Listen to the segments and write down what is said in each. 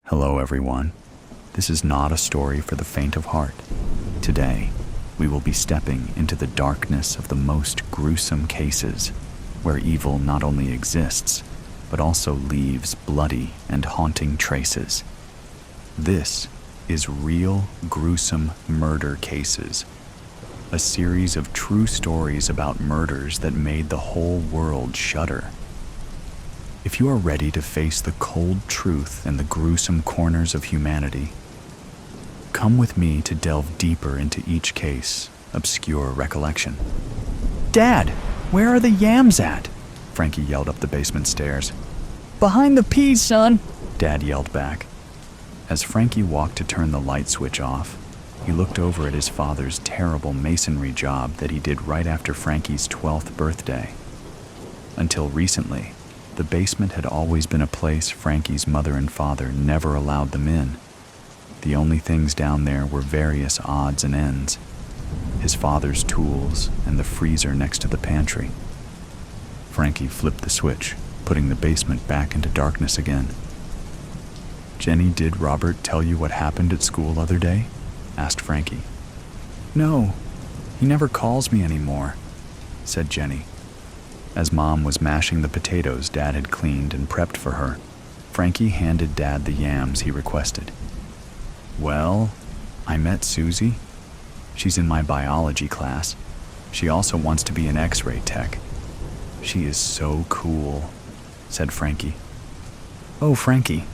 Hello everyone. This is not a story for the faint of heart. Today, we will be stepping into the darkness of the most gruesome cases, where evil not only exists, but also leaves bloody and haunting traces. This is Real Gruesome Murder Cases, a series of true stories about murders that made the whole world shudder. If you are ready to face the cold truth and the gruesome corners of humanity, come with me to delve deeper into each case, obscure recollection. Dad, where are the yams at? Frankie yelled up the basement stairs. Behind the peas, son, Dad yelled back. As Frankie walked to turn the light switch off, he looked over at his father's terrible masonry job that he did right after Frankie's 12th birthday. Until recently, the basement had always been a place Frankie's mother and father never allowed them in. The only things down there were various odds and ends, his father's tools and the freezer next to the pantry. Frankie flipped the switch, putting the basement back into darkness again. "Jenny, did Robert tell you what happened at school other day?" asked Frankie. "No, he never calls me anymore," said Jenny. As Mom was mashing the potatoes Dad had cleaned and prepped for her, Frankie handed Dad the yams he requested. "Well, I met Susie. She's in my biology class. She also wants to be an X-ray tech. She is so cool," said Frankie. "Oh, Frankie,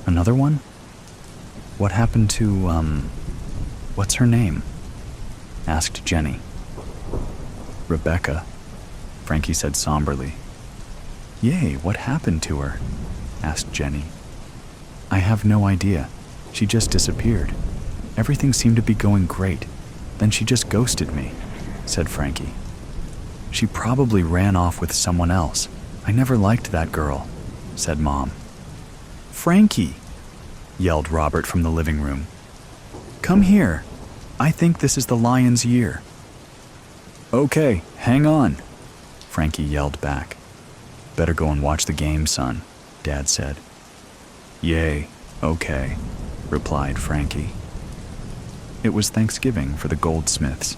another one? What happened to, what's her name?" asked Jenny. "Rebecca," Frankie said somberly. "Yay, what happened to her?" asked Jenny. "I have no idea. She just disappeared. Everything seemed to be going great. Then she just ghosted me," said Frankie. "She probably ran off with someone else. I never liked that girl," said Mom. "Frankie!" yelled Robert from the living room. "Come here. I think this is the lion's year." "Okay, hang on," Frankie yelled back. "Better go and watch the game, son," Dad said. "Yay, okay," replied Frankie. It was Thanksgiving for the Goldsmiths,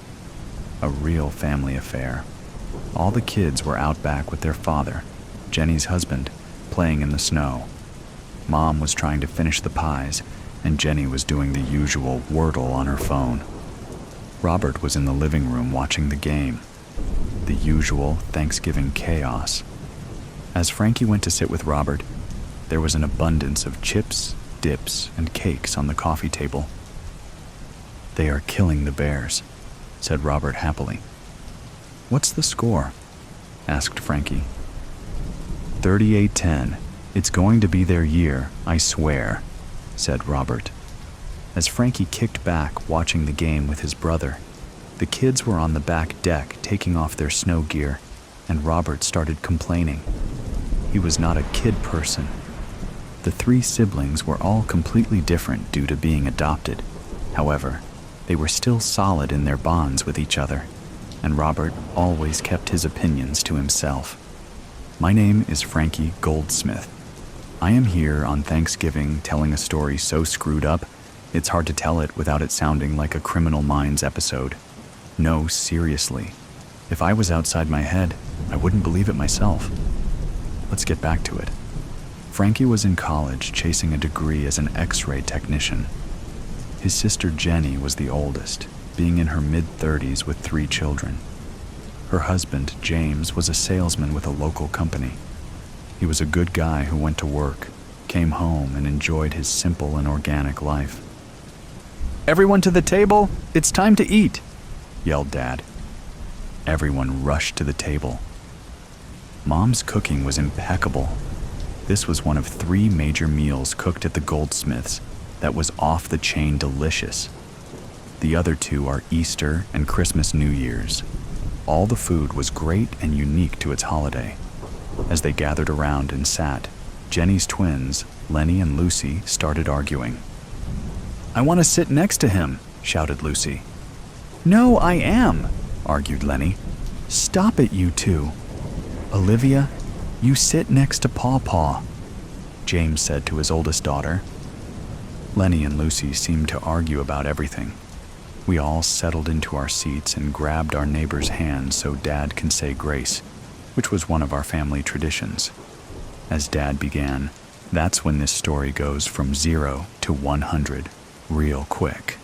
a real family affair. All the kids were out back with their father, Jenny's husband, playing in the snow. Mom was trying to finish the pies, and Jenny was doing the usual Wordle on her phone. Robert was in the living room watching the game. The usual Thanksgiving chaos. As Frankie went to sit with Robert, there was an abundance of chips, dips, and cakes on the coffee table. "They are killing the Bears," said Robert happily. "What's the score?" asked Frankie. 38-10. It's going to be their year, I swear," said Robert. As Frankie kicked back watching the game with his brother, the kids were on the back deck taking off their snow gear, and Robert started complaining. He was not a kid person. The three siblings were all completely different due to being adopted. However, they were still solid in their bonds with each other, and Robert always kept his opinions to himself. "My name is Frankie Goldsmith. I am here on Thanksgiving telling a story so screwed up, it's hard to tell it without it sounding like a Criminal Minds episode. No, seriously. If I was outside my head, I wouldn't believe it myself. Let's get back to it." Frankie was in college chasing a degree as an X-ray technician. His sister Jenny was the oldest, being in her mid-30s with 3 children. Her husband, James, was a salesman with a local company. He was a good guy who went to work, came home, and enjoyed his simple and organic life. "Everyone to the table! It's time to eat!" yelled Dad. Everyone rushed to the table. Mom's cooking was impeccable. This was one of 3 major meals cooked at the Goldsmiths that was off-the-chain delicious. The other 2 are Easter and Christmas New Year's. All the food was great and unique to its holiday. As they gathered around and sat, Jenny's twins, Lenny and Lucy, started arguing. "I want to sit next to him," shouted Lucy. "No, I am," argued Lenny. "Stop it, you two." "Olivia, you sit next to Paw Paw," James said to his oldest daughter, Lenny and Lucy seemed to argue about everything. We all settled into our seats and grabbed our neighbor's hand so Dad can say grace, which was one of our family traditions. As Dad began, that's when this story goes from 0 to 100 real quick.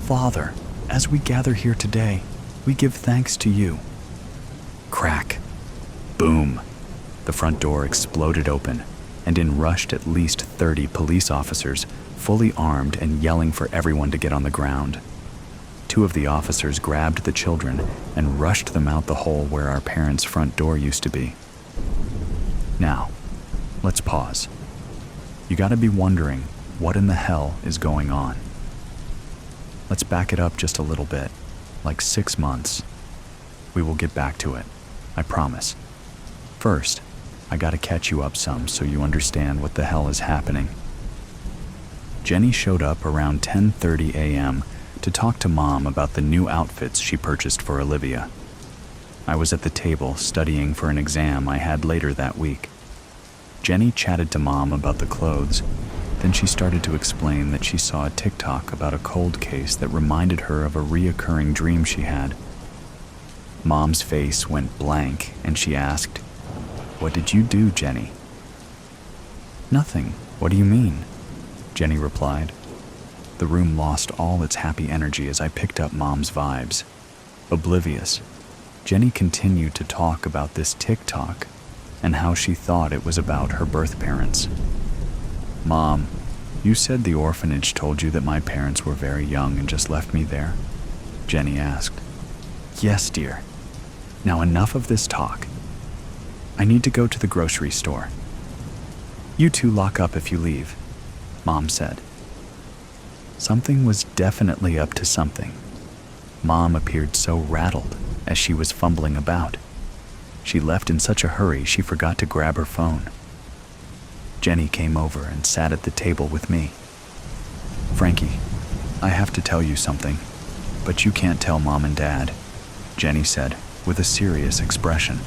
Father, as we gather here today, we give thanks to you. Crack. Boom. The front door exploded open, and in rushed at least 30 police officers, fully armed and yelling for everyone to get on the ground. 2 of the officers grabbed the children and rushed them out the hole where our parents' front door used to be. Now, let's pause. You gotta be wondering, what in the hell is going on? Let's back it up just a little bit, like 6 months. We will get back to it, I promise. First, I gotta catch you up some so you understand what the hell is happening. Jenny showed up around 10:30 a.m. to talk to Mom about the new outfits she purchased for Olivia. I was at the table studying for an exam I had later that week. Jenny chatted to Mom about the clothes. Then she started to explain that she saw a TikTok about a cold case that reminded her of a reoccurring dream she had. Mom's face went blank and she asked, "What did you do, Jenny?" "Nothing. What do you mean?" Jenny replied. The room lost all its happy energy as I picked up Mom's vibes. Oblivious, Jenny continued to talk about this TikTok and how she thought it was about her birth parents. "Mom, you said the orphanage told you that my parents were very young and just left me there?" Jenny asked. "Yes, dear. Now enough of this talk. I need to go to the grocery store." "You two lock up if you leave," Mom said. Something was definitely up to something. Mom appeared so rattled as she was fumbling about. She left in such a hurry she forgot to grab her phone. Jenny came over and sat at the table with me. "Frankie, I have to tell you something, but you can't tell Mom and Dad," Jenny said with a serious expression.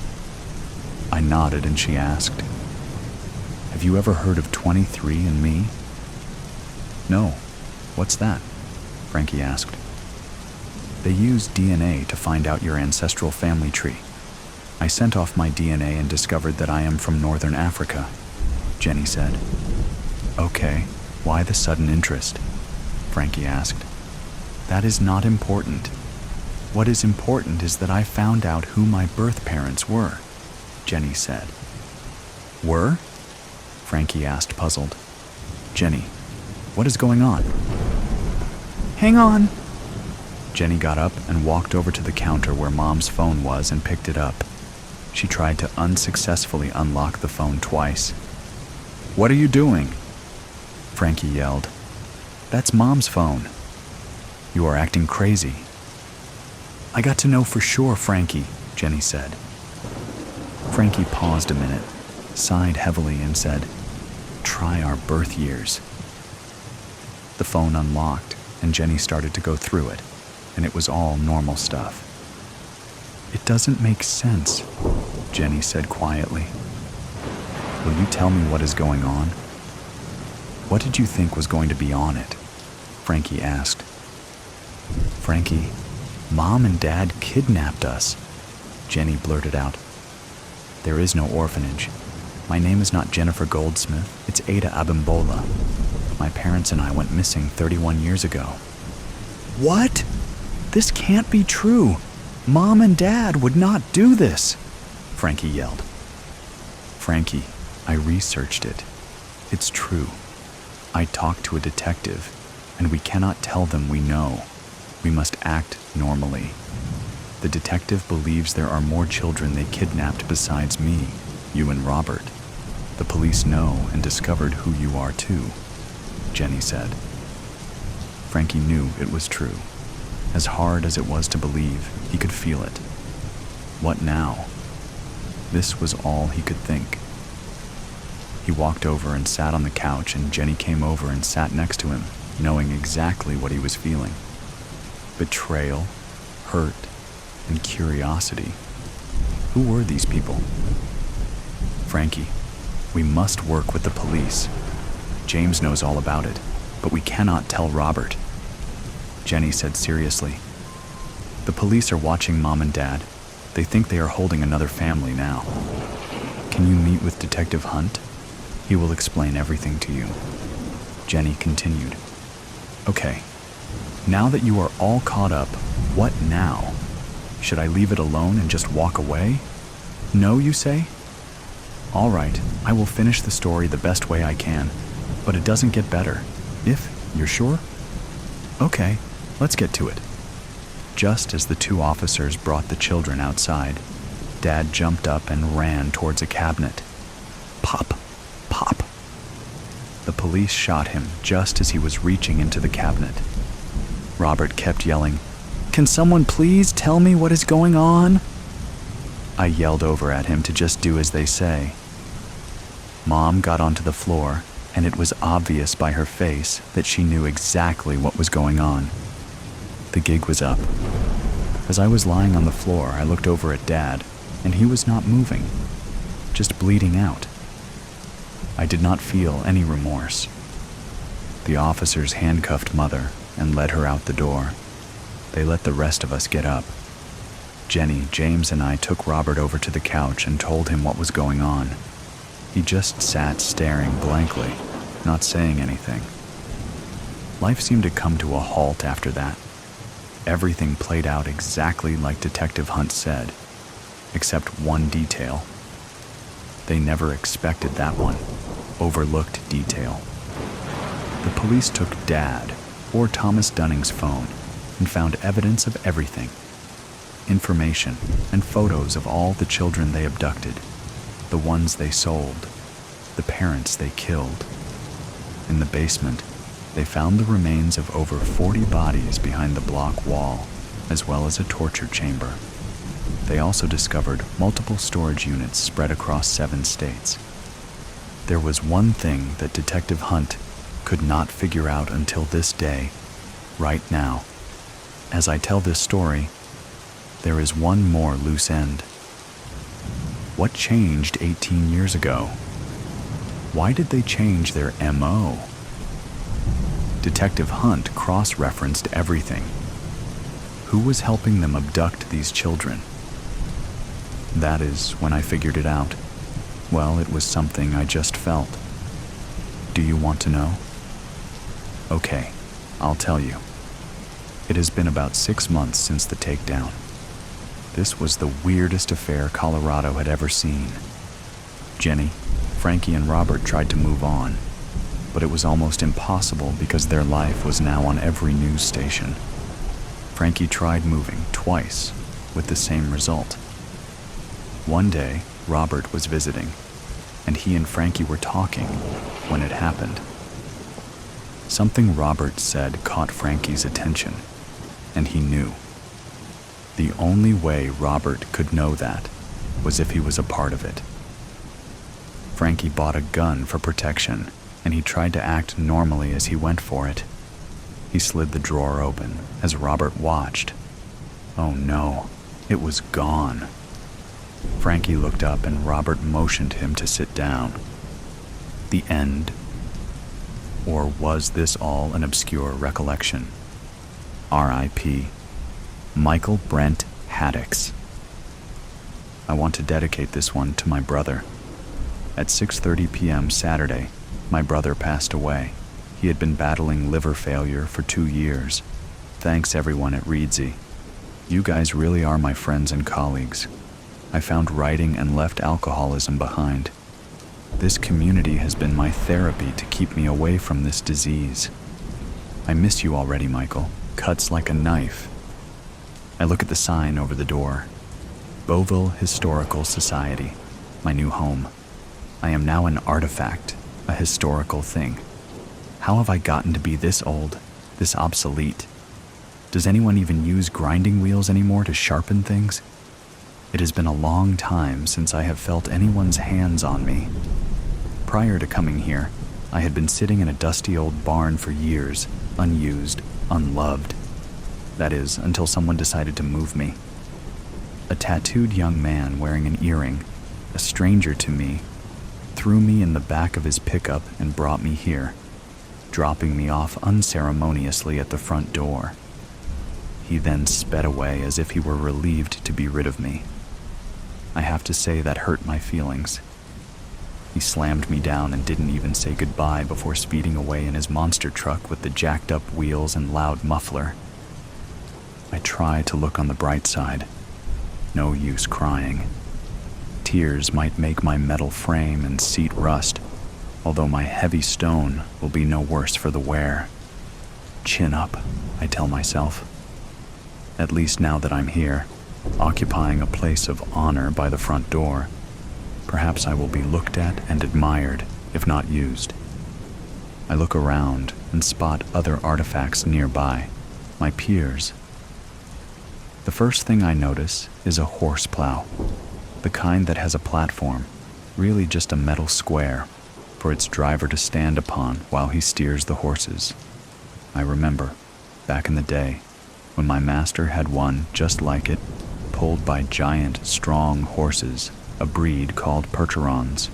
I nodded and she asked, "Have you ever heard of 23andMe?" "No. What's that?" Frankie asked. "They use DNA to find out your ancestral family tree. I sent off my DNA and discovered that I am from Northern Africa," Jenny said. "Okay, why the sudden interest?" Frankie asked. "That is not important. What is important is that I found out who my birth parents were," Jenny said. "Were?" Frankie asked, puzzled. "Jenny, what is going on?" "Hang on." Jenny got up and walked over to the counter where Mom's phone was and picked it up. She tried to unsuccessfully unlock the phone twice. "What are you doing?" Frankie yelled. "That's Mom's phone." "You are acting crazy." "I got to know for sure, Frankie," Jenny said. Frankie paused a minute, sighed heavily and said, "Try our birth years." The phone unlocked and Jenny started to go through it, and it was all normal stuff. "It doesn't make sense," Jenny said quietly. "Will you tell me what is going on?" "What did you think was going to be on it?" Frankie asked. "Frankie, Mom and Dad kidnapped us," Jenny blurted out. "There is no orphanage. My name is not Jennifer Goldsmith, it's Ada Abimbola. My parents and I went missing 31 years ago." "What? This can't be true. Mom and Dad would not do this," Frankie yelled. "Frankie, I researched it. It's true. I talked to a detective, and we cannot tell them we know. We must act normally. The detective believes there are more children they kidnapped besides me, you and Robert. The police know and discovered who you are too," Jenny said. Frankie knew it was true. As hard as it was to believe, he could feel it. What now? This was all he could think. He walked over and sat on the couch, and Jenny came over and sat next to him, knowing exactly what he was feeling. Betrayal, hurt, and curiosity. Who were these people? "Frankie, we must work with the police," James knows all about it, but we cannot tell Robert," Jenny said seriously. "The police are watching Mom and Dad. They think they are holding another family now. Can you meet with Detective Hunt? He will explain everything to you," Jenny continued. "Okay, now that you are all caught up, what now? Should I leave it alone and just walk away? No, you say? All right, I will finish the story the best way I can, but it doesn't get better. If you're sure? Okay, let's get to it." Just as the two officers brought the children outside, Dad jumped up and ran towards a cabinet. Pop, pop. The police shot him just as he was reaching into the cabinet. Robert kept yelling, "Can someone please tell me what is going on?" I yelled over at him to just do as they say. Mom got onto the floor, and it was obvious by her face that she knew exactly what was going on. The gig was up. As I was lying on the floor, I looked over at Dad, and he was not moving, just bleeding out. I did not feel any remorse. The officers handcuffed Mother and led her out the door. They let the rest of us get up. Jenny, James, and I took Robert over to the couch and told him what was going on. He just sat staring blankly, not saying anything. Life seemed to come to a halt after that. Everything played out exactly like Detective Hunt said, except one detail. They never expected that one, overlooked detail. The police took Dad, or Thomas Dunning's phone, and found evidence of everything. Information and photos of all the children they abducted, the ones they sold, the parents they killed. In the basement, they found the remains of over 40 bodies behind the block wall, as well as a torture chamber. They also discovered multiple storage units spread across 7 states. There was one thing that Detective Hunt could not figure out until this day, right now. As I tell this story, there is one more loose end. What changed 18 years ago? Why did they change their MO? Detective Hunt cross-referenced everything. Who was helping them abduct these children? That is when I figured it out. Well, it was something I just felt. Do you want to know? Okay, I'll tell you. It has been about 6 months since the takedown. This was the weirdest affair Colorado had ever seen. Jenny, Frankie, and Robert tried to move on, but it was almost impossible because their life was now on every news station. Frankie tried moving twice, with the same result. One day, Robert was visiting, and he and Frankie were talking when it happened. Something Robert said caught Frankie's attention, and he knew. The only way Robert could know that was if he was a part of it. Frankie bought a gun for protection, and he tried to act normally as he went for it. He slid the drawer open as Robert watched. Oh no, it was gone. Frankie looked up and Robert motioned him to sit down. The end? Or was this all an obscure recollection? R.I.P. Michael Brent Haddix. I want to dedicate this one to my brother. At 6:30 p.m. Saturday, my brother passed away. He had been battling liver failure for 2 years. Thanks everyone at Reedsy. You guys really are my friends and colleagues. I found writing and left alcoholism behind. This community has been my therapy to keep me away from this disease. I miss you already, Michael. Cuts like a knife. I look at the sign over the door. Beauville Historical Society, my new home. I am now an artifact, a historical thing. How have I gotten to be this old, this obsolete? Does anyone even use grinding wheels anymore to sharpen things? It has been a long time since I have felt anyone's hands on me. Prior to coming here, I had been sitting in a dusty old barn for years, unused, unloved. That is, until someone decided to move me. A tattooed young man wearing an earring, a stranger to me, threw me in the back of his pickup and brought me here. dropping me off unceremoniously at the front door. He then sped away as if he were relieved to be rid of me. I have to say that hurt my feelings. He slammed me down and didn't even say goodbye before speeding away in his monster truck with the jacked up wheels and loud muffler. I try to look on the bright side. No use crying. Tears might make my metal frame and seat rust, although my heavy stone will be no worse for the wear. Chin up, I tell myself. At least now that I'm here, occupying a place of honor by the front door, perhaps I will be looked at and admired, if not used. I look around and spot other artifacts nearby, my peers. The first thing I notice is a horse plow, the kind that has a platform, really just a metal square, for its driver to stand upon while he steers the horses. I remember, back in the day, when my master had one just like it, pulled by giant, strong horses, a breed called Percherons.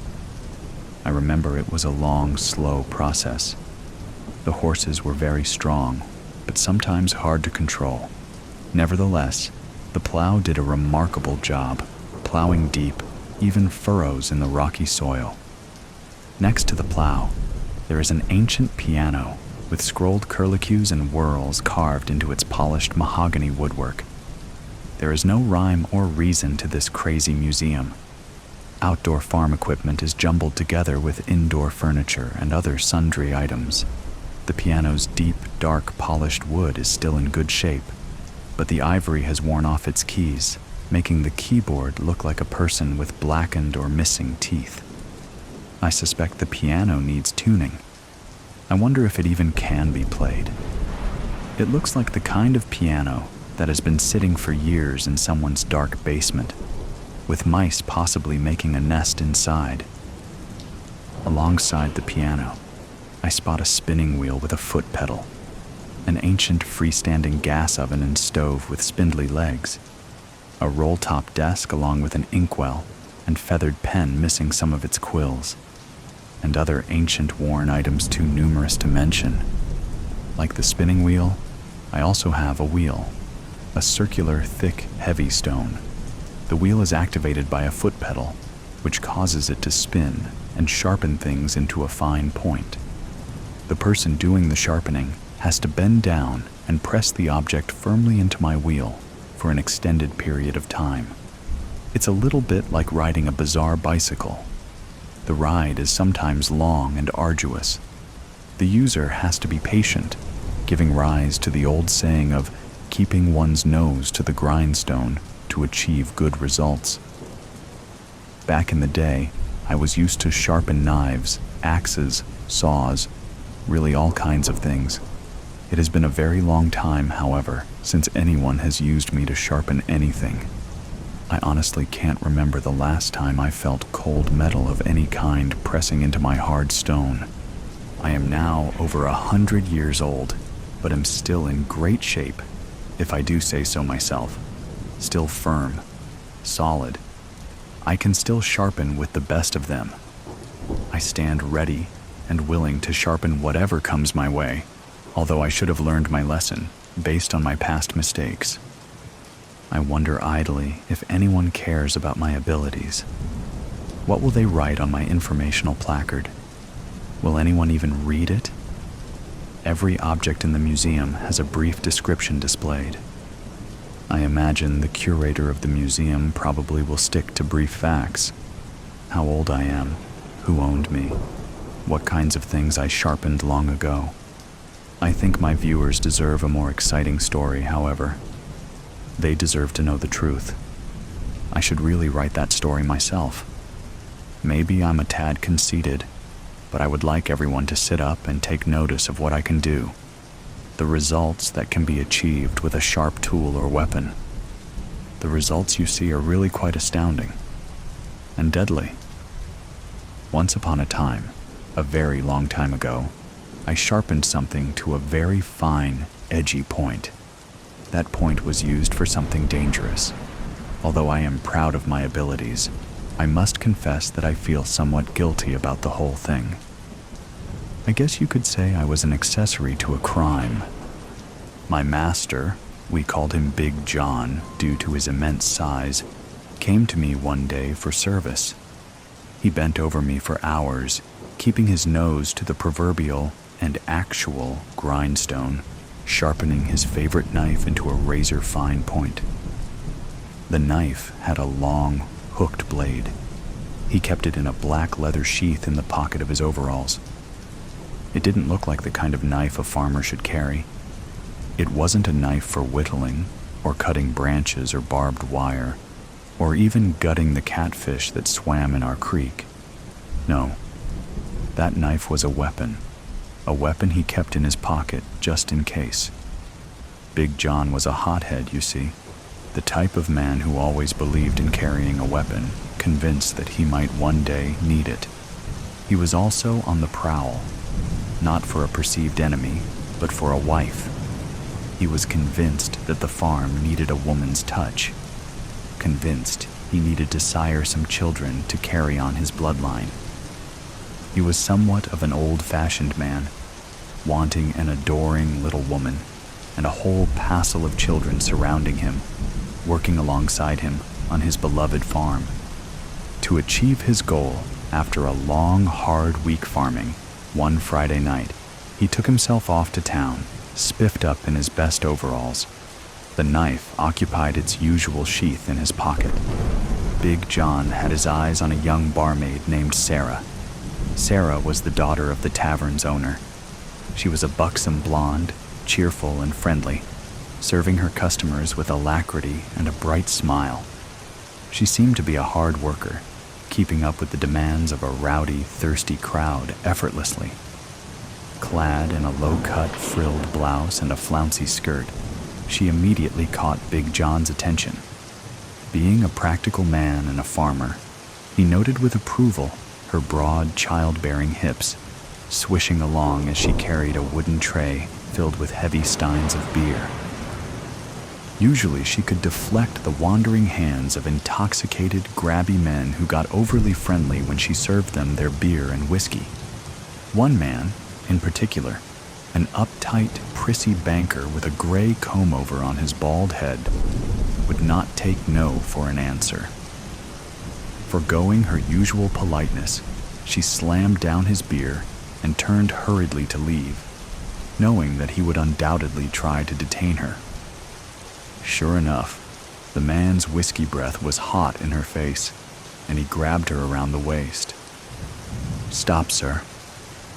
I remember it was a long, slow process. The horses were very strong, but sometimes hard to control. Nevertheless, the plow did a remarkable job, plowing deep, even furrows in the rocky soil. Next to the plow, there is an ancient piano with scrolled curlicues and whorls carved into its polished mahogany woodwork. There is no rhyme or reason to this crazy museum. Outdoor farm equipment is jumbled together with indoor furniture and other sundry items. The piano's deep, dark, polished wood is still in good shape, but the ivory has worn off its keys, making the keyboard look like a person with blackened or missing teeth. I suspect the piano needs tuning. I wonder if it even can be played. It looks like the kind of piano that has been sitting for years in someone's dark basement, with mice possibly making a nest inside. Alongside the piano, I spot a spinning wheel with a foot pedal, an ancient freestanding gas oven and stove with spindly legs, a roll-top desk along with an inkwell and feathered pen missing some of its quills, and other ancient worn items too numerous to mention. Like the spinning wheel, I also have a wheel, a circular, thick, heavy stone. The wheel is activated by a foot pedal, which causes it to spin and sharpen things into a fine point. The person doing the sharpening has to bend down and press the object firmly into my wheel for an extended period of time. It's a little bit like riding a bizarre bicycle. The ride is sometimes long and arduous. The user has to be patient, giving rise to the old saying of keeping one's nose to the grindstone to achieve good results. Back in the day, I was used to sharpen knives, axes, saws, really all kinds of things. It has been a very long time, however, since anyone has used me to sharpen anything. I honestly can't remember the last time I felt cold metal of any kind pressing into my hard stone. I am now over 100 years old, but am still in great shape, if I do say so myself. Still firm, solid. I can still sharpen with the best of them. I stand ready and willing to sharpen whatever comes my way, although I should have learned my lesson based on my past mistakes. I wonder idly if anyone cares about my abilities. What will they write on my informational placard? Will anyone even read it? Every object in the museum has a brief description displayed. I imagine the curator of the museum probably will stick to brief facts. How old I am, who owned me, what kinds of things I sharpened long ago. I think my viewers deserve a more exciting story, however. They deserve to know the truth. I should really write that story myself. Maybe I'm a tad conceited, but I would like everyone to sit up and take notice of what I can do. The results that can be achieved with a sharp tool or weapon. The results you see are really quite astounding and deadly. Once upon a time, a very long time ago, I sharpened something to a very fine, edgy point. That point was used for something dangerous. Although I am proud of my abilities, I must confess that I feel somewhat guilty about the whole thing. I guess you could say I was an accessory to a crime. My master, we called him Big John due to his immense size, came to me one day for service. He bent over me for hours, keeping his nose to the proverbial and actual grindstone, sharpening his favorite knife into a razor-fine point. The knife had a long, hooked blade. He kept it in a black leather sheath in the pocket of his overalls. It didn't look like the kind of knife a farmer should carry. It wasn't a knife for whittling, or cutting branches or barbed wire, or even gutting the catfish that swam in our creek. No, that knife was a weapon he kept in his pocket just in case. Big John was a hothead, you see, the type of man who always believed in carrying a weapon, convinced that he might one day need it. He was also on the prowl, not for a perceived enemy, but for a wife. He was convinced that the farm needed a woman's touch, convinced he needed to sire some children to carry on his bloodline. He was somewhat of an old-fashioned man, wanting an adoring little woman and a whole passel of children surrounding him, working alongside him on his beloved farm. To achieve his goal, after a long, hard week farming, one Friday night, he took himself off to town, spiffed up in his best overalls. The knife occupied its usual sheath in his pocket. Big John had his eyes on a young barmaid named Sarah. Sarah was the daughter of the tavern's owner. She was a buxom blonde, cheerful and friendly, serving her customers with alacrity and a bright smile. She seemed to be a hard worker, keeping up with the demands of a rowdy, thirsty crowd effortlessly. Clad in a low-cut, frilled blouse and a flouncy skirt, she immediately caught Big John's attention. Being a practical man and a farmer, he noted with approval her broad, childbearing hips, swishing along as she carried a wooden tray filled with heavy steins of beer. Usually she could deflect the wandering hands of intoxicated, grabby men who got overly friendly when she served them their beer and whiskey. One man, in particular, an uptight, prissy banker with a gray comb-over on his bald head, would not take no for an answer. Forgoing her usual politeness, she slammed down his beer and turned hurriedly to leave, knowing that he would undoubtedly try to detain her. Sure enough, the man's whiskey breath was hot in her face, and he grabbed her around the waist. "Stop, sir.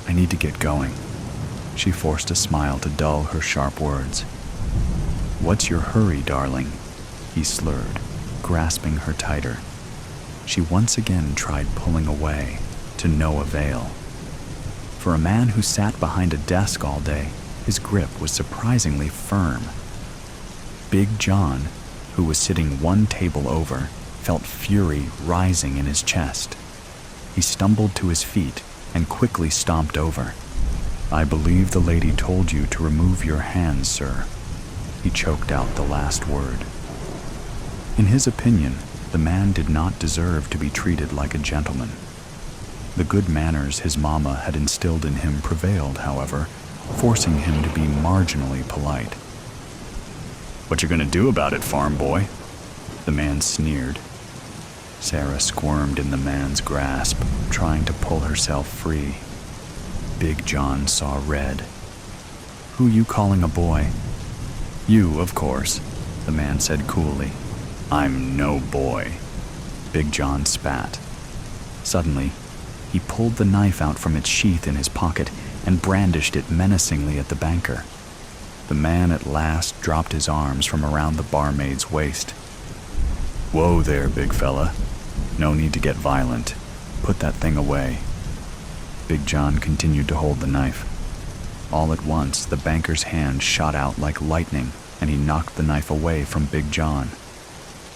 I need to get going." She forced a smile to dull her sharp words. "What's your hurry, darling?" he slurred, grasping her tighter. She once again tried pulling away, to no avail. For a man who sat behind a desk all day, his grip was surprisingly firm. Big John, who was sitting one table over, felt fury rising in his chest. He stumbled to his feet and quickly stomped over. "I believe the lady told you to remove your hands, sir." He choked out the last word. In his opinion, the man did not deserve to be treated like a gentleman. The good manners his mama had instilled in him prevailed, however, forcing him to be marginally polite. "What you gonna do about it, farm boy?" the man sneered. Sarah squirmed in the man's grasp, trying to pull herself free. Big John saw red. "Who you calling a boy?" "You, of course," the man said coolly. "I'm no boy." Big John spat. Suddenly, he pulled the knife out from its sheath in his pocket and brandished it menacingly at the banker. The man at last dropped his arms from around the barmaid's waist. "Whoa there, big fella. No need to get violent. Put that thing away." Big John continued to hold the knife. All at once, the banker's hand shot out like lightning, and he knocked the knife away from Big John.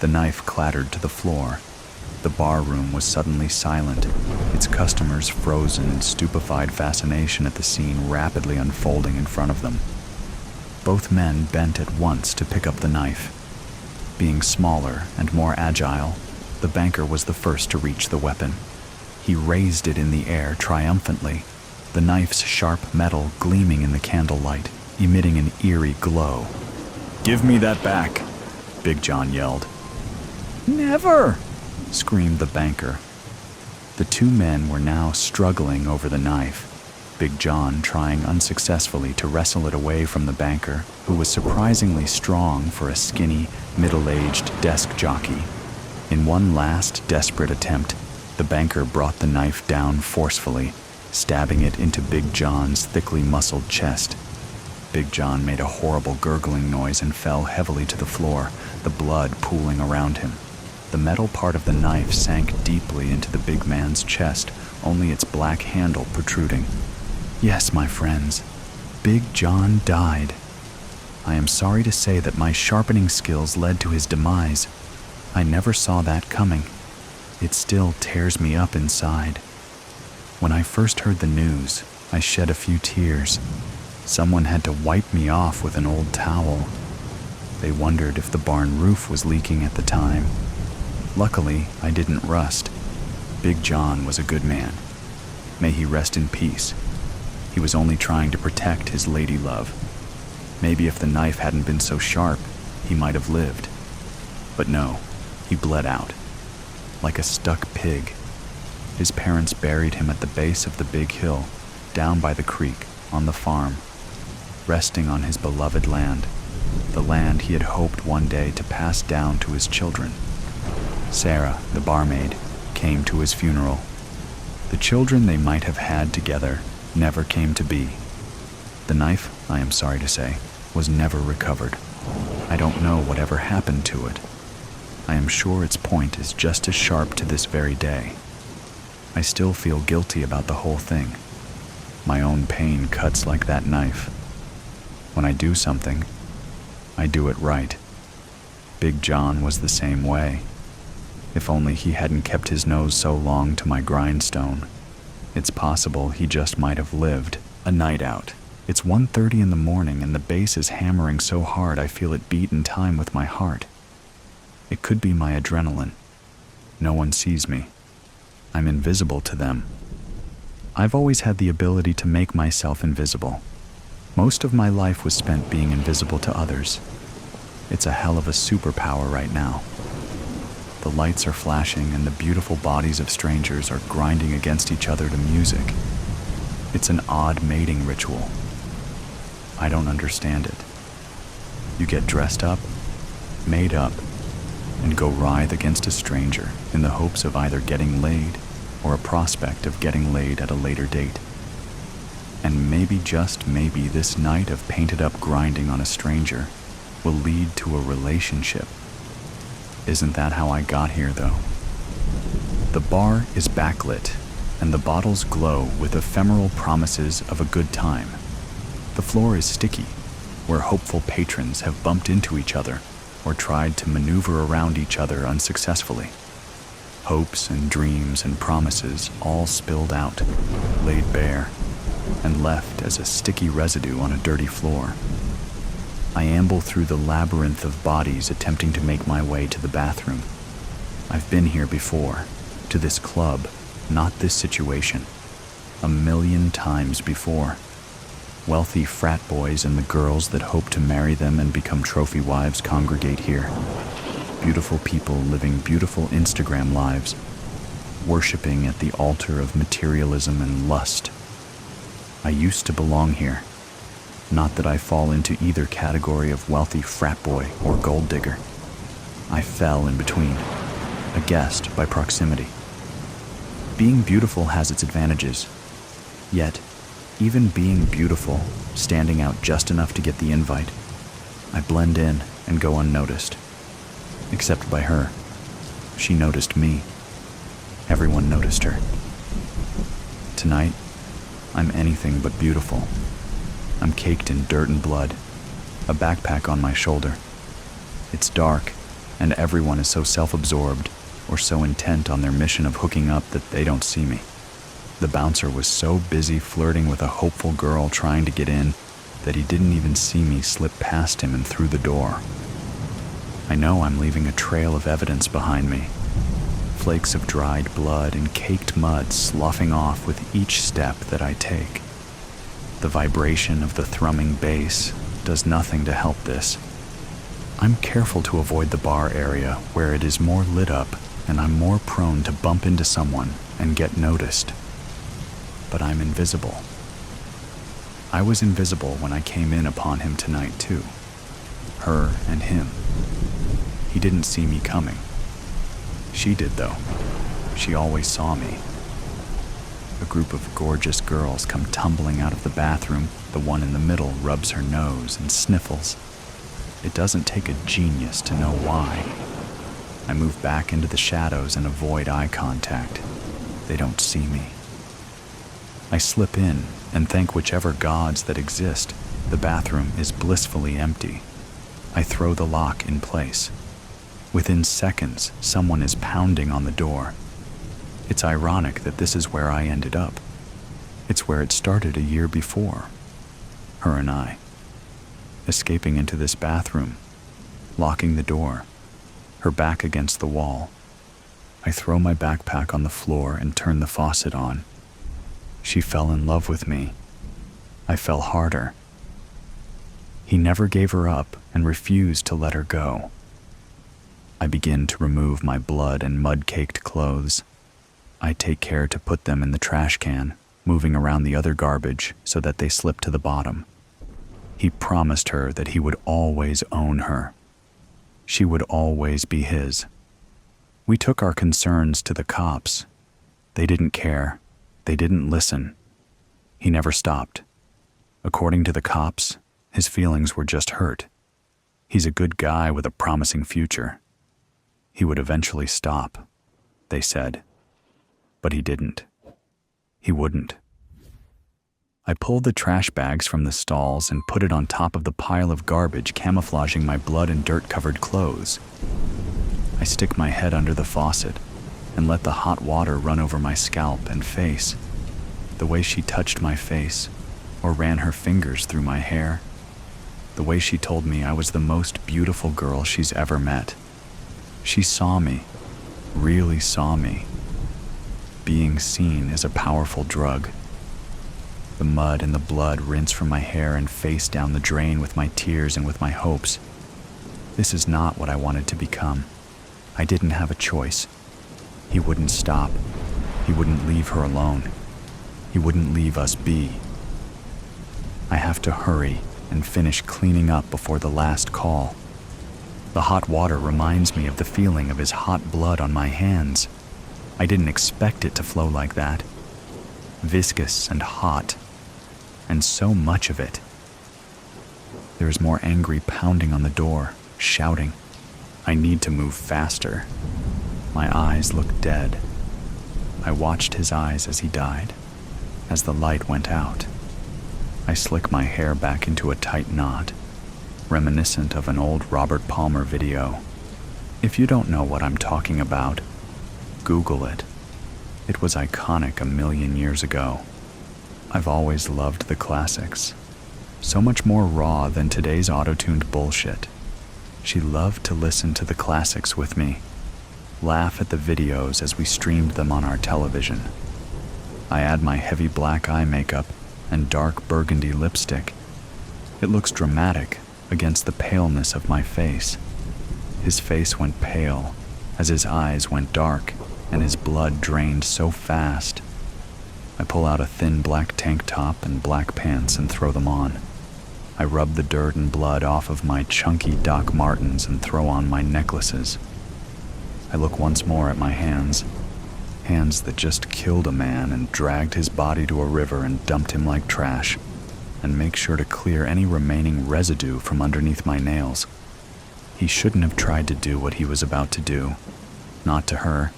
The knife clattered to the floor. The bar room was suddenly silent, its customers frozen in stupefied fascination at the scene rapidly unfolding in front of them. Both men bent at once to pick up the knife. Being smaller and more agile, the banker was the first to reach the weapon. He raised it in the air triumphantly, the knife's sharp metal gleaming in the candlelight, emitting an eerie glow. "Give me that back," Big John yelled. Never! Screamed the banker. The two men were now struggling over the knife, Big John trying unsuccessfully to wrestle it away from the banker, who was surprisingly strong for a skinny, middle-aged desk jockey. In one last desperate attempt, the banker brought the knife down forcefully, stabbing it into Big John's thickly muscled chest. Big John made a horrible gurgling noise and fell heavily to the floor, the blood pooling around him. The metal part of the knife sank deeply into the big man's chest, only its black handle protruding. Yes, my friends, Big John died. I am sorry to say that my sharpening skills led to his demise. I never saw that coming. It still tears me up inside. When I first heard the news, I shed a few tears. Someone had to wipe me off with an old towel. They wondered if the barn roof was leaking at the time. Luckily, I didn't rust. Big John was a good man. May he rest in peace. He was only trying to protect his lady love. Maybe if the knife hadn't been so sharp, he might have lived. But no, he bled out, like a stuck pig. His parents buried him at the base of the big hill, down by the creek, on the farm, resting on his beloved land, the land he had hoped one day to pass down to his children. Sarah, the barmaid, came to his funeral. The children they might have had together never came to be. The knife, I am sorry to say, was never recovered. I don't know whatever happened to it. I am sure its point is just as sharp to this very day. I still feel guilty about the whole thing. My own pain cuts like that knife. When I do something, I do it right. Big John was the same way. If only he hadn't kept his nose so long to my grindstone. It's possible he just might have lived a night out. It's 1:30 in the morning and the bass is hammering so hard I feel it beat in time with my heart. It could be my adrenaline. No one sees me. I'm invisible to them. I've always had the ability to make myself invisible. Most of my life was spent being invisible to others. It's a hell of a superpower right now. The lights are flashing and the beautiful bodies of strangers are grinding against each other to music. It's an odd mating ritual. I don't understand it. You get dressed up, made up, and go writhe against a stranger in the hopes of either getting laid or a prospect of getting laid at a later date. And maybe, just maybe, this night of painted-up grinding on a stranger will lead to a relationship. Isn't that how I got here, though? The bar is backlit, and the bottles glow with ephemeral promises of a good time. The floor is sticky, where hopeful patrons have bumped into each other or tried to maneuver around each other unsuccessfully. Hopes and dreams and promises all spilled out, laid bare, and left as a sticky residue on a dirty floor. I amble through the labyrinth of bodies attempting to make my way to the bathroom. I've been here before, to this club, not this situation, 1,000,000 times before. Wealthy frat boys and the girls that hope to marry them and become trophy wives congregate here. Beautiful people living beautiful Instagram lives, worshiping at the altar of materialism and lust. I used to belong here. Not that I fall into either category of wealthy frat boy or gold digger. I fell in between, a guest by proximity. Being beautiful has its advantages. Yet, even being beautiful, standing out just enough to get the invite, I blend in and go unnoticed. Except by her. She noticed me. Everyone noticed her. Tonight, I'm anything but beautiful. I'm caked in dirt and blood, a backpack on my shoulder. It's dark, and everyone is so self-absorbed or so intent on their mission of hooking up that they don't see me. The bouncer was so busy flirting with a hopeful girl trying to get in that he didn't even see me slip past him and through the door. I know I'm leaving a trail of evidence behind me. flakes of dried blood and caked mud sloughing off with each step that I take. The vibration of the thrumming bass does nothing to help this. I'm careful to avoid the bar area where it is more lit up and I'm more prone to bump into someone and get noticed. But I'm invisible. I was invisible when I came in upon him tonight too. Her and him. He didn't see me coming. She did though. She always saw me. A group of gorgeous girls come tumbling out of the bathroom. The one in the middle rubs her nose and sniffles. It doesn't take a genius to know why. I move back into the shadows and avoid eye contact. They don't see me. I slip in and thank whichever gods that exist, the bathroom is blissfully empty. I throw the lock in place. Within seconds, someone is pounding on the door. It's ironic that this is where I ended up. It's where it started a year before. Her and I. Escaping into this bathroom, locking the door, her back against the wall. I throw my backpack on the floor and turn the faucet on. She fell in love with me. I fell harder. He never gave her up and refused to let her go. I begin to remove my blood and mud-caked clothes. I take care to put them in the trash can, moving around the other garbage so that they slip to the bottom. He promised her that he would always own her. She would always be his. We took our concerns to the cops. They didn't care. They didn't listen. He never stopped. According to the cops, his feelings were just hurt. He's a good guy with a promising future. He would eventually stop, they said. But he didn't. He wouldn't. I pulled the trash bags from the stalls and put it on top of the pile of garbage camouflaging my blood and dirt-covered clothes. I stick my head under the faucet and let the hot water run over my scalp and face. The way she touched my face or ran her fingers through my hair. The way she told me I was the most beautiful girl she's ever met. She saw me, really saw me. Being seen is a powerful drug. The mud and the blood rinse from my hair and face down the drain with my tears and with my hopes. This is not what I wanted to become. I didn't have a choice. He wouldn't stop. He wouldn't leave her alone. He wouldn't leave us be. I have to hurry and finish cleaning up before the last call. The hot water reminds me of the feeling of his hot blood on my hands. I didn't expect it to flow like that. Viscous and hot. And so much of it. There is more angry pounding on the door, shouting. I need to move faster. My eyes look dead. I watched his eyes as he died, as the light went out. I slick my hair back into a tight knot, reminiscent of an old Robert Palmer video. If you don't know what I'm talking about, Google it. It was iconic a million years ago. I've always loved the classics. So much more raw than today's auto-tuned bullshit. She loved to listen to the classics with me, laugh at the videos as we streamed them on our television. I add my heavy black eye makeup and dark burgundy lipstick. It looks dramatic against the paleness of my face. His face went pale as his eyes went dark and his blood drained so fast. I pull out a thin black tank top and black pants and throw them on. I rub the dirt and blood off of my chunky Doc Martens and throw on my necklaces. I look once more at my hands. Hands that just killed a man and dragged his body to a river and dumped him like trash, and make sure to clear any remaining residue from underneath my nails. He shouldn't have tried to do what he was about to do. Not to her.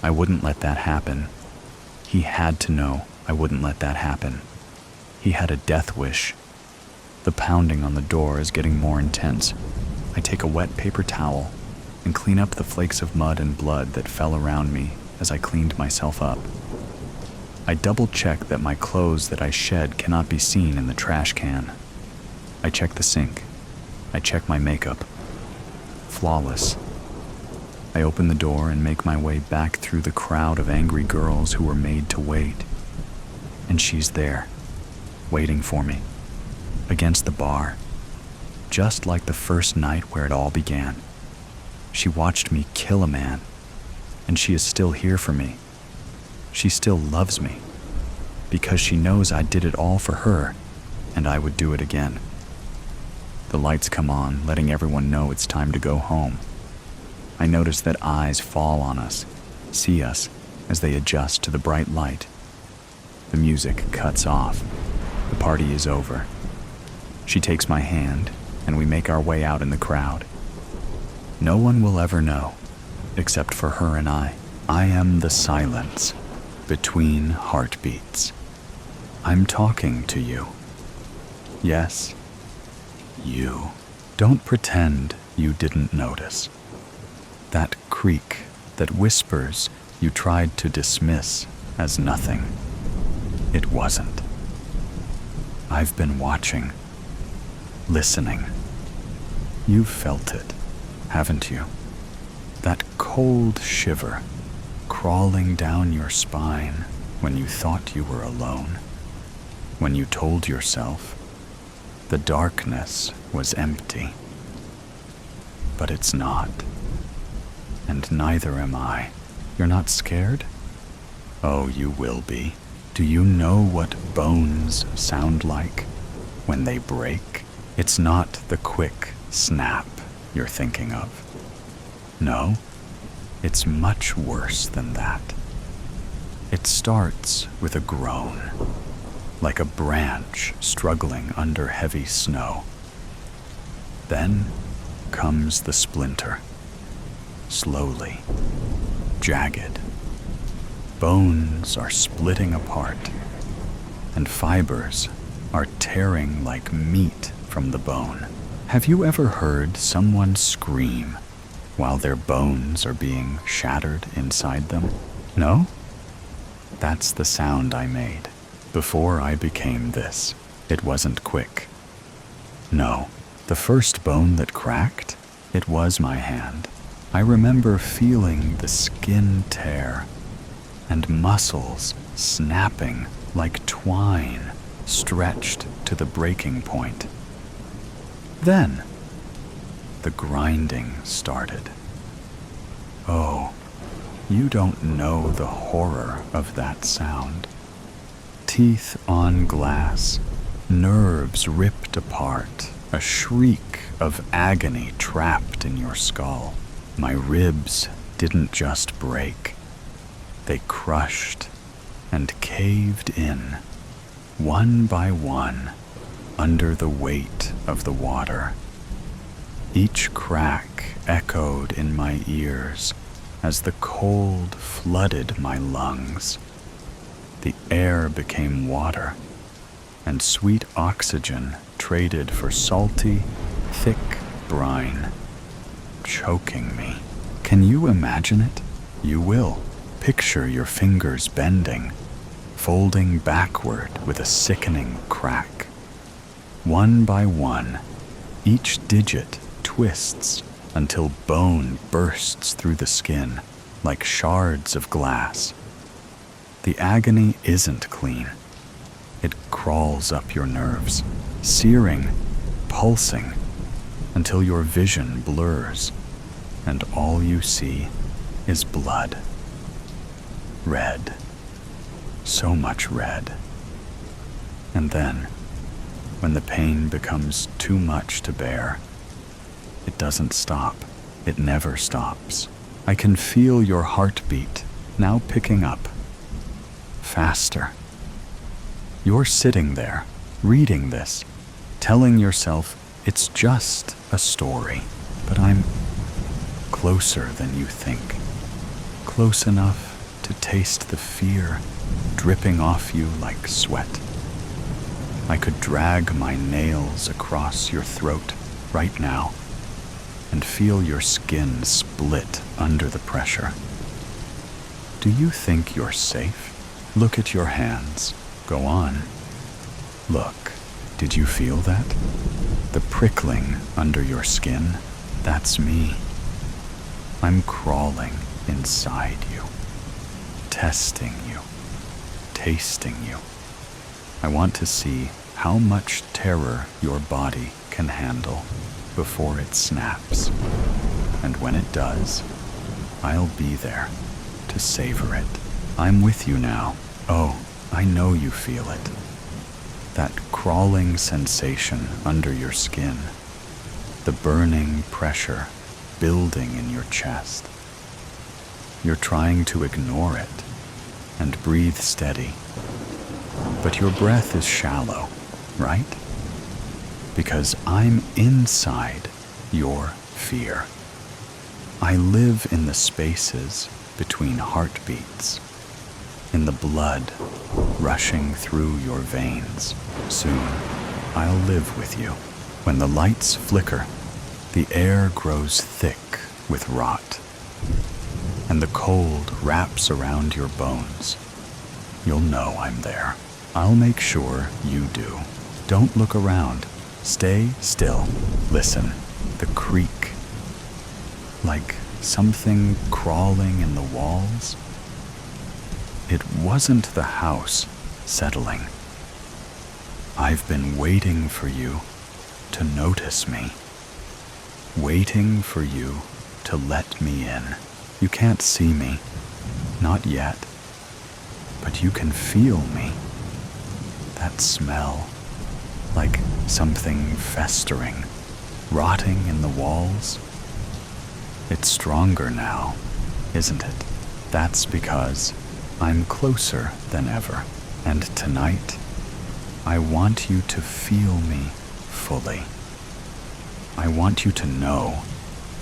I wouldn't let that happen. He had to know I wouldn't let that happen. He had a death wish. The pounding on the door is getting more intense. I take a wet paper towel and clean up the flakes of mud and blood that fell around me as I cleaned myself up. I double-check that my clothes that I shed cannot be seen in the trash can. I check the sink. I check my makeup. Flawless. I open the door and make my way back through the crowd of angry girls who were made to wait. And she's there, waiting for me, against the bar, just like the first night where it all began. She watched me kill a man, and she is still here for me. She still loves me, because she knows I did it all for her, and I would do it again. The lights come on, letting everyone know it's time to go home. I notice that eyes fall on us, see us, as they adjust to the bright light. The music cuts off. The party is over. She takes my hand, and we make our way out in the crowd. No one will ever know, except for her and I. I am the silence between heartbeats. I'm talking to you. Yes, you. Don't pretend you didn't notice. That creak, that whispers you tried to dismiss as nothing. It wasn't. I've been watching, listening. You've felt it, haven't you? That cold shiver crawling down your spine when you thought you were alone, when you told yourself the darkness was empty. But it's not, and neither am I. You're not scared? Oh, you will be. Do you know what bones sound like when they break? It's not the quick snap you're thinking of. No, it's much worse than that. It starts with a groan, like a branch struggling under heavy snow. Then comes the splinter, slowly, jagged. Bones are splitting apart, and fibers are tearing like meat from the bone. Have you ever heard someone scream while their bones are being shattered inside them? No? That's the sound I made before I became this. It wasn't quick. No, the first bone that cracked, it was my hand. I remember feeling the skin tear and muscles snapping like twine stretched to the breaking point. Then, the grinding started. Oh, you don't know the horror of that sound. Teeth on glass, nerves ripped apart, a shriek of agony trapped in your skull. My ribs didn't just break. They crushed and caved in, one by one, under the weight of the water. Each crack echoed in my ears as the cold flooded my lungs. The air became water, and sweet oxygen traded for salty, thick brine, choking me. Can you imagine it? You will. Picture your fingers bending, folding backward with a sickening crack. One by one, each digit twists until bone bursts through the skin like shards of glass. The agony isn't clean. It crawls up your nerves, searing, pulsing, until your vision blurs, and all you see is blood. Red. So much red. And then, when the pain becomes too much to bear, it doesn't stop. It never stops. I can feel your heartbeat now picking up. Faster. You're sitting there, reading this, telling yourself it's just a story, but I'm closer than you think. Close enough to taste the fear dripping off you like sweat. I could drag my nails across your throat right now and feel your skin split under the pressure. Do you think you're safe? Look at your hands. Go on. Look, did you feel that? The prickling under your skin? That's me. I'm crawling inside you, testing you, tasting you. I want to see how much terror your body can handle before it snaps. And when it does, I'll be there to savor it. I'm with you now. Oh, I know you feel it. That crawling sensation under your skin, the burning pressure building in your chest. You're trying to ignore it and breathe steady, but your breath is shallow, right? Because I'm inside your fear. I live in the spaces between heartbeats, in the blood rushing through your veins. Soon, I'll live with you. When the lights flicker, the air grows thick with rot, and the cold wraps around your bones. You'll know I'm there. I'll make sure you do. Don't look around. Stay still. Listen. The creak. Like something crawling in the walls. It wasn't the house settling. I've been waiting for you to notice me. Waiting for you to let me in. You can't see me. Not yet. But you can feel me. That smell. Like something festering, rotting in the walls. It's stronger now, isn't it? That's because I'm closer than ever. And tonight, I want you to feel me fully. I want you to know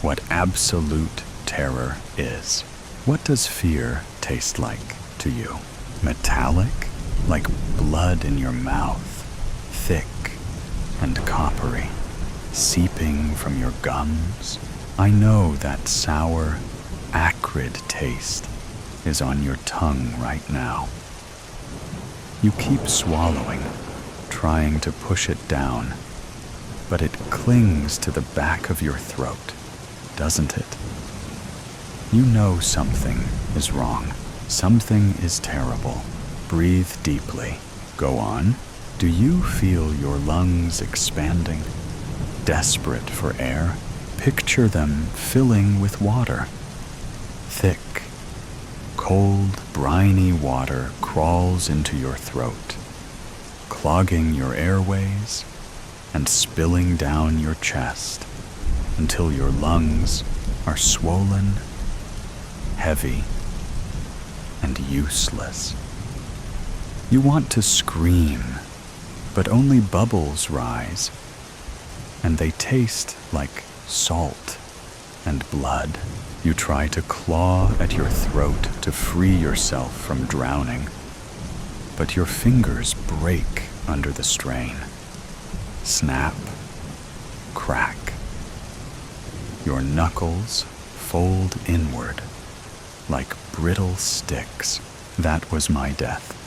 what absolute terror is. What does fear taste like to you? Metallic, like blood in your mouth, thick and coppery, seeping from your gums. I know that sour, acrid taste is on your tongue right now. You keep swallowing, trying to push it down, but it clings to the back of your throat, doesn't it? You know something is wrong. Something is terrible. Breathe deeply. Go on. Do you feel your lungs expanding? Desperate for air? Picture them filling with water. Thick, cold, briny water crawls into your throat, clogging your airways and spilling down your chest until your lungs are swollen, heavy, and useless. You want to scream, but only bubbles rise, and they taste like salt and blood. You try to claw at your throat to free yourself from drowning, but your fingers break under the strain. Snap, crack. Your knuckles fold inward like brittle sticks. That was my death.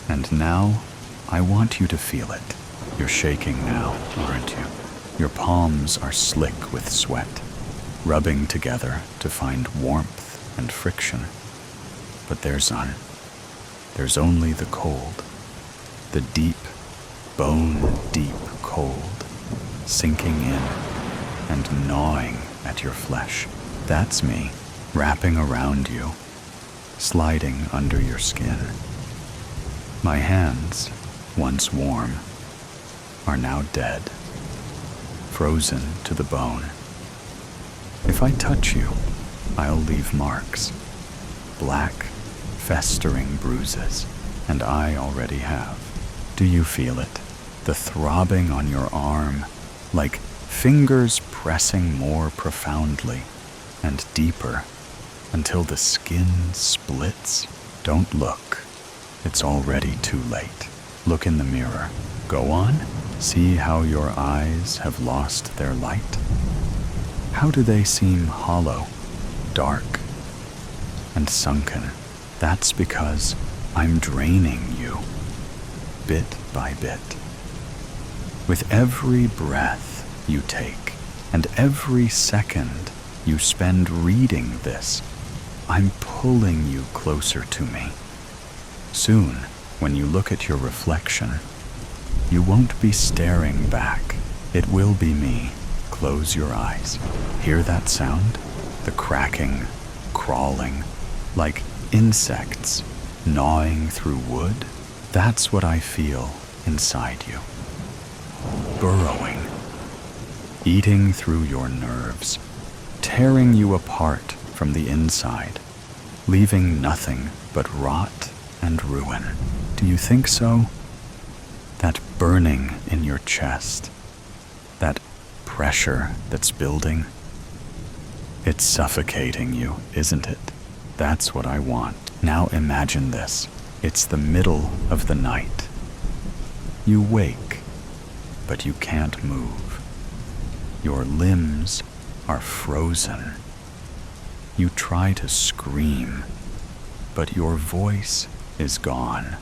And now, I want you to feel it. You're shaking now, aren't you? Your palms are slick with sweat, rubbing together to find warmth and friction. But there's none. There's only the cold. The deep, bone-deep cold, sinking in and gnawing at your flesh. That's me, wrapping around you, sliding under your skin. My hands, once warm, are now dead, frozen to the bone. If I touch you, I'll leave marks, black, festering bruises, and I already have. Do you feel it? The throbbing on your arm, like fingers pressing more profoundly and deeper until the skin splits? Don't look. It's already too late. Look in the mirror. Go on. See how your eyes have lost their light? How do they seem hollow, dark, and sunken? That's because I'm draining you, bit by bit. With every breath you take, and every second you spend reading this. I'm pulling you closer to me. Soon, when you look at your reflection, you won't be staring back. It will be me. Close your eyes. Hear that sound? The cracking, crawling, like insects gnawing through wood? That's what I feel inside you. Burrowing, eating through your nerves, tearing you apart from the inside, leaving nothing but rot and ruin. Do you think so? That burning in your chest, that pressure that's building, it's suffocating you, isn't it? That's what I want. Now imagine this. It's the middle of the night. You wake, but you can't move. Your limbs are frozen. You try to scream, but your voice is gone.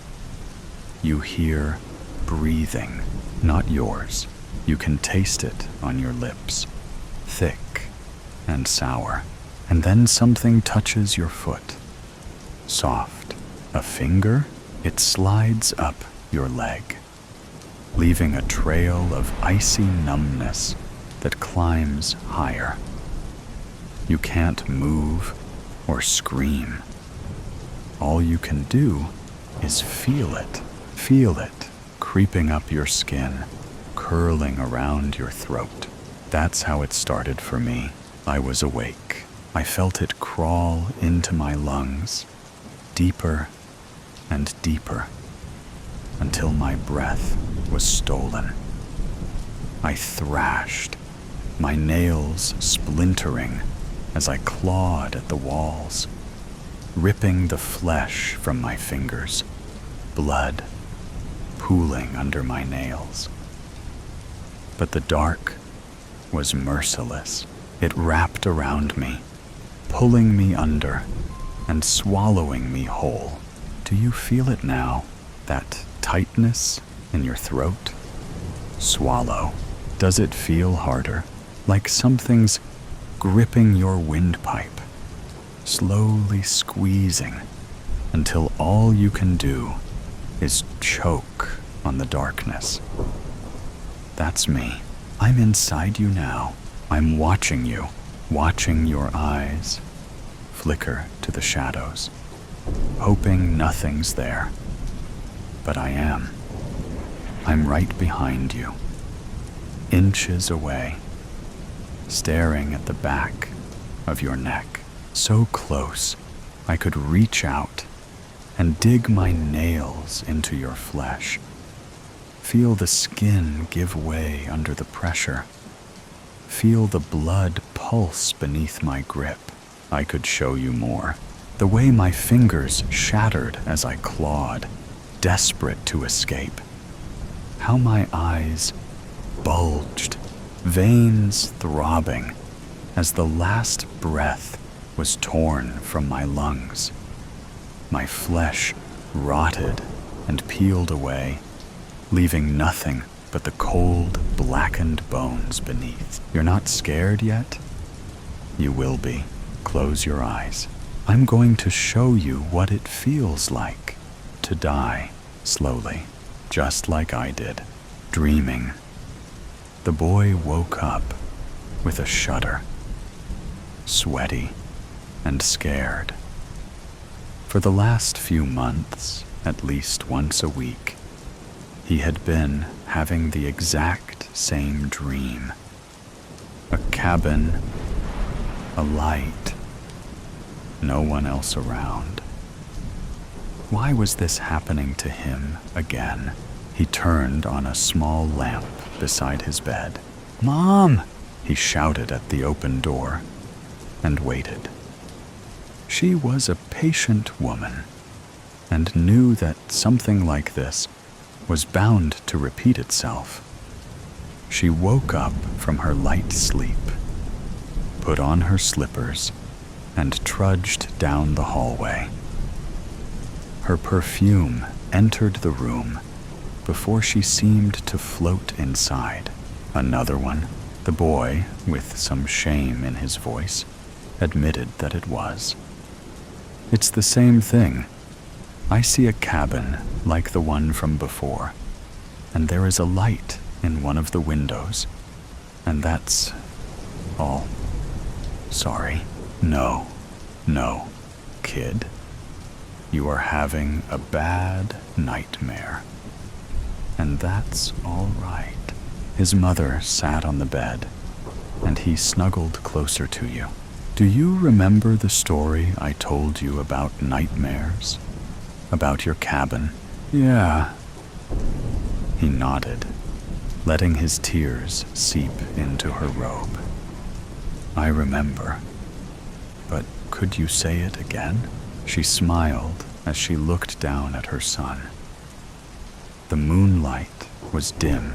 You hear breathing, not yours. You can taste it on your lips, thick and sour. And then something touches your foot, soft. A finger, it slides up your leg, leaving a trail of icy numbness that climbs higher. You can't move or scream. All you can do is feel it creeping up your skin, curling around your throat. That's how it started for me. I was awake. I felt it crawl into my lungs, deeper and deeper, until my breath was stolen. I thrashed, my nails splintering as I clawed at the walls, ripping the flesh from my fingers, blood pooling under my nails. But the dark was merciless. It wrapped around me, pulling me under and swallowing me whole. Do you feel it now? That tightness in your throat? Swallow. Does it feel harder? Like something's gripping your windpipe, slowly squeezing until all you can do is choke on the darkness. That's me. I'm inside you now. I'm watching you, watching your eyes flicker to the shadows, hoping nothing's there. But I am. I'm right behind you, inches away, staring at the back of your neck, so close I could reach out and dig my nails into your flesh. Feel the skin give way under the pressure. Feel the blood pulse beneath my grip. I could show you more. The way my fingers shattered as I clawed, desperate to escape. How my eyes bulged, veins throbbing, as the last breath was torn from my lungs. My flesh rotted and peeled away, leaving nothing but the cold, blackened bones beneath. You're not scared yet? You will be. Close your eyes. I'm going to show you what it feels like to die slowly, just like I did, dreaming. The boy woke up with a shudder, sweaty and scared. For the last few months, at least once a week, he had been having the exact same dream. A cabin, a light, no one else around. Why was this happening to him again? He turned on a small lamp beside his bed. "Mom!" he shouted at the open door, and waited. She was a patient woman, and knew that something like this was bound to repeat itself. She woke up from her light sleep, put on her slippers, and trudged down the hallway. Her perfume entered the room before she seemed to float inside. Another one, The boy, with some shame in his voice, admitted that it was. It's the same thing. I see a cabin like the one from before, and there is a light in one of the windows, and that's all. Sorry. No, kid. You are having a bad nightmare. And that's all right. His mother sat on the bed, and he snuggled closer to you. Do you remember the story I told you about nightmares? About your cabin? Yeah. He nodded, letting his tears seep into her robe. I remember. But could you say it again? She smiled as she looked down at her son. The moonlight was dim,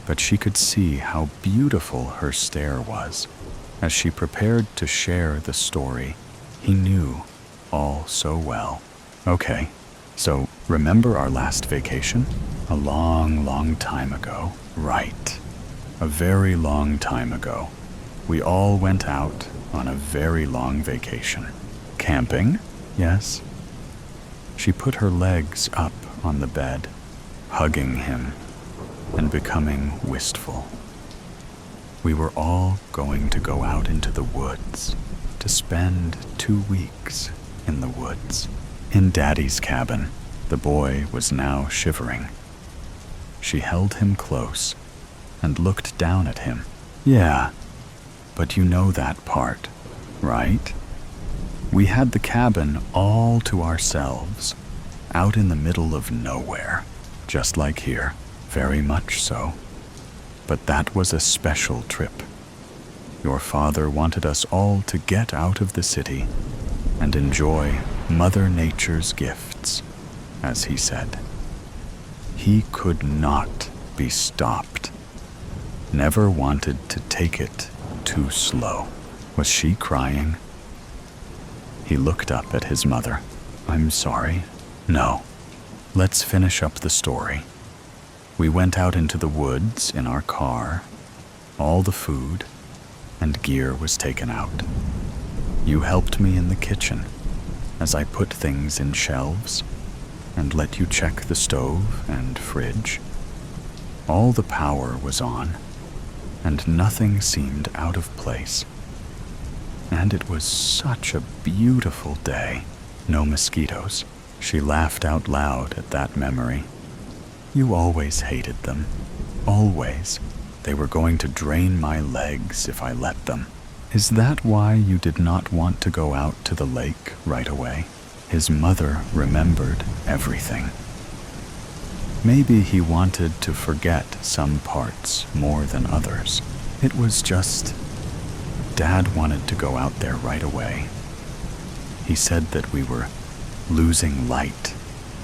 but she could see how beautiful her stare was as she prepared to share the story he knew all so well. Okay, so remember our last vacation? A long time ago. Right. A very long time ago. We all went out on a very long vacation. Camping? Yes. She put her legs up on the bed, hugging him and becoming wistful. We were all going to go out into the woods to spend 2 weeks in the woods. In Daddy's cabin, the boy was now shivering. She held him close and looked down at him. Yeah, but you know that part, right? We had the cabin all to ourselves, out in the middle of nowhere, just like here, very much so. But that was a special trip. Your father wanted us all to get out of the city and enjoy Mother Nature's gifts, as he said. He could not be stopped. Never wanted to take it too slow. Was she crying? He looked up at his mother. I'm sorry. No. Let's finish up the story. We went out into the woods in our car. All the food and gear was taken out. You helped me in the kitchen as I put things in shelves and let you check the stove and fridge. All the power was on, and nothing seemed out of place. And it was such a beautiful day. No mosquitoes. She laughed out loud at that memory. You always hated them. Always. They were going to drain my legs if I let them. Is that why you did not want to go out to the lake right away? His mother remembered everything. Maybe he wanted to forget some parts more than others. It was just, Dad wanted to go out there right away. He said that we were losing light,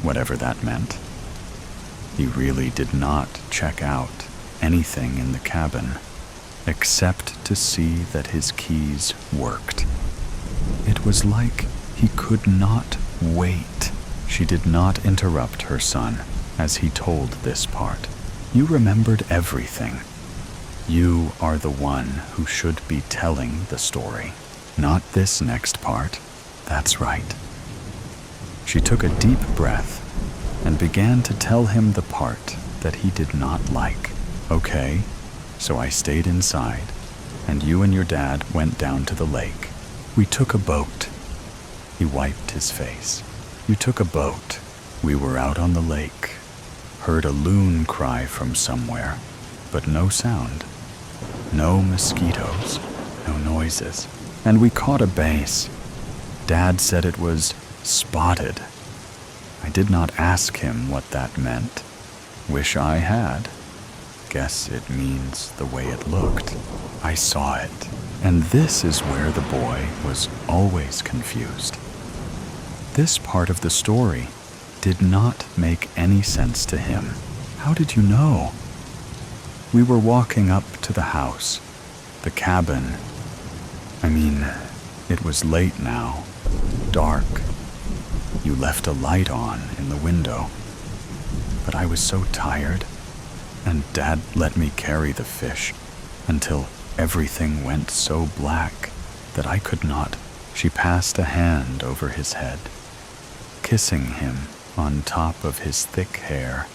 whatever that meant. He really did not check out anything in the cabin, except to see that his keys worked. It was like he could not wait. She did not interrupt her son as he told this part. You remembered everything. You are the one who should be telling the story, not this next part. That's right. She took a deep breath and began to tell him the part that he did not like. Okay, so I stayed inside, and you and your dad went down to the lake. We took a boat. He wiped his face. You took a boat. We were out on the lake. Heard a loon cry from somewhere, but no sound. No mosquitoes, no noises. And we caught a bass. Dad said it was spotted. I did not ask him what that meant. Wish I had. Guess it means the way it looked. I saw it. And this is where the boy was always confused. This part of the story did not make any sense to him. How did you know? We were walking up to the house, the cabin. I mean, it was late now, dark. You left a light on in the window. But I was so tired, and Dad let me carry the fish. until everything went so black that I could not. She passed a hand over his head, kissing him on top of his thick hair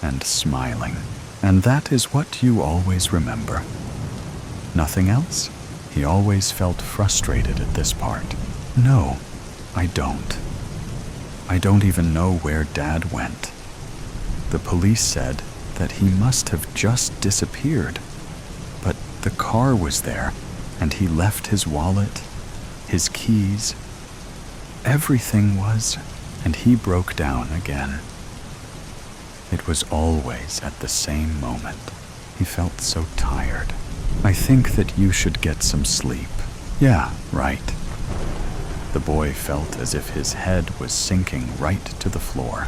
and smiling. And that is what you always remember. Nothing else? He always felt frustrated at this part. No, I don't. I don't even know where Dad went. The police said that he must have just disappeared. But the car was there, and he left his wallet, his keys. Everything was, and he broke down again. It was always at the same moment. He felt so tired. I think that you should get some sleep. Yeah, right. The boy felt as if his head was sinking right to the floor.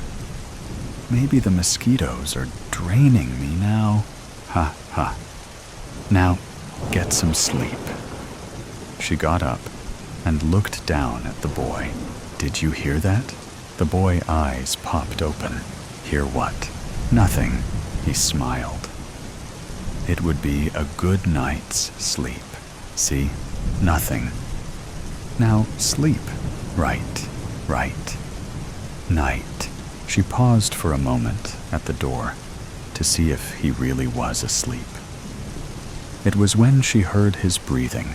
Maybe the mosquitoes are draining me now. Ha ha. Now, get some sleep. She got up and looked down at the boy. Did you hear that? The boy's eyes popped open. Hear what? Nothing. He smiled. It would be a good night's sleep. See? Nothing. Now sleep. Right. Night. She paused for a moment at the door to see if he really was asleep. It was when she heard his breathing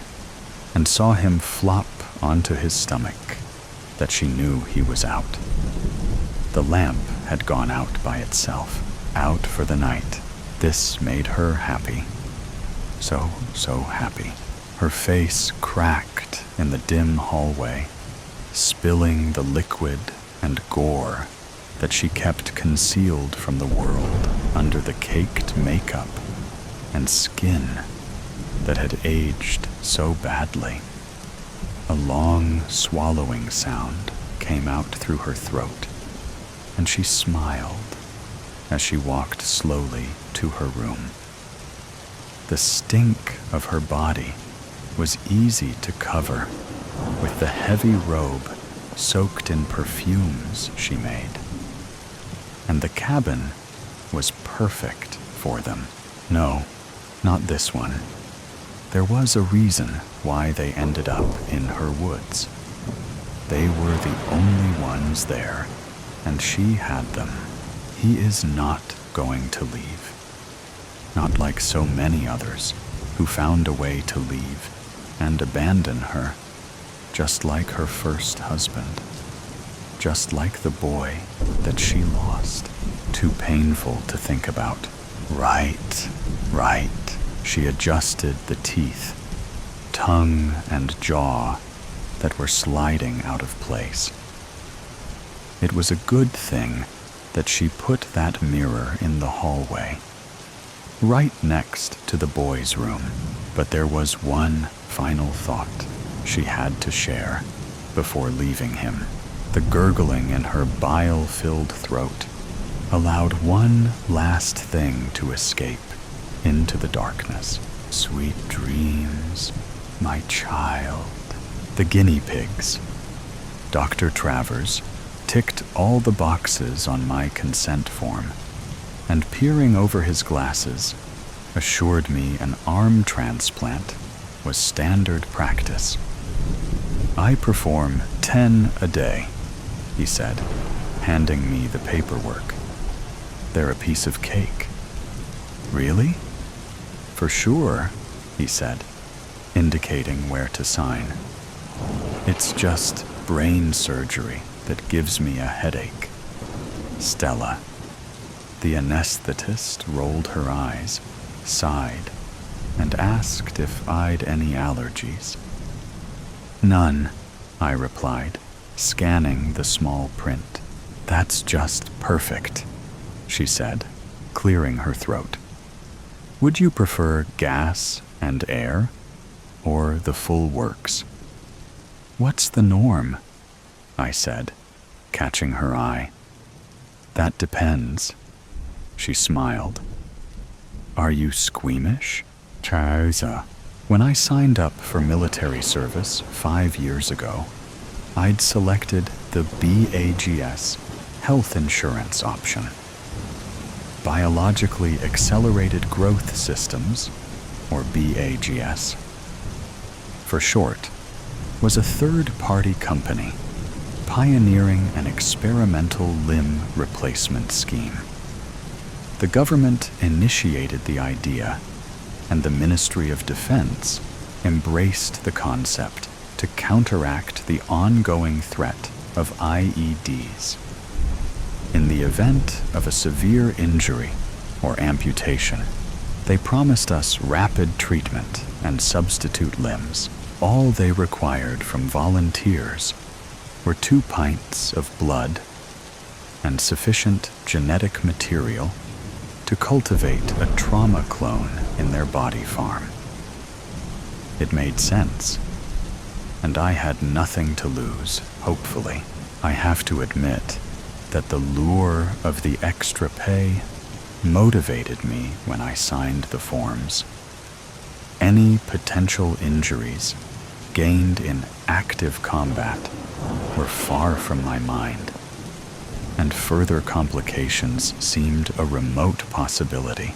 and saw him flop onto his stomach that she knew he was out. The lamp had gone out by itself, out for the night. This made her happy. So happy. Her face cracked in the dim hallway, spilling the liquid and gore that she kept concealed from the world under the caked makeup and skin that had aged so badly. A long swallowing sound came out through her throat, and she smiled as she walked slowly to her room. The stink of her body was easy to cover with the heavy robe soaked in perfumes she made. And the cabin was perfect for them. No, not this one. There was a reason why they ended up in her woods. They were the only ones there, and she had them. He is not going to leave. Not like so many others who found a way to leave and abandon her, just like her first husband, just like the boy that she lost. Too painful to think about. Right. She adjusted the teeth, tongue and jaw that were sliding out of place. It was a good thing that she put that mirror in the hallway, right next to the boy's room. But there was one final thought she had to share before leaving him. The gurgling in her bile-filled throat allowed one last thing to escape into the darkness. Sweet dreams, my child. The guinea pigs. Dr. Travers ticked all the boxes on my consent form, and peering over his glasses, assured me an arm transplant was standard practice. I perform 10 a day, he said, handing me the paperwork. They're a piece of cake. Really? For sure, he said, indicating where to sign. It's just brain surgery that gives me a headache. Stella. The anesthetist rolled her eyes, sighed, and asked if I'd any allergies. None, I replied, scanning the small print. That's just perfect, she said, clearing her throat. Would you prefer gas and air, or the full works? What's the norm? I said, catching her eye. That depends. She smiled. Are you squeamish? Chauza. When I signed up for military service 5 years ago, I'd selected the BAGS health insurance option. Biologically accelerated growth systems or BAGS, for short, was a third-party company pioneering an experimental limb replacement scheme. The government initiated the idea, and the Ministry of Defense embraced the concept to counteract the ongoing threat of IEDs. In the event of a severe injury or amputation, they promised us rapid treatment and substitute limbs. All they required from volunteers were 2 pints of blood and sufficient genetic material to cultivate a trauma clone in their body farm. It made sense, and I had nothing to lose, hopefully. I have to admit that the lure of the extra pay motivated me when I signed the forms. Any potential injuries gained in active combat were far from my mind, and further complications seemed a remote possibility.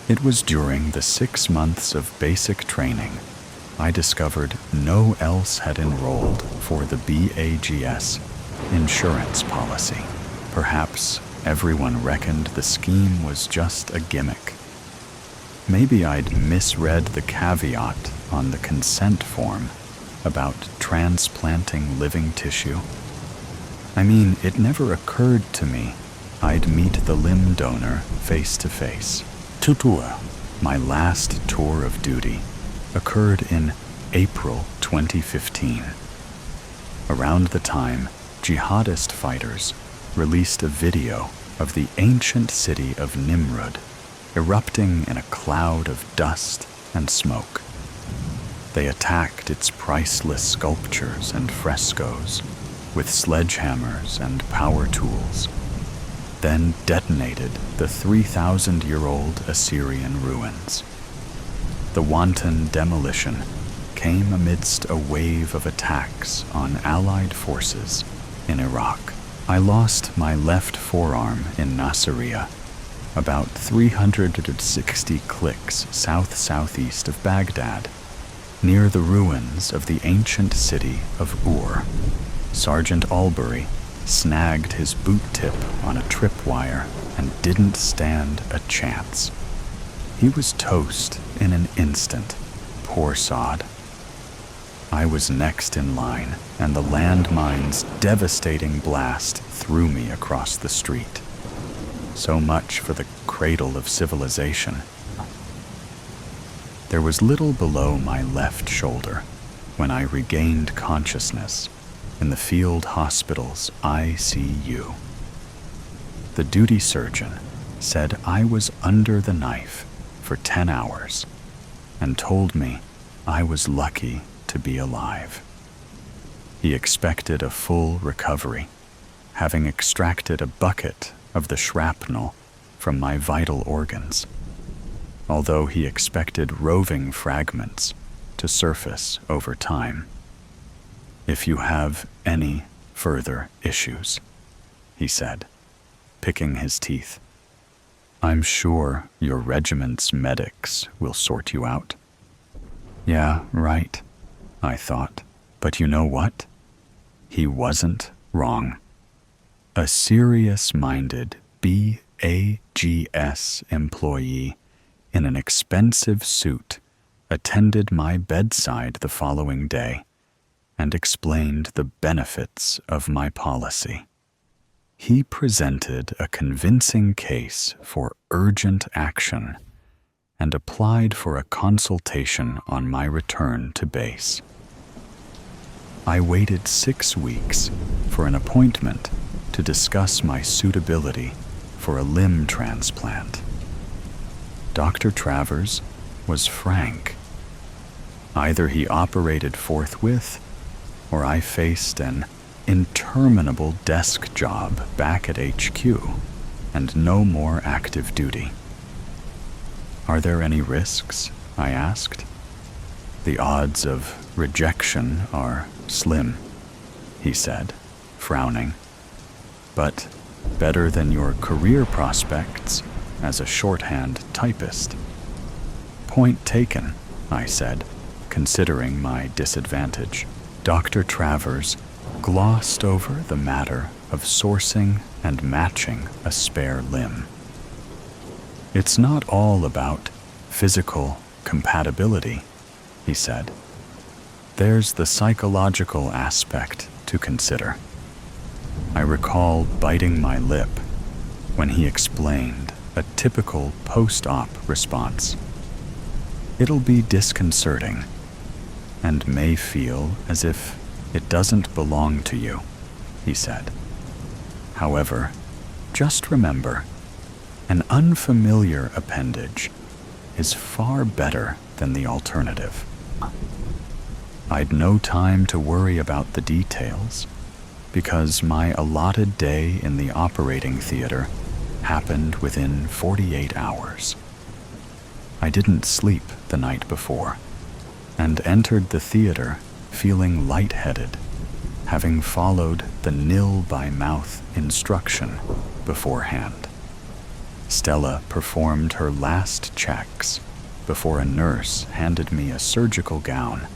It was during the 6 months of basic training I discovered no one else had enrolled for the BAGS insurance policy. Perhaps everyone reckoned the scheme was just a gimmick. Maybe I'd misread the caveat on the consent form about transplanting living tissue. I mean, it never occurred to me I'd meet the limb donor face to face. Tutua, my last tour of duty, occurred in April 2015. Around the time, jihadist fighters released a video of the ancient city of Nimrud erupting in a cloud of dust and smoke. They attacked its priceless sculptures and frescoes with sledgehammers and power tools, then detonated the 3,000-year-old Assyrian ruins. The wanton demolition came amidst a wave of attacks on Allied forces in Iraq. I lost my left forearm in Nasiriyah, about 360 clicks south-southeast of Baghdad, near the ruins of the ancient city of Ur. Sergeant Albury snagged his boot tip on a tripwire and didn't stand a chance. He was toast in an instant, poor sod. I was next in line, and the landmine's devastating blast threw me across the street. So much for the cradle of civilization. There was little below my left shoulder when I regained consciousness in the field hospital's ICU. The duty surgeon said I was under the knife for 10 hours and told me I was lucky to be alive. He expected a full recovery, having extracted a bucket of the shrapnel from my vital organs, although he expected roving fragments to surface over time. If you have any further issues, he said, picking his teeth, I'm sure your regiment's medics will sort you out. Yeah, right, I thought. But you know what? He wasn't wrong. A serious-minded BAGS employee in an expensive suit attended my bedside the following day and explained the benefits of my policy. He presented a convincing case for urgent action and applied for a consultation on my return to base. I waited 6 weeks for an appointment to discuss my suitability for a limb transplant. Dr. Travers was frank. Either he operated forthwith, or I faced an interminable desk job back at HQ and no more active duty. Are there any risks? I asked. The odds of rejection are slim, he said, frowning. But better than your career prospects as a shorthand typist. Point taken, I said, considering my disadvantage. Dr. Travers glossed over the matter of sourcing and matching a spare limb. It's not all about physical compatibility, he said. There's the psychological aspect to consider. I recall biting my lip when he explained a typical post-op response. It'll be disconcerting and may feel as if it doesn't belong to you, he said. However, just remember, an unfamiliar appendage is far better than the alternative. I'd no time to worry about the details because my allotted day in the operating theater happened within 48 hours. I didn't sleep the night before and entered the theater feeling lightheaded, having followed the nil-by-mouth instruction beforehand. Stella performed her last checks before a nurse handed me a surgical gown,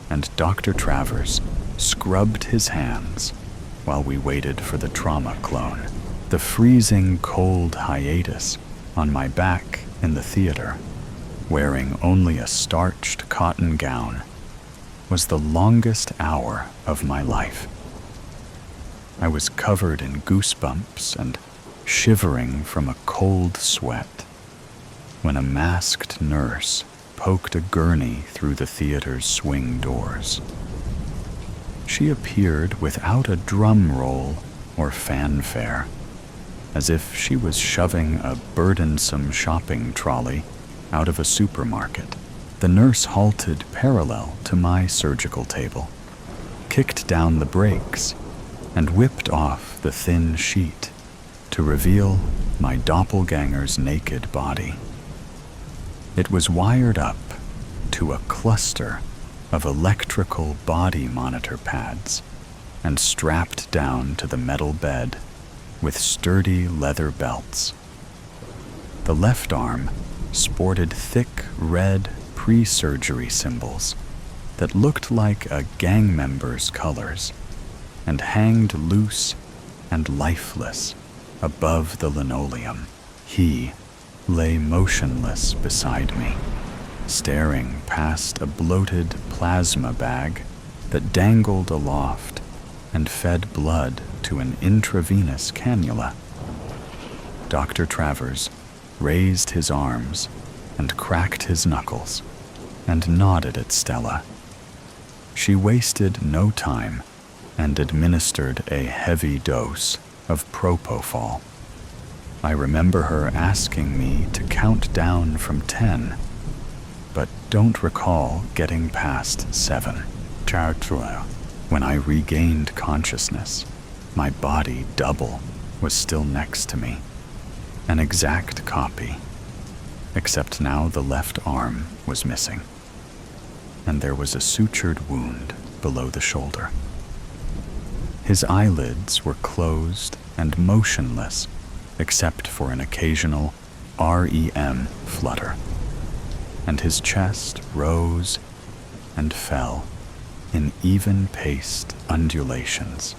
and Dr. Travers scrubbed his hands while we waited for the trauma clone. The freezing cold hiatus on my back in the theater, wearing only a starched cotton gown, was the longest hour of my life. I was covered in goosebumps and shivering from a cold sweat when a masked nurse poked a gurney through the theater's swing doors. She appeared without a drum roll or fanfare, as if she was shoving a burdensome shopping trolley out of a supermarket. The nurse halted parallel to my surgical table, kicked down the brakes, and whipped off the thin sheet to reveal my doppelganger's naked body. It was wired up to a cluster of electrical body monitor pads and strapped down to the metal bed with sturdy leather belts. The left arm sported thick red pre-surgery symbols that looked like a gang member's colors and hanged loose and lifeless above the linoleum. He lay motionless beside me, staring past a bloated plasma bag that dangled aloft and fed blood to an intravenous cannula. Dr. Travers raised his arms and cracked his knuckles and nodded at Stella. She wasted no time and administered a heavy dose of propofol. I remember her asking me to count down from 10, but don't recall getting past 7. Tranquil. When I regained consciousness, my body double was still next to me, an exact copy, except now the left arm was missing, and there was a sutured wound below the shoulder. His eyelids were closed and motionless, except for an occasional REM flutter, and his chest rose and fell in even-paced undulations,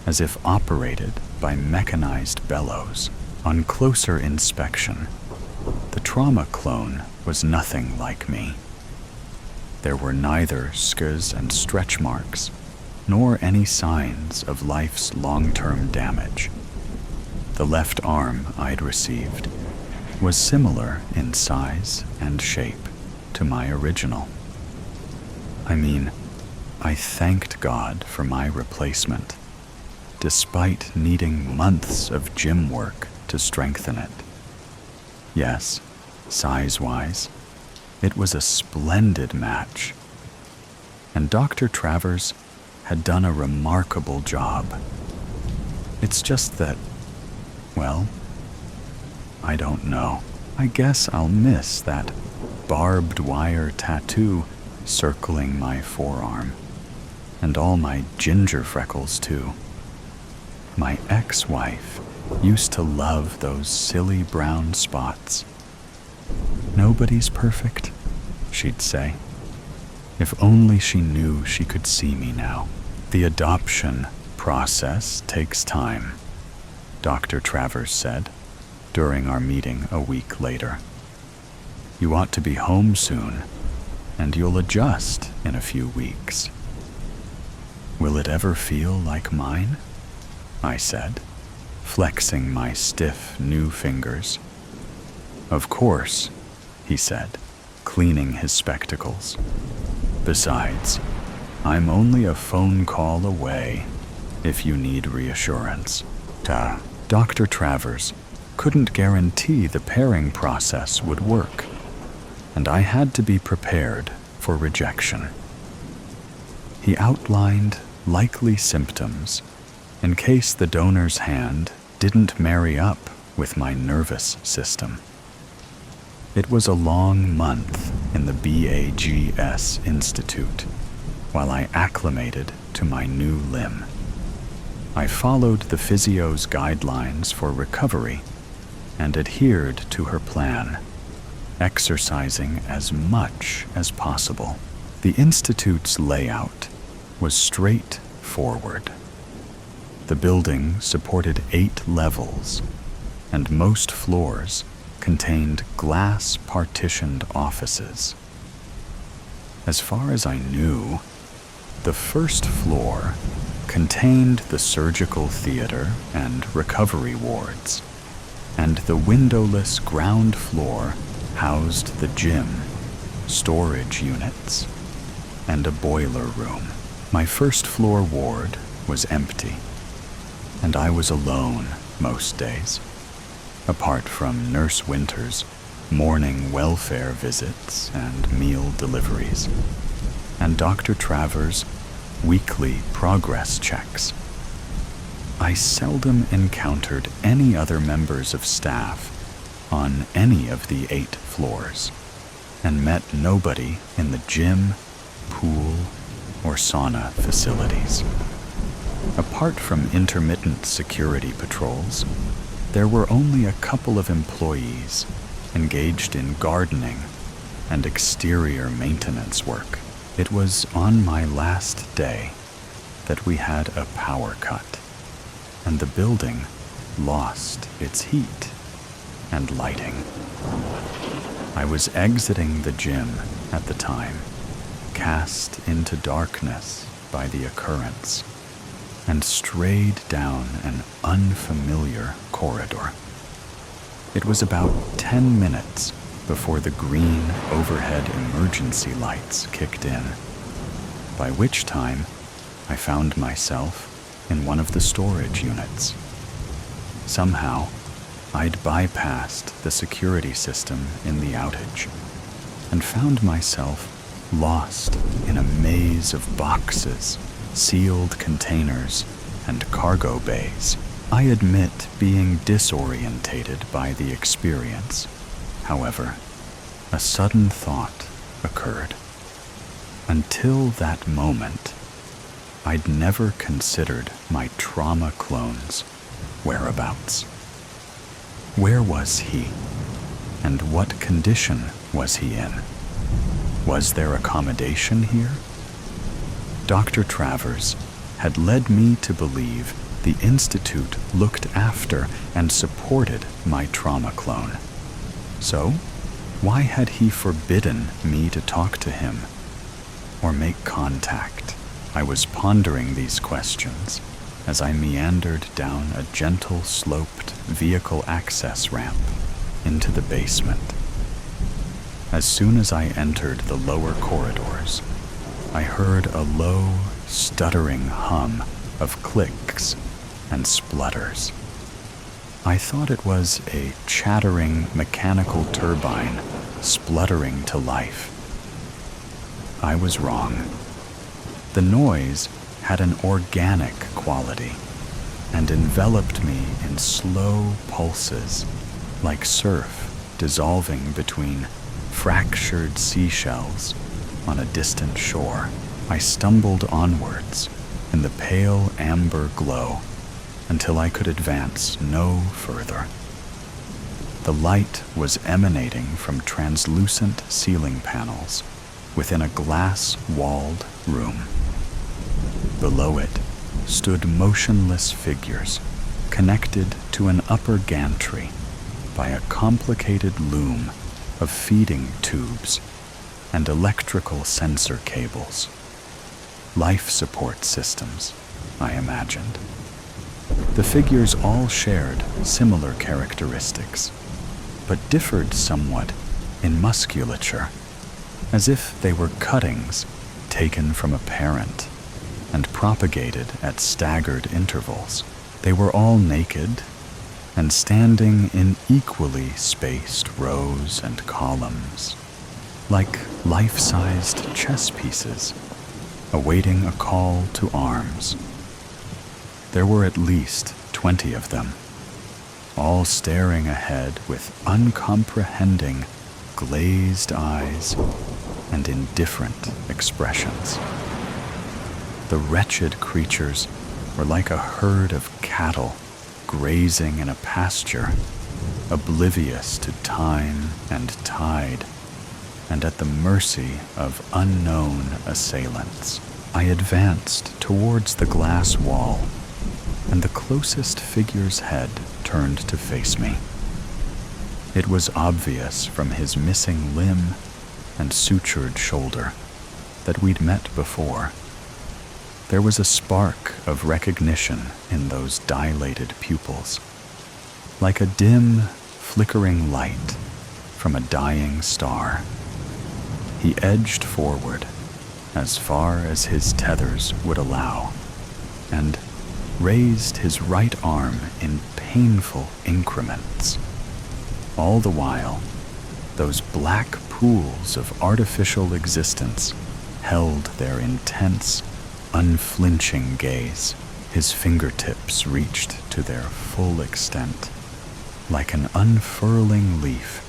as if operated by mechanized bellows. On closer inspection, the trauma clone was nothing like me. There were neither scars and stretch marks, nor any signs of life's long-term damage. The left arm I'd received was similar in size and shape to my original. I mean, I thanked God for my replacement, despite needing months of gym work to strengthen it. Yes, size-wise, it was a splendid match, and Dr. Travers had done a remarkable job. It's just that, well, I don't know. I guess I'll miss that barbed wire tattoo circling my forearm, and all my ginger freckles too. My ex-wife used to love those silly brown spots. "Nobody's perfect," she'd say. If only she knew she could see me now. "The adoption process takes time," Dr. Travers said during our meeting a week later. "You ought to be home soon, and you'll adjust in a few weeks." "Will it ever feel like mine?" I said, flexing my stiff new fingers. "Of course," he said, cleaning his spectacles. "Besides, I'm only a phone call away if you need reassurance." Dr. Travers couldn't guarantee the pairing process would work, and I had to be prepared for rejection. He outlined likely symptoms in case the donor's hand didn't marry up with my nervous system. It was a long month in the BAGS Institute while I acclimated to my new limb. I followed the physio's guidelines for recovery and adhered to her plan, exercising as much as possible. The Institute's layout was straightforward. The building supported 8 levels, and most floors contained glass-partitioned offices. As far as I knew, the first floor contained the surgical theater and recovery wards, and the windowless ground floor housed the gym, storage units, and a boiler room. My first floor ward was empty, and I was alone most days, apart from Nurse Winter's morning welfare visits and meal deliveries, and Dr. Travers' weekly progress checks. I seldom encountered any other members of staff on any of the 8 floors, and met nobody in the gym, pool, or sauna facilities. Apart from intermittent security patrols, there were only a couple of employees engaged in gardening and exterior maintenance work. It was on my last day that we had a power cut, and the building lost its heat and lighting. I was exiting the gym at the time, cast into darkness by the occurrence, and strayed down an unfamiliar corridor. It was about 10 minutes before the green overhead emergency lights kicked in, by which time I found myself in one of the storage units. Somehow, I'd bypassed the security system in the outage and found myself lost in a maze of boxes, sealed containers, and cargo bays. I admit being disorientated by the experience. However, a sudden thought occurred. Until that moment, I'd never considered my trauma clone's whereabouts. Where was he? And what condition was he in? Was there accommodation here? Dr. Travers had led me to believe the Institute looked after and supported my trauma clone. So, why had he forbidden me to talk to him or make contact? I was pondering these questions as I meandered down a gentle sloped vehicle access ramp into the basement. As soon as I entered the lower corridors, I heard a low, stuttering hum of clicks and splutters. I thought it was a chattering mechanical turbine spluttering to life. I was wrong. The noise had an organic quality and enveloped me in slow pulses, like surf dissolving between fractured seashells on a distant shore. I stumbled onwards in the pale amber glow until I could advance no further. The light was emanating from translucent ceiling panels within a glass-walled room. Below it stood motionless figures connected to an upper gantry by a complicated loom of feeding tubes and electrical sensor cables. Life support systems, I imagined. The figures all shared similar characteristics, but differed somewhat in musculature, as if they were cuttings taken from a parent and propagated at staggered intervals. They were all naked and standing in equally spaced rows and columns, like life-sized chess pieces, awaiting a call to arms. There were at least 20 of them, all staring ahead with uncomprehending, glazed eyes and indifferent expressions. The wretched creatures were like a herd of cattle grazing in a pasture, oblivious to time and tide, and at the mercy of unknown assailants. I advanced towards the glass wall, and the closest figure's head turned to face me. It was obvious from his missing limb and sutured shoulder that we'd met before. There was a spark of recognition in those dilated pupils, like a dim, flickering light from a dying star. He edged forward as far as his tethers would allow, and raised his right arm in painful increments. All the while, those black pools of artificial existence held their intense, unflinching gaze. His fingertips reached to their full extent, like an unfurling leaf,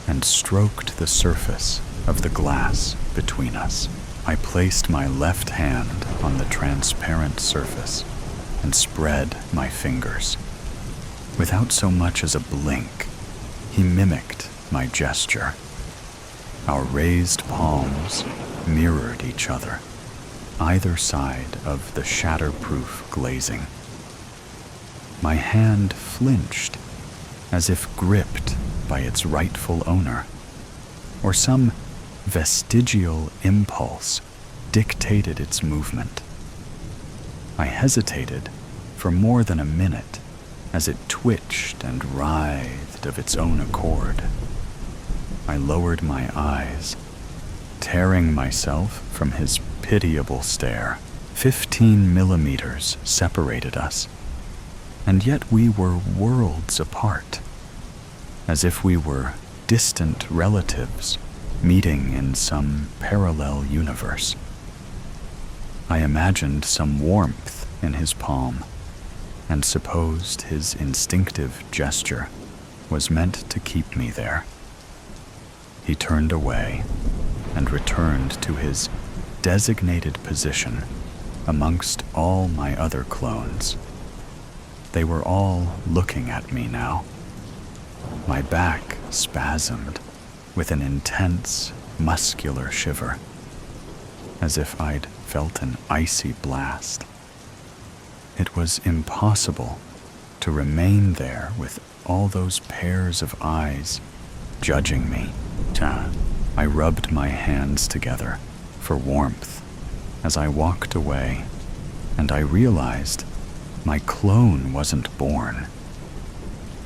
and stroked the surface of the glass between us. I placed my left hand on the transparent surface and spread my fingers. Without so much as a blink, he mimicked my gesture. Our raised palms mirrored each other, either side of the shatterproof glazing. My hand flinched, as if gripped by its rightful owner, or some vestigial impulse dictated its movement. I hesitated for more than a minute as it twitched and writhed of its own accord. I lowered my eyes, tearing myself from his pitiable stare. 15 millimeters separated us, and yet we were worlds apart, as if we were distant relatives meeting in some parallel universe. I imagined some warmth in his palm, and supposed his instinctive gesture was meant to keep me there. He turned away and returned to his designated position amongst all my other clones. They were all looking at me now. My back spasmed with an intense, muscular shiver, as if I'd felt an icy blast. It was impossible to remain there with all those pairs of eyes judging me. I rubbed my hands together for warmth as I walked away, and I realized my clone wasn't born.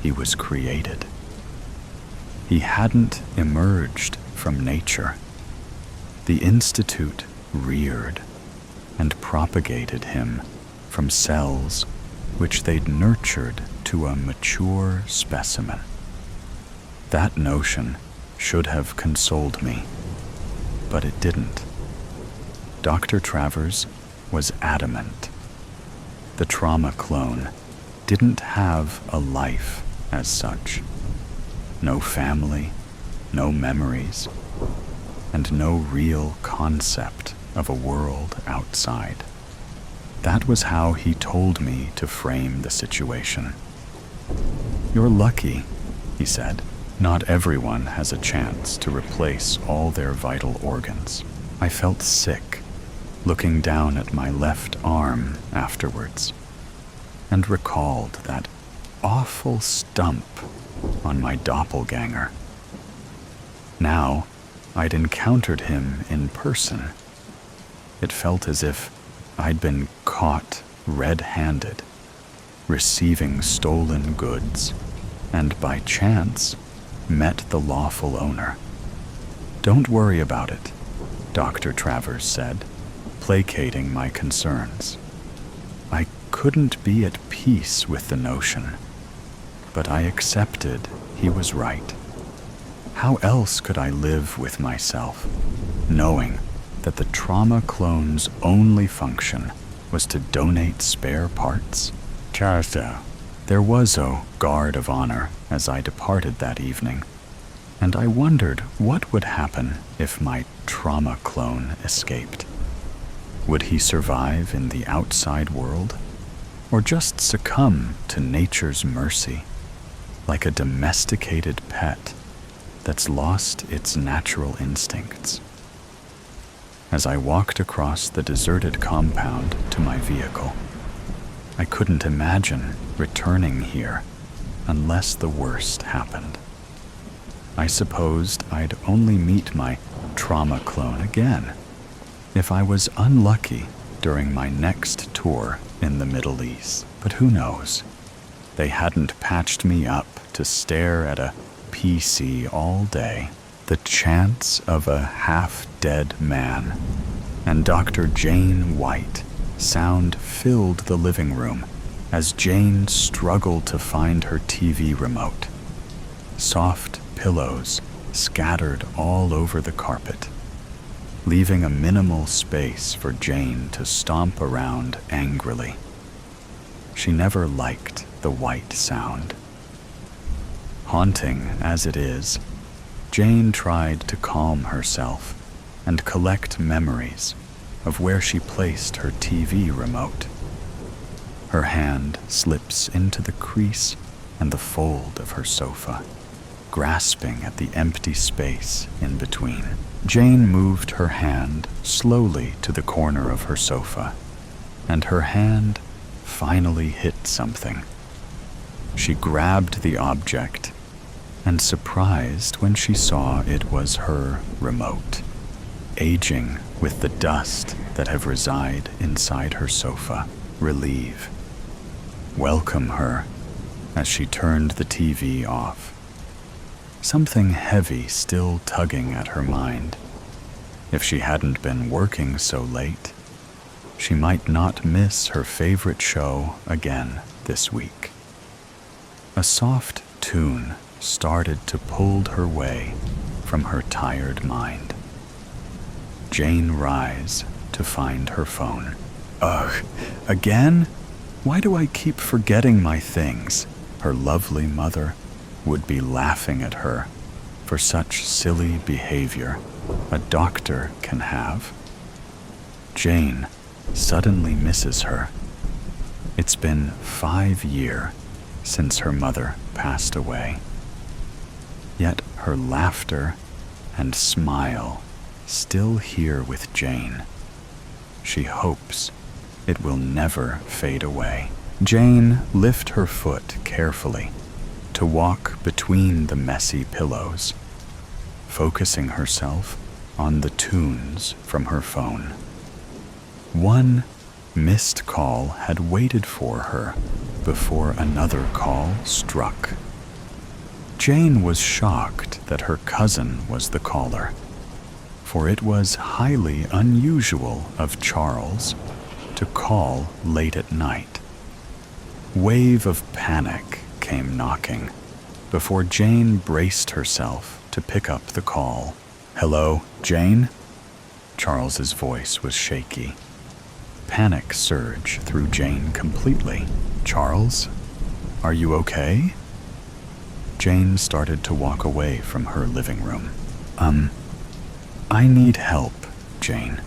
He was created. He hadn't emerged from nature. The Institute reared and propagated him from cells which they'd nurtured to a mature specimen. That notion should have consoled me, but it didn't. Dr. Travers was adamant. The trauma clone didn't have a life as such. No family, no memories, and no real concept of a world outside. That was how he told me to frame the situation. "You're lucky," he said. Not everyone has a chance to replace all their vital organs. I felt sick, looking down at my left arm afterwards, and recalled that awful stump on my doppelganger. Now, I'd encountered him in person. It felt as if I'd been caught red-handed, receiving stolen goods, and by chance met the lawful owner. "Don't worry about it," Dr. Travers said, placating my concerns. I couldn't be at peace with the notion, but I accepted he was right. How else could I live with myself, knowing that the trauma clone's only function was to donate spare parts? Chartha. There was a guard of honor as I departed that evening, and I wondered what would happen if my trauma clone escaped. Would he survive in the outside world, or just succumb to nature's mercy, like a domesticated pet that's lost its natural instincts? As I walked across the deserted compound to my vehicle, I couldn't imagine returning here unless the worst happened. I supposed I'd only meet my trauma clone again if I was unlucky during my next tour in the Middle East. But who knows? They hadn't patched me up to stare at a PC all day. The chance of a half-dead man and Dr. Jane White sound filled the living room as Jane struggled to find her TV remote. Soft pillows scattered all over the carpet, leaving a minimal space for Jane to stomp around angrily. She never liked the white sound. Haunting as it is, Jane tried to calm herself and collect memories of where she placed her TV remote. Her hand slips into the crease and the fold of her sofa, grasping at the empty space in between. Jane moved her hand slowly to the corner of her sofa, and her hand finally hit something. She grabbed the object and surprised when she saw it was her remote, aging with the dust that have resided inside her sofa. Relieve. Welcome her as she turned the TV off. Something heavy still tugging at her mind. If she hadn't been working so late, she might not miss her favorite show again this week. A soft tune started to pull her way from her tired mind. Jane rise to find her phone. Ugh, again? Why do I keep forgetting my things? Her lovely mother would be laughing at her for such silly behavior a doctor can have. Jane suddenly misses her. It's been 5 years since her mother passed away. Yet her laughter and smile still here with Jane. She hopes it will never fade away. Jane lifts her foot carefully to walk between the messy pillows, focusing herself on the tunes from her phone. One missed call had waited for her before another call struck. Jane was shocked that her cousin was the caller, for it was highly unusual of Charles to call late at night. Wave of panic came knocking before Jane braced herself to pick up the call. "Hello, Jane?" Charles's voice was shaky. Panic surged through Jane completely. "Charles, are you okay?" Jane started to walk away from her living room. I need help, Jane.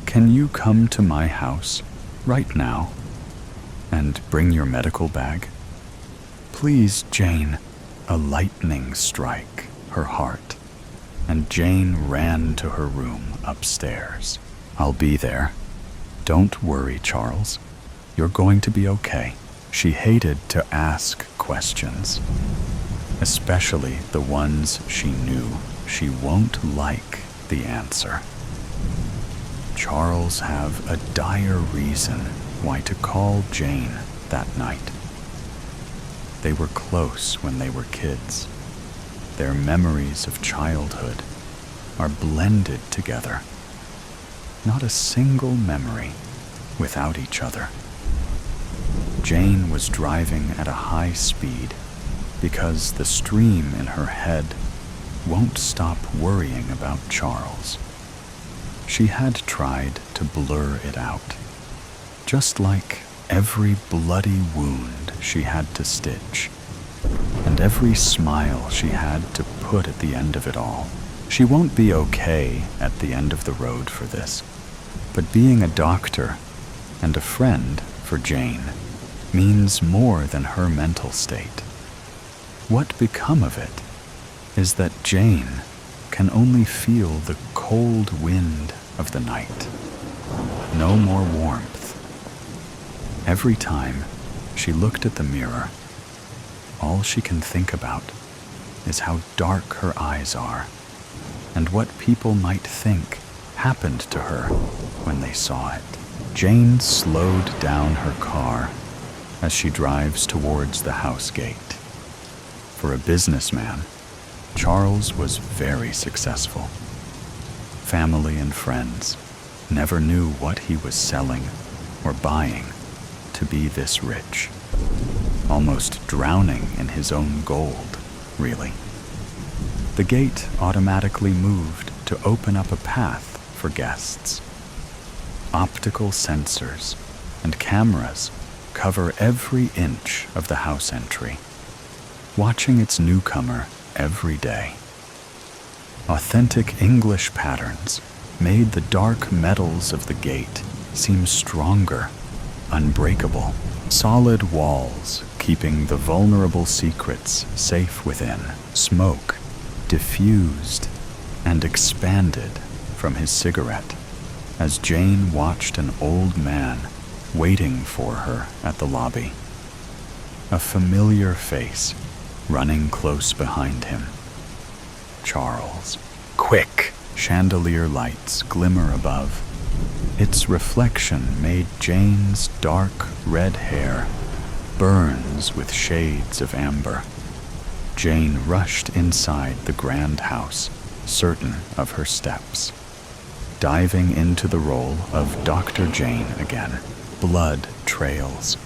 Can you come to my house right now and bring your medical bag? Please, Jane, a lightning strike her heart, and Jane ran to her room upstairs. "I'll be there. Don't worry, Charles. You're going to be okay." She hated to ask questions, especially the ones she knew she won't like the answer. Charles have a dire reason why to call Jane that night. They were close when they were kids. Their memories of childhood are blended together. Not a single memory without each other. Jane was driving at a high speed because the stream in her head won't stop worrying about Charles. She had tried to blur it out, just like every bloody wound she had to stitch, and every smile she had to put at the end of it all. She won't be okay at the end of the road for this, but being a doctor and a friend for Jane means more than her mental state. What become of it is that Jane can only feel the cold wind of the night. No more warmth. Every time she looked at the mirror, all she can think about is how dark her eyes are and what people might think happened to her when they saw it. Jane slowed down her car as she drives towards the house gate. For a businessman, Charles was very successful. Family and friends never knew what he was selling or buying to be this rich, almost drowning in his own gold, really. The gate automatically moved to open up a path for guests. Optical sensors and cameras cover every inch of the house entry, watching its newcomer every day. Authentic English patterns made the dark metals of the gate seem stronger, unbreakable. Solid walls keeping the vulnerable secrets safe within. Smoke diffused and expanded from his cigarette as Jane watched an old man waiting for her at the lobby. A familiar face running close behind him. Charles. Quick! Chandelier lights glimmer above. Its reflection made Jane's dark red hair burns with shades of amber. Jane rushed inside the grand house, certain of her steps. Diving into the role of Dr. Jane again, blood trails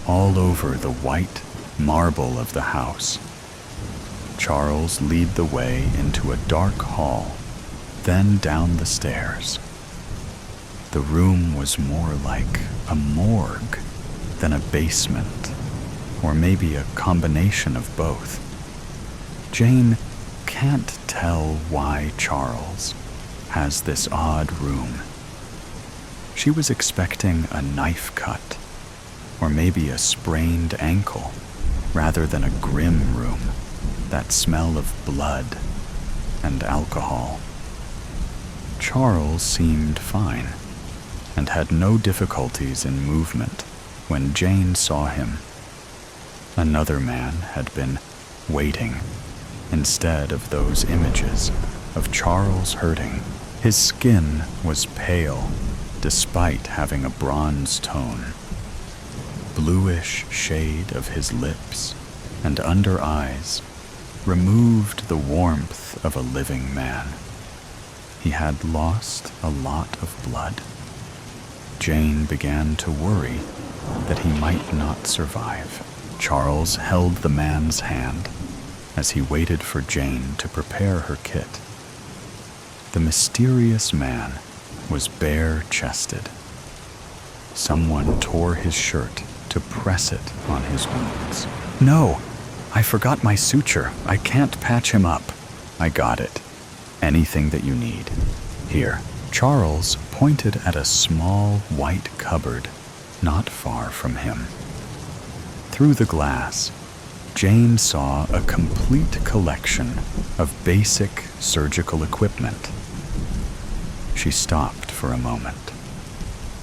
all over the white marble of the house. Charles lead the way into a dark hall, then down the stairs. The room was more like a morgue than a basement, or maybe a combination of both. Jane can't tell why Charles has this odd room. She was expecting a knife cut, or maybe a sprained ankle, rather than a grim room, that smell of blood and alcohol. Charles seemed fine and had no difficulties in movement when Jane saw him. Another man had been waiting instead of those images of Charles hurting. His skin was pale despite having a bronze tone. Bluish shade of his lips and under eyes removed the warmth of a living man. He had lost a lot of blood. Jane began to worry that he might not survive. Charles held the man's hand as he waited for Jane to prepare her kit. The mysterious man was bare-chested. Someone tore his shirt to press it on his wounds. "No, I forgot my suture. I can't patch him up." "I got it. Anything that you need. Here." Charles pointed at a small white cupboard not far from him. Through the glass, Jane saw a complete collection of basic surgical equipment. She stopped for a moment,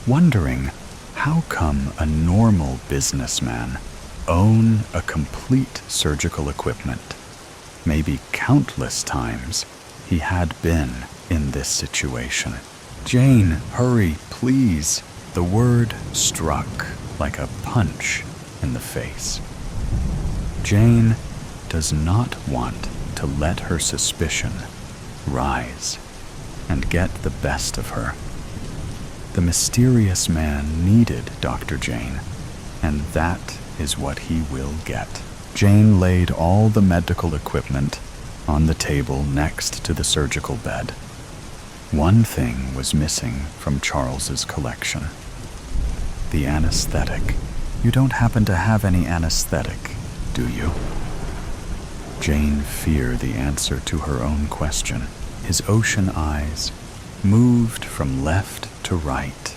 wondering how come a normal businessman own a complete surgical equipment. Maybe countless times he had been in this situation. "Jane, hurry, please." The word struck like a punch in the face. Jane does not want to let her suspicion rise and get the best of her. The mysterious man needed Dr. Jane, and that is what he will get. Jane laid all the medical equipment on the table next to the surgical bed. One thing was missing from Charles's collection: the anesthetic. "You don't happen to have any anesthetic, do you?" Jane feared the answer to her own question. His ocean eyes moved from left to right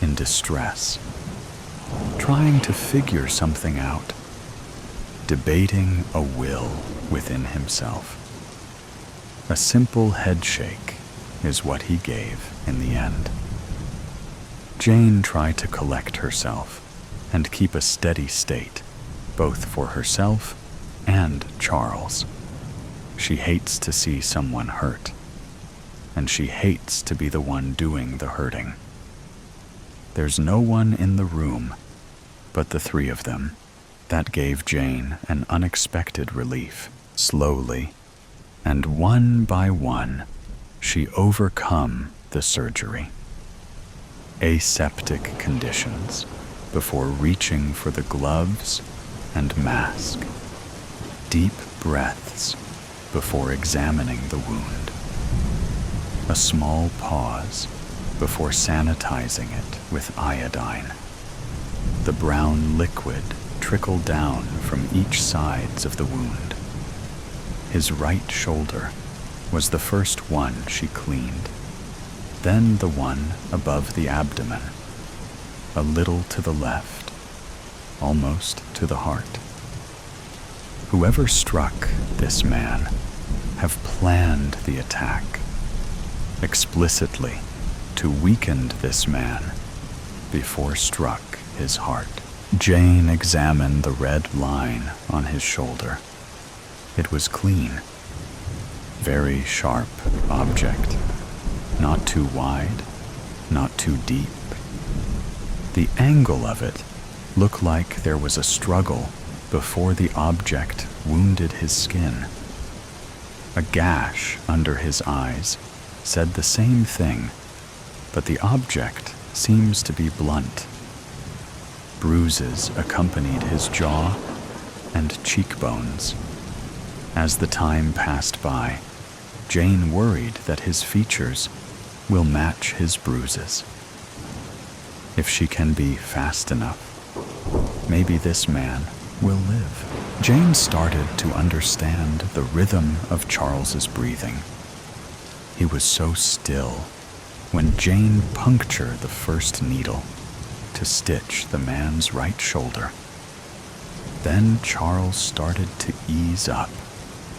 in distress, trying to figure something out, debating a will within himself. A simple headshake is what he gave in the end. Jane tried to collect herself and keep a steady state, both for herself and Charles. She hates to see someone hurt, and she hates to be the one doing the hurting. There's no one in the room but the three of them. That gave Jane an unexpected relief. Slowly, and one by one, she overcome the surgery. Aseptic conditions before reaching for the gloves and mask. Deep breaths before examining the wound. A small pause before sanitizing it with iodine. The brown liquid trickled down from each sides of the wound. His right shoulder was the first one she cleaned, then the one above the abdomen, a little to the left, almost to the heart. Whoever struck this man have planned the attack, explicitly to weaken this man before struck his heart. Jane examined the red line on his shoulder. It was clean. Very sharp object. Not too wide, not too deep. The angle of it looked like there was a struggle before the object wounded his skin. A gash under his eyes said the same thing, but the object seems to be blunt. Bruises accompanied his jaw and cheekbones. As the time passed by, Jane worried that his features will match his bruises. If she can be fast enough, maybe this man will live. Jane started to understand the rhythm of Charles's breathing. He was so still when Jane punctured the first needle to stitch the man's right shoulder. Then Charles started to ease up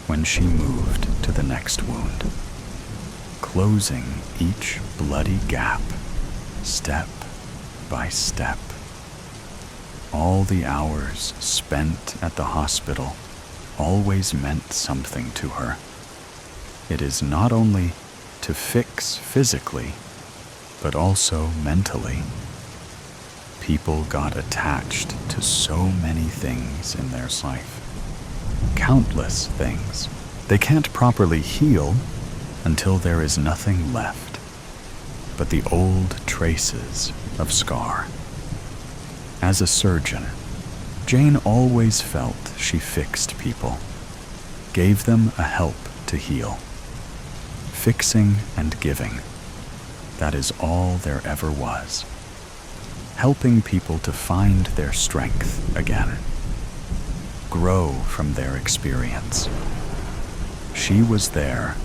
when she moved to the next wound, closing each bloody gap, step by step. All the hours spent at the hospital always meant something to her. It is not only to fix physically, but also mentally. People got attached to so many things in their life. Countless things. They can't properly heal until there is nothing left but the old traces of scar. As a surgeon, Jane always felt she fixed people, gave them a help to heal. Fixing and giving, that is all there ever was. Helping people to find their strength again, grow from their experience. She was there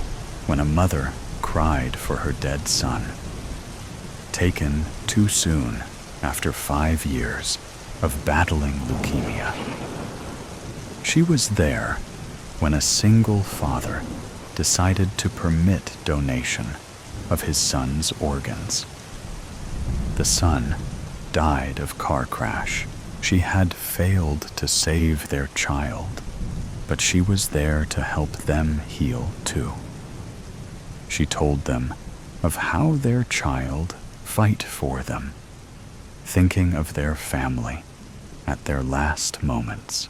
when a mother cried for her dead son, taken too soon after 5 years of battling leukemia. She was there when a single father decided to permit donation of his son's organs. The son died of car crash. She had failed to save their child, but she was there to help them heal too. She told them of how their child fight for them, thinking of their family at their last moments.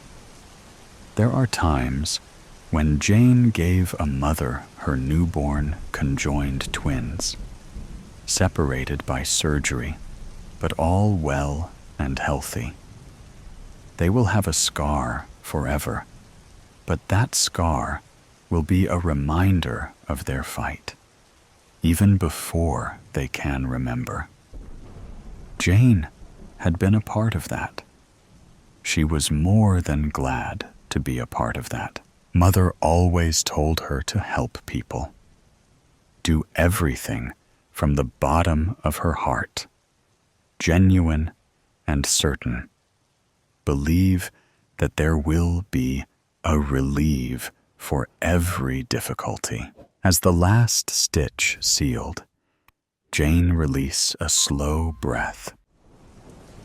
There are times when Jane gave a mother her newborn conjoined twins, separated by surgery, but all well and healthy. They will have a scar forever, but that scar will be a reminder of their fight, even before they can remember. Jane had been a part of that. She was more than glad to be a part of that. Mother always told her to help people. Do everything from the bottom of her heart, genuine and certain. Believe that there will be a relief for every difficulty. As the last stitch sealed, Jane released a slow breath.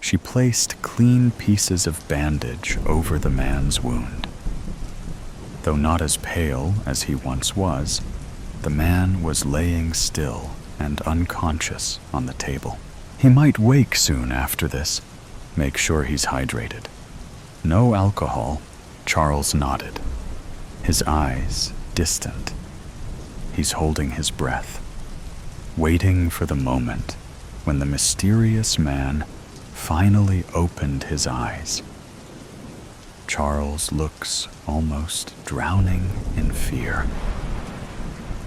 She placed clean pieces of bandage over the man's wound. Though not as pale as he once was, the man was laying still and unconscious on the table. He might wake soon after this. Make sure he's hydrated. No alcohol, Charles nodded, his eyes distant. He's holding his breath, waiting for the moment when the mysterious man finally opened his eyes. Charles looks almost drowning in fear.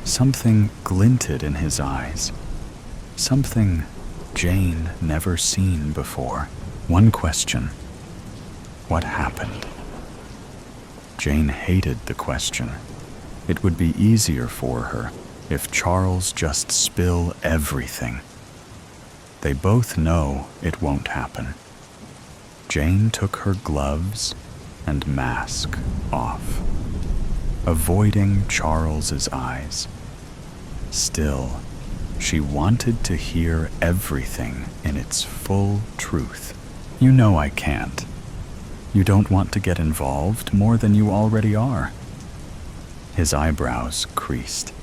Something glinted in his eyes, something Jane never seen before. One question: what happened? Jane hated the question. It would be easier for her if Charles just spill everything. They both know it won't happen. Jane took her gloves and mask off, avoiding Charles's eyes. Still, she wanted to hear everything in its full truth. You know I can't. You don't want to get involved more than you already are. His eyebrows creased.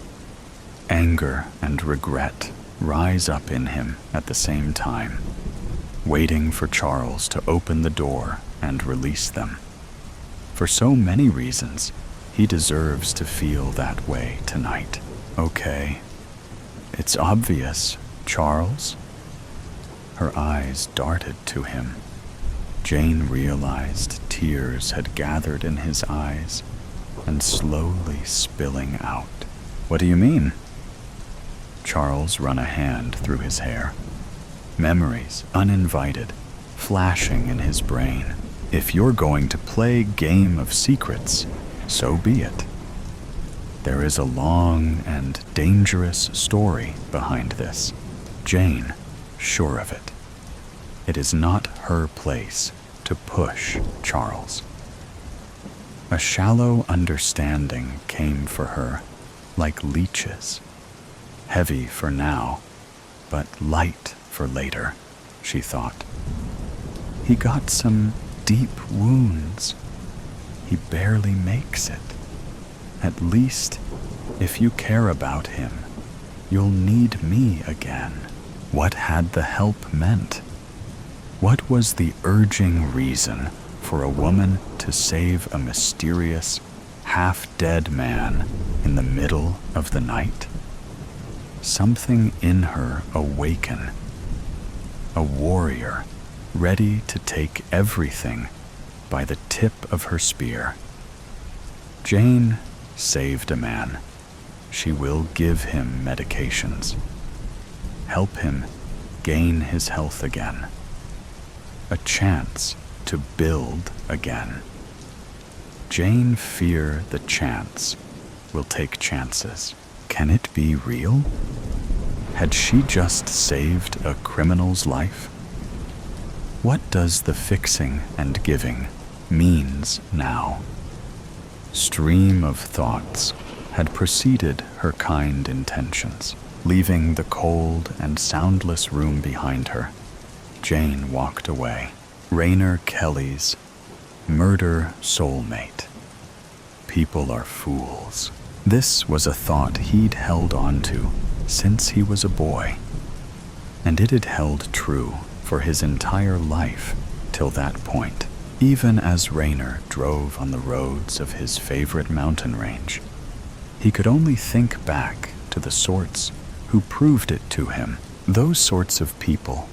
Anger and regret rise up in him at the same time, waiting for Charles to open the door and release them. For so many reasons, he deserves to feel that way tonight. Okay, it's obvious, Charles. Her eyes darted to him. Jane realized tears had gathered in his eyes and slowly spilling out. What do you mean? Charles ran a hand through his hair. Memories, uninvited, flashing in his brain. If you're going to play game of secrets, so be it. There is a long and dangerous story behind this. Jane, sure of it. It is not her place to push Charles. A shallow understanding came for her, like leeches. Heavy for now, but light for later, she thought. He got some deep wounds. He barely makes it. At least, if you care about him, you'll need me again. What had the help meant? What was the urging reason for a woman to save a mysterious, half-dead man in the middle of the night? Something in her awaken. A warrior, ready to take everything by the tip of her spear. Jane saved a man. She will give him medications. Help him gain his health again. A chance to build again. Jane fear the chance will take chances. Can it be real? Had she just saved a criminal's life? What does the fixing and giving means now? stream of thoughts had preceded her kind intentions. Leaving the cold and soundless room behind her, Jane walked away. Rainer Kelly's murder soulmate. People are fools. This was a thought he'd held on to since he was a boy, and it had held true for his entire life till that point. Even as Rainer drove on the roads of his favorite mountain range, he could only think back to the sorts who proved it to him. Those sorts of people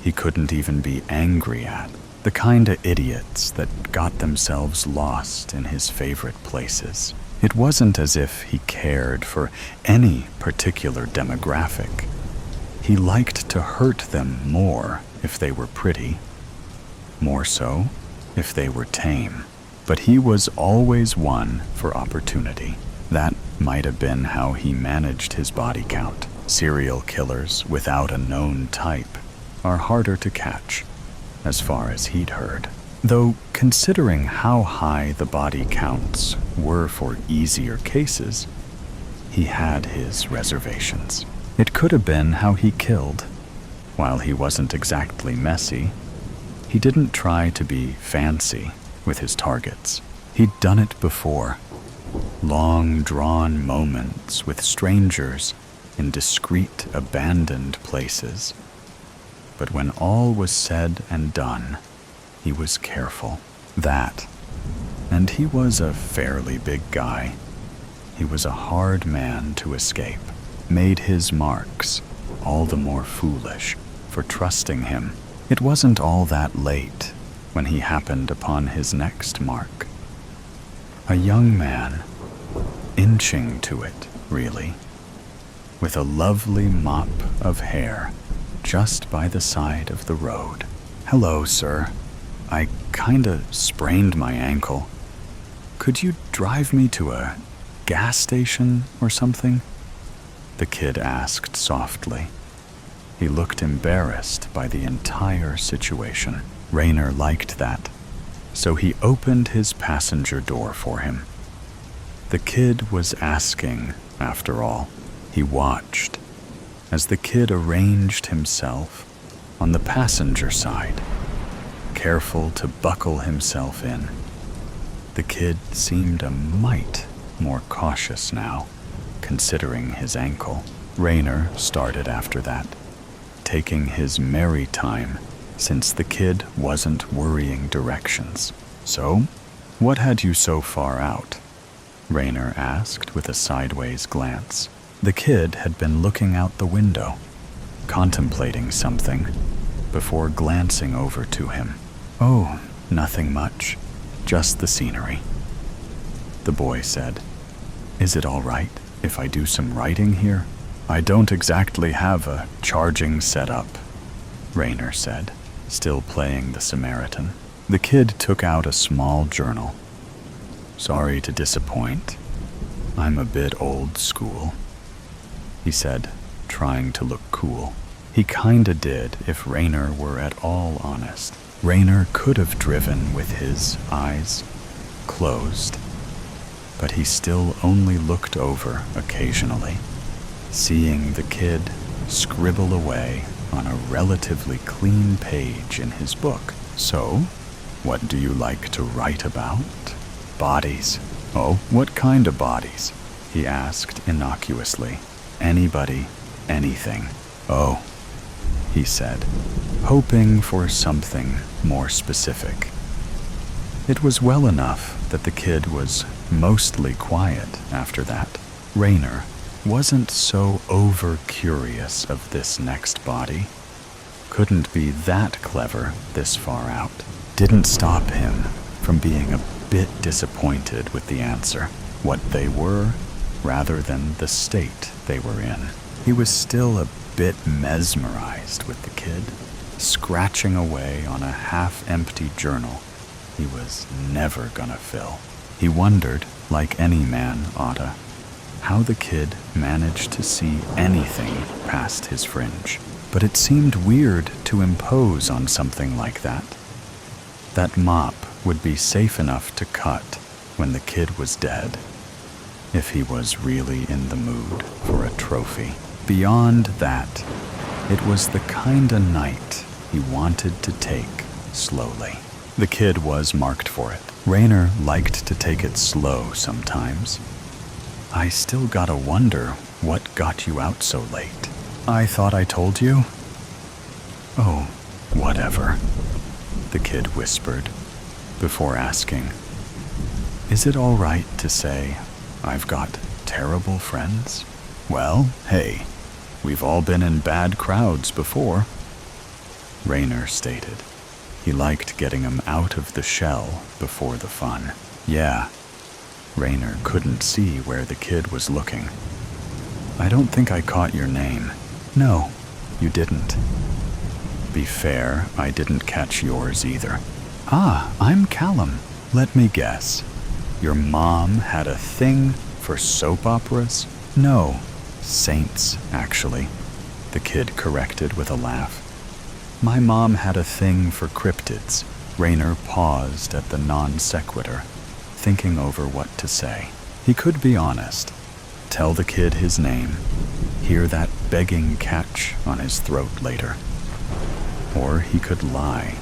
he couldn't even be angry at. The kind of idiots that got themselves lost in his favorite places. It wasn't as if he cared for any particular demographic. He liked to hurt them more if they were pretty, more so if they were tame. But he was always one for opportunity. That might have been how he managed his body count. Serial killers without a known type are harder to catch, as far as he'd heard. Though, considering how high the body counts were for easier cases, he had his reservations. It could have been how he killed. While he wasn't exactly messy, he didn't try to be fancy with his targets. He'd done it before. Long, drawn moments with strangers in discreet, abandoned places. But when all was said and done, he was careful. That, and he was a fairly big guy. He was a hard man to escape. Made his marks all the more foolish for trusting him. It wasn't all that late when he happened upon his next mark. A young man, inching to it, really, with a lovely mop of hair just by the side of the road. "Hello, sir. I kinda sprained my ankle. Could you drive me to a gas station or something?" the kid asked softly. He looked embarrassed by the entire situation. Rainer liked that, so he opened his passenger door for him. The kid was asking, after all. He watched as the kid arranged himself on the passenger side, careful to buckle himself in. The kid seemed a mite more cautious now, considering his ankle. Rainer started after that, taking his merry time since the kid wasn't worrying directions. "So, what had you so far out?" Rainer asked with a sideways glance. The kid had been looking out the window, contemplating something, before glancing over to him. "Oh, nothing much, just the scenery," the boy said. "Is it all right if I do some writing here?" "I don't exactly have a charging setup," Rainer said, still playing the Samaritan. The kid took out a small journal. "Sorry to disappoint. I'm a bit old school," he said, trying to look cool. He kinda did if Rainer were at all honest. Rainer could have driven with his eyes closed, but he still only looked over occasionally, seeing the kid scribble away on a relatively clean page in his book. "So, what do you like to write about?" "Bodies." "Oh, what kind of bodies?" he asked innocuously. "Anybody, anything." "Oh," he said, hoping for something more specific. It was well enough that the kid was mostly quiet after that. Rainer wasn't so over-curious of this next body. Couldn't be that clever this far out. Didn't stop him from being a bit disappointed with the answer, what they were, rather than the state they were in. He was still a bit mesmerized with the kid, scratching away on a half-empty journal he was never gonna fill. He wondered, like any man oughta, how the kid managed to see anything past his fringe. But it seemed weird to impose on something like that. That mop would be safe enough to cut when the kid was dead, if he was really in the mood for a trophy. Beyond that, it was the kinda night he wanted to take slowly. The kid was marked for it. Raynor liked to take it slow sometimes. I still gotta wonder what got you out so late. I thought I told you. Oh, whatever, the kid whispered, before asking, is it all right to say I've got terrible friends? Well, hey, we've all been in bad crowds before, Raynor stated. He liked getting him out of the shell before the fun. Yeah, Raynor couldn't see where the kid was looking. I don't think I caught your name. No, you didn't. Be fair, I didn't catch yours either. Ah, I'm Callum. Let me guess. Your mom had a thing for soap operas? No, saints, actually, the kid corrected with a laugh. My mom had a thing for cryptids. Raynor paused at the non sequitur, thinking over what to say. He could be honest, tell the kid his name, hear that begging catch on his throat later. Or he could lie,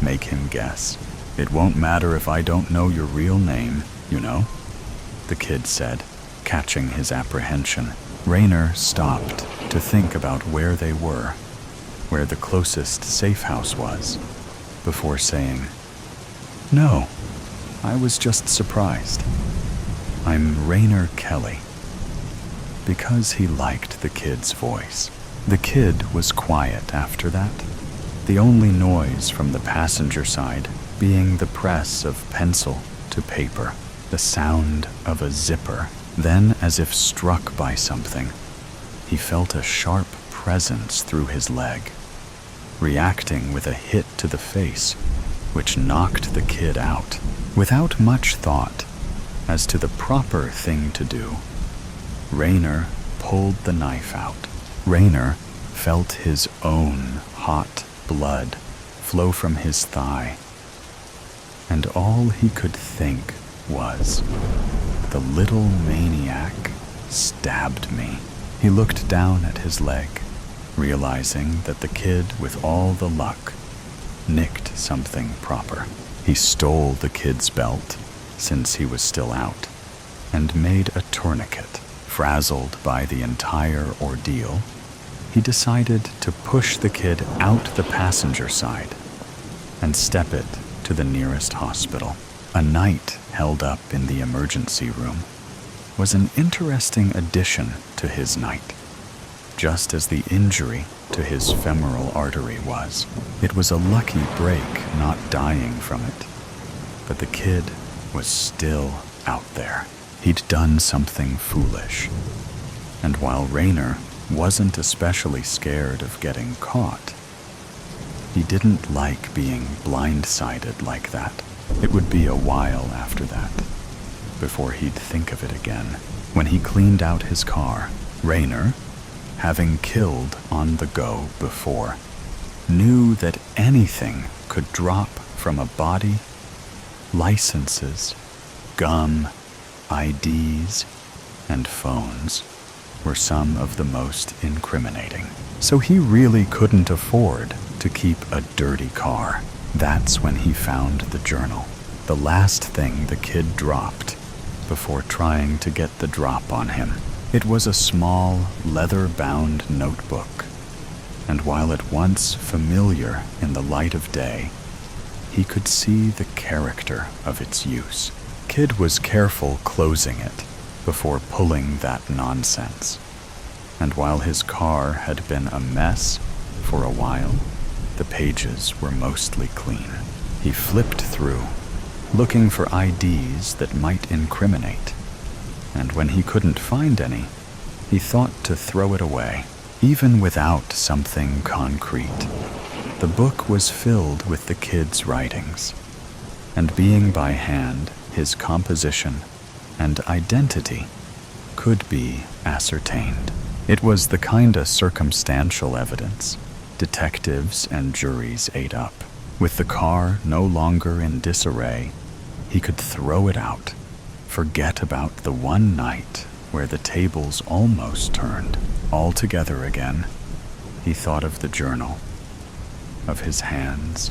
make him guess. It won't matter if I don't know your real name, you know, the kid said, catching his apprehension. Raynor stopped to think about where they were, where the closest safe house was, before saying, no, I was just surprised. I'm Raynor Kelly. Because he liked the kid's voice. The kid was quiet after that, the only noise from the passenger side being the press of pencil to paper, the sound of a zipper. Then, as if struck by something, he felt a sharp presence through his leg, reacting with a hit to the face, which knocked the kid out. Without much thought as to the proper thing to do, Raynor pulled the knife out. Raynor felt his own hot blood flow from his thigh, and all he could think was, the little maniac stabbed me. He looked down at his leg, realizing that the kid, with all the luck, nicked something proper. He stole the kid's belt, since he was still out, and made a tourniquet. Frazzled by the entire ordeal, he decided to push the kid out the passenger side and step it to the nearest hospital. A night held up in the emergency room was an interesting addition to his night, just as the injury to his femoral artery was. It was a lucky break not dying from it, but the kid was still out there. He'd done something foolish, and while Raynor wasn't especially scared of getting caught, he didn't like being blindsided like that. It would be a while after that before he'd think of it again. When he cleaned out his car, Raynor, having killed on the go before, knew that anything could drop from a body. Licenses, gum, IDs, and phones were some of the most incriminating. So he really couldn't afford to keep a dirty car. That's when he found the journal, the last thing the kid dropped before trying to get the drop on him. It was a small, leather-bound notebook, and while at once familiar in the light of day, he could see the character of its use. Kid was careful closing it before pulling that nonsense, and while his car had been a mess for a while, the pages were mostly clean. He flipped through, looking for IDs that might incriminate, and when he couldn't find any, he thought to throw it away. Even without something concrete, the book was filled with the kid's writings, and being by hand, his composition and identity could be ascertained. It was the kinda circumstantial evidence detectives and juries ate up. With the car no longer in disarray, he could throw it out forget about the one night where the tables almost turned. Altogether again, he thought of the journal, of his hands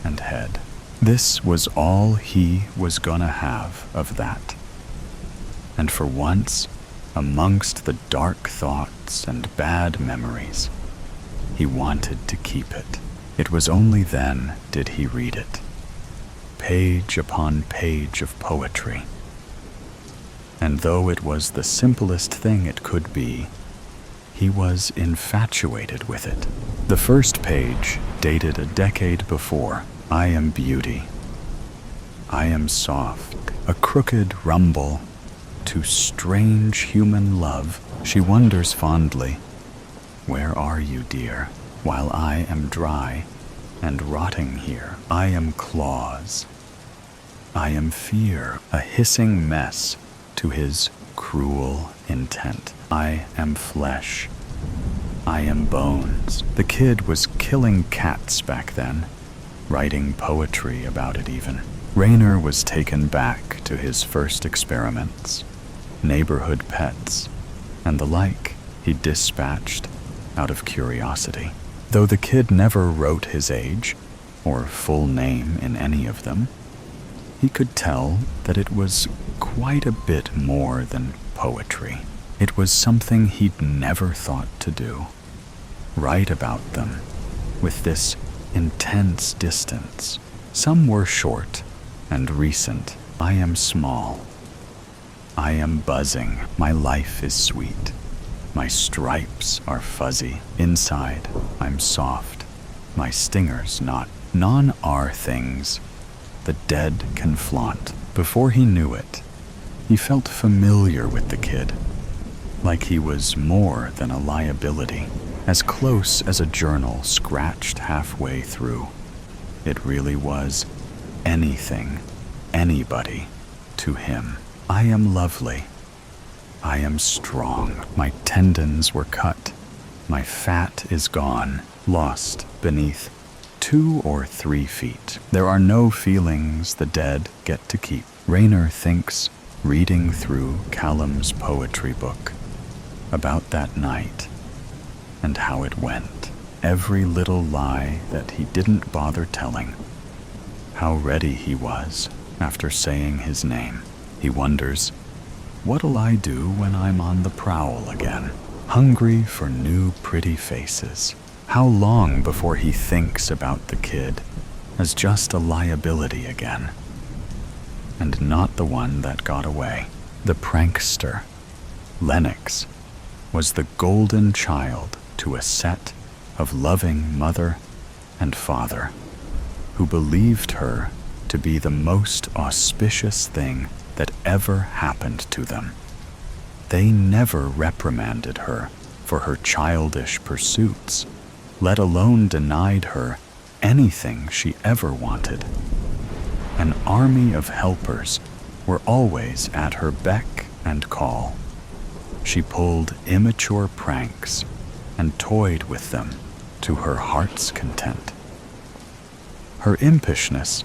and head. This was all he was gonna have of that. And for once, amongst the dark thoughts and bad memories, he wanted to keep it. It was only then did he read it. Page upon page of poetry. And though it was the simplest thing it could be, he was infatuated with it. The first page, dated a decade before, I am beauty. I am soft, a crooked rumble to strange human love. She wonders fondly, where are you, dear? While I am dry and rotting here, I am claws. I am fear, a hissing mess to his cruel intent. I am flesh. I am bones. The kid was killing cats back then, writing poetry about it even. Rainer was taken back to his first experiments, neighborhood pets, and the like he dispatched out of curiosity. Though the kid never wrote his age or full name in any of them, he could tell that it was quite a bit more than poetry. It was something he'd never thought to do. Write about them with this intense distance. Some were short and recent. I am small. I am buzzing. My life is sweet. My stripes are fuzzy. Inside, I'm soft. My stingers not. None are things the dead can flaunt. Before he knew it, he felt familiar with the kid, like he was more than a liability, as close as a journal scratched halfway through. It really was anything, anybody, to him. I am lovely. I am strong. My tendons were cut. My fat is gone, lost beneath 2 or 3 feet. There are no feelings the dead get to keep. Rainer thinks, reading through Callum's poetry book, about that night and how it went. Every little lie that he didn't bother telling. How ready he was after saying his name. He wonders, what'll I do when I'm on the prowl again? Hungry for new pretty faces. How long before he thinks about the kid as just a liability again? And not the one that got away. The prankster, Lennox, was the golden child to a set of loving mother and father who believed her to be the most auspicious thing that ever happened to them. They never reprimanded her for her childish pursuits, let alone denied her anything she ever wanted. An army of helpers were always at her beck and call. She pulled immature pranks and toyed with them to her heart's content. Her impishness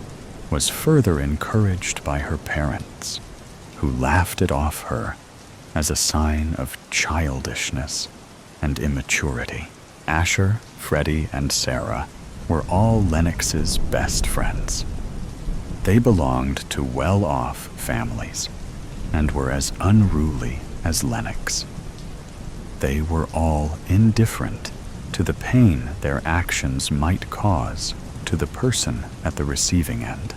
was further encouraged by her parents, who laughed it off her as a sign of childishness and immaturity. Asher, Freddie, and Sarah were all Lennox's best friends. They belonged to well-off families and were as unruly as Lennox. They were all indifferent to the pain their actions might cause to the person at the receiving end.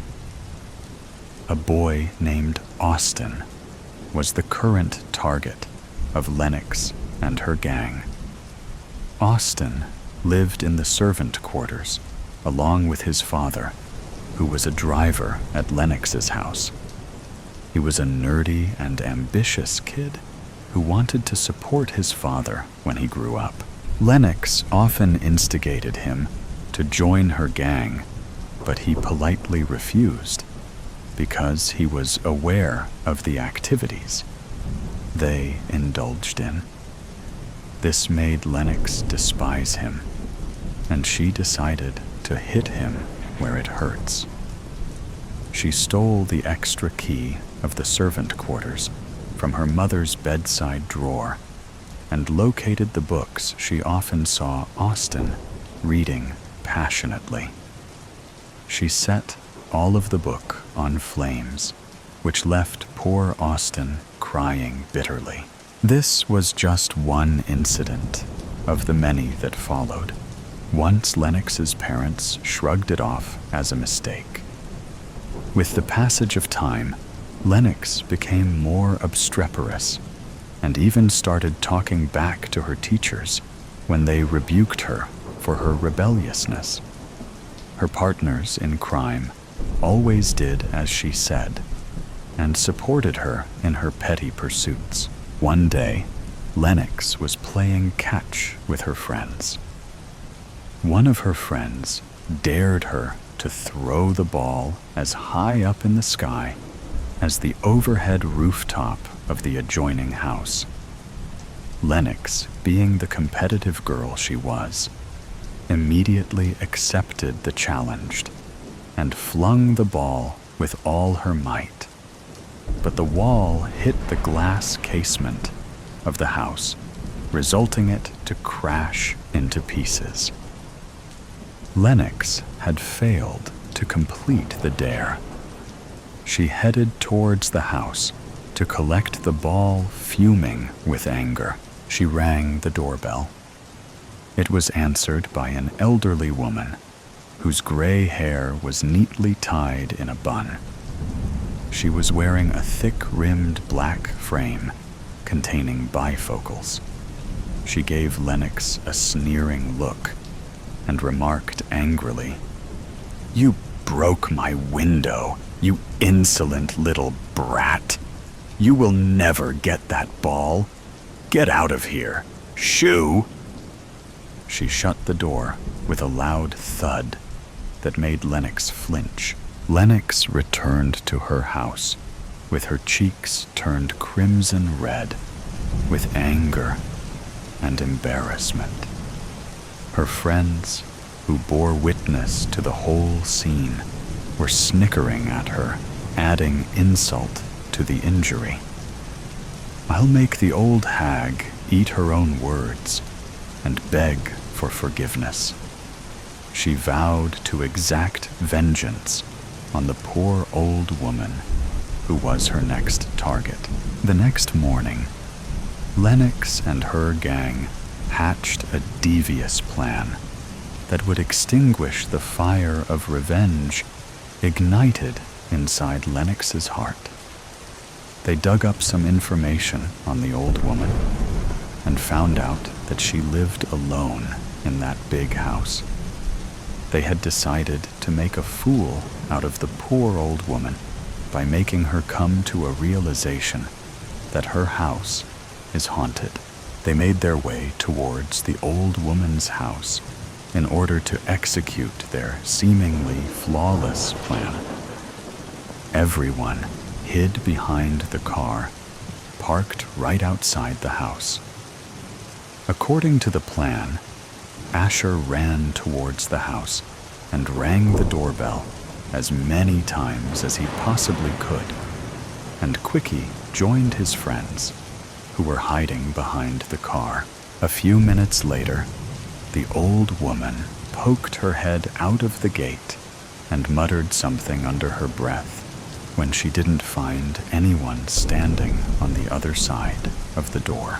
A boy named Austin was the current target of Lennox and her gang. Austin lived in the servant quarters along with his father, who was a driver at Lennox's house. He was a nerdy and ambitious kid who wanted to support his father when he grew up. Lennox often instigated him to join her gang, but he politely refused because he was aware of the activities they indulged in. This made Lennox despise him, and she decided to hit him where it hurts. She stole the extra key of the servant quarters from her mother's bedside drawer and located the books she often saw Austin reading passionately. She set all of the book on flames, which left poor Austin crying bitterly. This was just one incident of the many that followed. Once Lennox's parents shrugged it off as a mistake. With the passage of time, Lennox became more obstreperous and even started talking back to her teachers when they rebuked her for her rebelliousness. Her partners in crime always did as she said and supported her in her petty pursuits. One day, Lennox was playing catch with her friends. One of her friends dared her to throw the ball as high up in the sky as the overhead rooftop of the adjoining house. Lennox, being the competitive girl she was, immediately accepted the challenge and flung the ball with all her might. But the wall hit the glass casement of the house, resulting it to crash into pieces. Lennox had failed to complete the dare. She headed towards the house to collect the ball, fuming with anger. She rang the doorbell. It was answered by an elderly woman whose gray hair was neatly tied in a bun. She was wearing a thick-rimmed black frame containing bifocals. She gave Lennox a sneering look and remarked angrily, "You broke my window, you insolent little brat. You will never get that ball. Get out of here, shoo!" She shut the door with a loud thud that made Lennox flinch. Lennox returned to her house with her cheeks turned crimson red with anger and embarrassment. Her friends, who bore witness to the whole scene, were snickering at her, adding insult to the injury. "I'll make the old hag eat her own words and beg for forgiveness." She vowed to exact vengeance on the poor old woman who was her next target. The next morning, Lennox and her gang hatched a devious plan that would extinguish the fire of revenge ignited inside Lennox's heart. They dug up some information on the old woman and found out that she lived alone in that big house. They had decided to make a fool out of the poor old woman by making her come to a realization that her house is haunted. They made their way towards the old woman's house in order to execute their seemingly flawless plan. Everyone hid behind the car, parked right outside the house. According to the plan, Asher ran towards the house and rang the doorbell as many times as he possibly could, and Quickie joined his friends, who were hiding behind the car. A few minutes later, the old woman poked her head out of the gate and muttered something under her breath when she didn't find anyone standing on the other side of the door.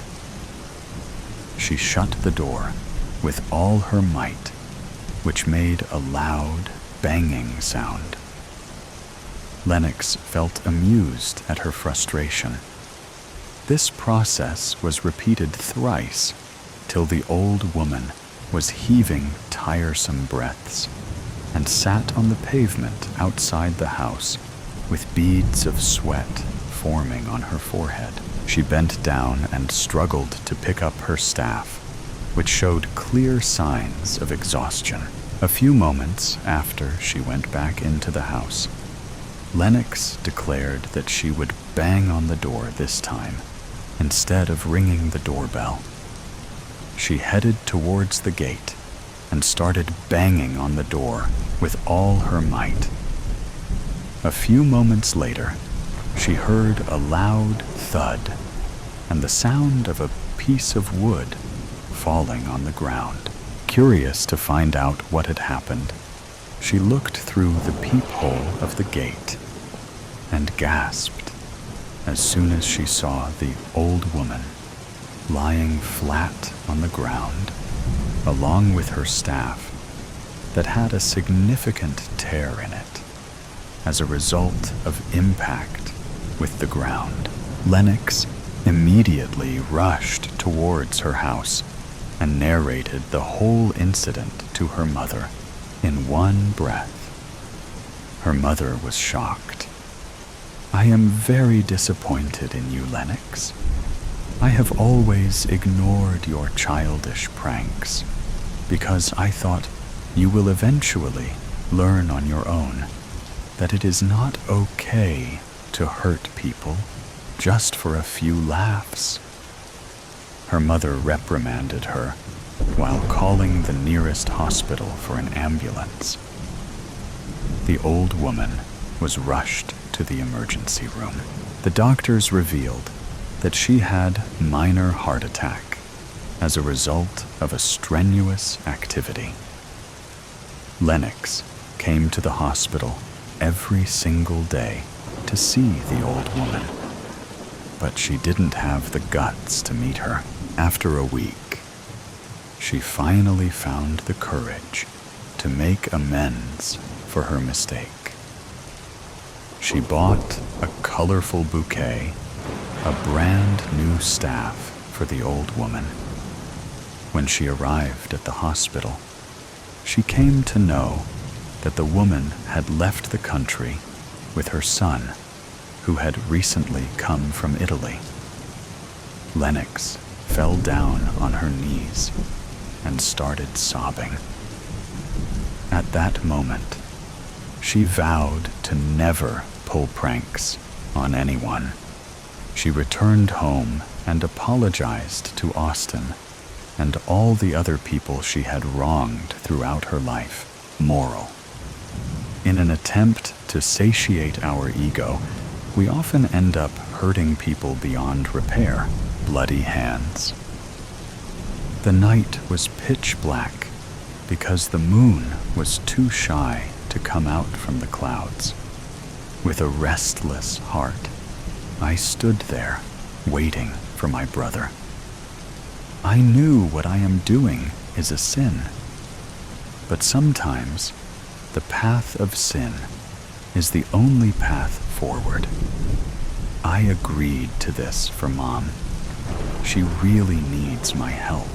She shut the door with all her might, which made a loud, banging sound. Lennox felt amused at her frustration. This process was repeated thrice till the old woman was heaving tiresome breaths and sat on the pavement outside the house with beads of sweat forming on her forehead. She bent down and struggled to pick up her staff, which showed clear signs of exhaustion. A few moments after she went back into the house, Lennox declared that she would bang on the door this time instead of ringing the doorbell. She headed towards the gate and started banging on the door with all her might. A few moments later, she heard a loud thud and the sound of a piece of wood falling on the ground. Curious to find out what had happened, she looked through the peephole of the gate and gasped as soon as she saw the old woman lying flat on the ground, along with her staff that had a significant tear in it as a result of impact with the ground. Lennox immediately rushed towards her house and narrated the whole incident to her mother in one breath. Her mother was shocked. "I am very disappointed in you, Lennox. I have always ignored your childish pranks because I thought you will eventually learn on your own that it is not okay to hurt people just for a few laughs." Her mother reprimanded her while calling the nearest hospital for an ambulance. The old woman was rushed to the emergency room. The doctors revealed that she had minor heart attack as a result of a strenuous activity. Lennox came to the hospital every single day to see the old woman, but she didn't have the guts to meet her. After a week, she finally found the courage to make amends for her mistake. She bought a colorful bouquet, a brand new staff for the old woman. When she arrived at the hospital, she came to know that the woman had left the country with her son, who had recently come from Italy. Lennox fell down on her knees and started sobbing. At that moment, she vowed to never pull pranks on anyone. She returned home and apologized to Austin and all the other people she had wronged throughout her life. Moral: in an attempt to satiate our ego, we often end up hurting people beyond repair. Bloody hands. The night was pitch black because the moon was too shy to come out from the clouds. With a restless heart, I stood there, waiting for my brother. I knew what I am doing is a sin, but sometimes the path of sin is the only path forward. I agreed to this for Mom. She really needs my help.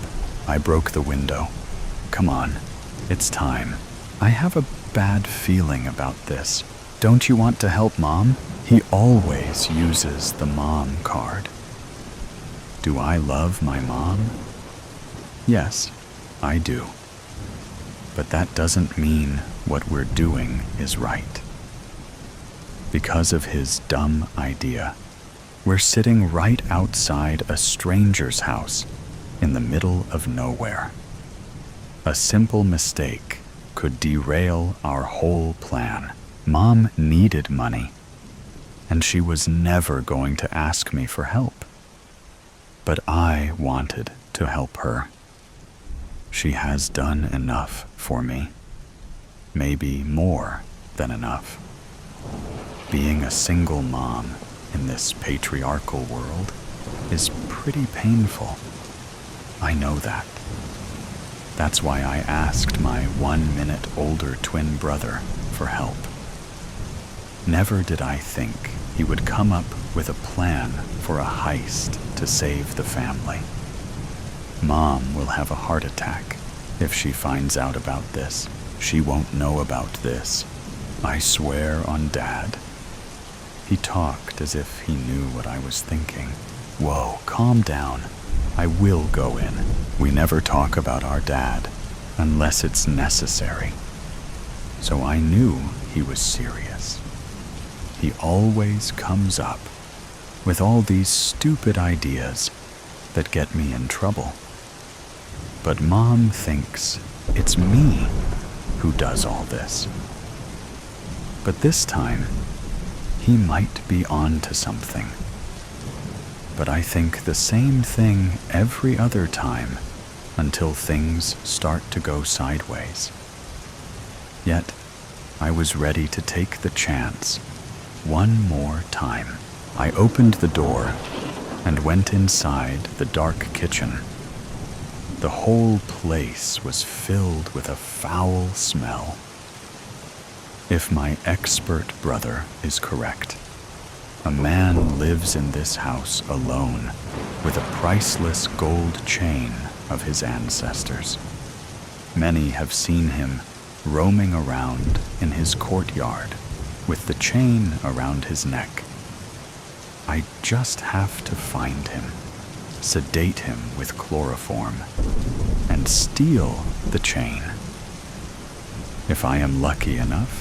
I broke the window. Come on, it's time. I have a bad feeling about this. Don't you want to help Mom? He always uses the mom card. Do I love my mom? Yes, I do. But that doesn't mean what we're doing is right. Because of his dumb idea, we're sitting right outside a stranger's house in the middle of nowhere. A simple mistake could derail our whole plan. Mom needed money, and she was never going to ask me for help. But I wanted to help her. She has done enough for me, maybe more than enough. Being a single mom in this patriarchal world is pretty painful. I know that. That's why I asked my 1 minute older twin brother for help. Never did I think he would come up with a plan for a heist to save the family. Mom will have a heart attack if she finds out about this. She won't know about this. I swear on Dad. He talked as if he knew what I was thinking. Whoa, calm down. I will go in. We never talk about our dad unless it's necessary. So I knew he was serious. He always comes up with all these stupid ideas that get me in trouble. But Mom thinks it's me who does all this. But this time, He might be on to something. But I think the same thing every other time until things start to go sideways. Yet, I was ready to take the chance one more time. I opened the door and went inside the dark kitchen. The whole place was filled with a foul smell. If my expert brother is correct, a man lives in this house alone with a priceless gold chain of his ancestors. Many have seen him roaming around in his courtyard with the chain around his neck. I just have to find him, sedate him with chloroform, and steal the chain. If I am lucky enough,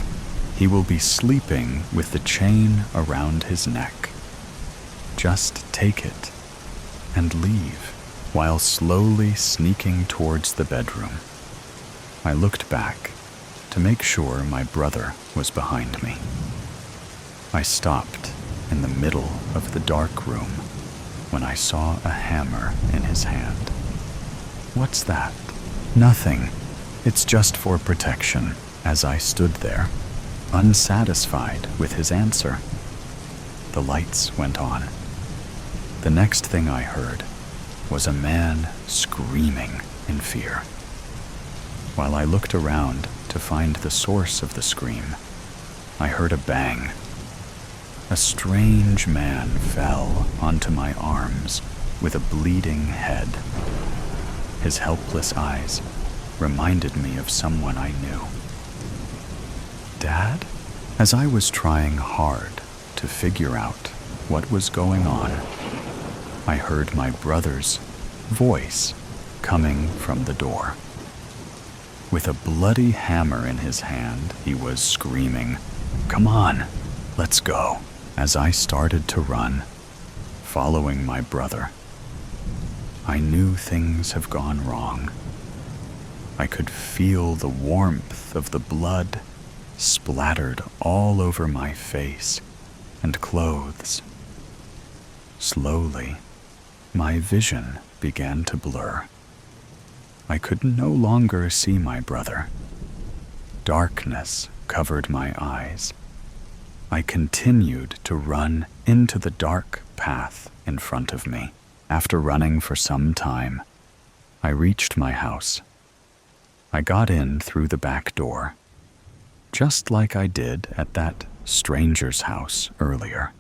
he will be sleeping with the chain around his neck. Just take it and leave, while slowly sneaking towards the bedroom. I looked back to make sure my brother was behind me. I stopped in the middle of the dark room when I saw a hammer in his hand. What's that? Nothing. It's just for protection. As I stood there, unsatisfied with his answer, the lights went on. The next thing I heard was a man screaming in fear. While I looked around to find the source of the scream, I heard a bang. A strange man fell onto my arms with a bleeding head. His helpless eyes reminded me of someone I knew. Dad? As I was trying hard to figure out what was going on, I heard my brother's voice coming from the door. With a bloody hammer in his hand, he was screaming, "Come on, let's go." As I started to run, following my brother, I knew things have gone wrong. I could feel the warmth of the blood splattered all over my face and clothes. Slowly, my vision began to blur. I could no longer see my brother. Darkness covered my eyes. I continued to run into the dark path in front of me. After running for some time, I reached my house. I got in through the back door, just like I did at that stranger's house earlier.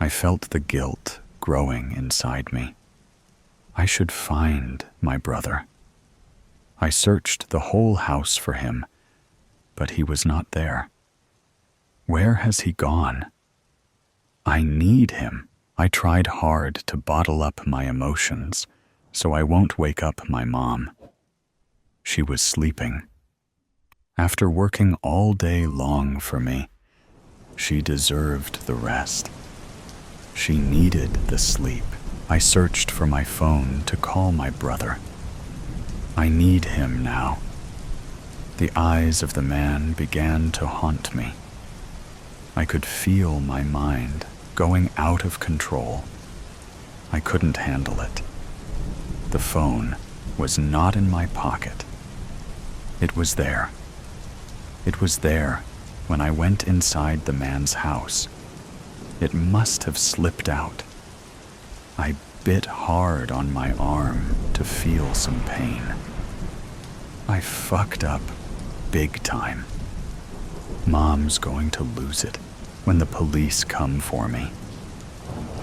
I felt the guilt growing inside me. I should find my brother. I searched the whole house for him, but he was not there. Where has he gone? I need him. I tried hard to bottle up my emotions so I won't wake up my mom. She was sleeping. After working all day long for me, she deserved the rest. She needed the sleep. I searched for my phone to call my brother. I need him now. The eyes of the man began to haunt me. I could feel my mind going out of control. I couldn't handle it. The phone was not in my pocket. It was there. It was there when I went inside the man's house. It must have slipped out. I bit hard on my arm to feel some pain. I fucked up big time. Mom's going to lose it when the police come for me.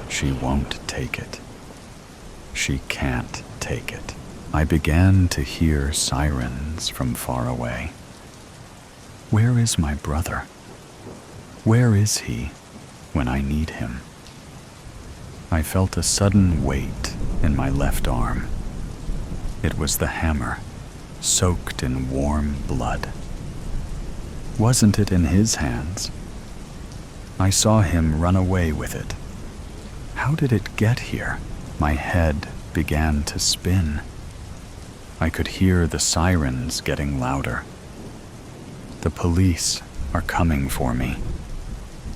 She won't take it. She can't take it. I began to hear sirens from far away. Where is my brother? Where is he when I need him? I felt a sudden weight in my left arm. It was the hammer, soaked in warm blood. Wasn't it in his hands? I saw him run away with it. How did it get here? My head began to spin. I could hear the sirens getting louder. The police are coming for me.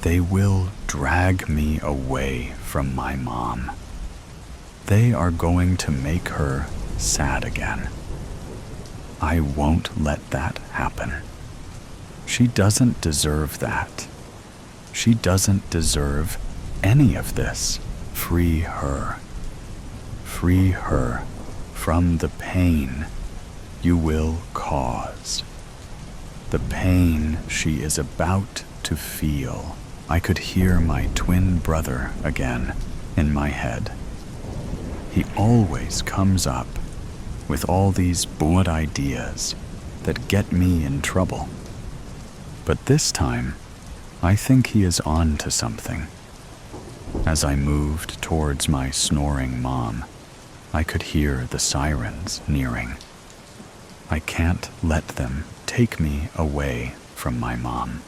They will drag me away from my mom. They are going to make her sad again. I won't let that happen. She doesn't deserve that. She doesn't deserve any of this. Free her. Free her from the pain you will cause. The pain she is about to feel. I could hear my twin brother again in my head. He always comes up with all these bored ideas that get me in trouble. But this time, I think he is on to something. As I moved towards my snoring mom, I could hear the sirens nearing. I can't let them take me away from my mom.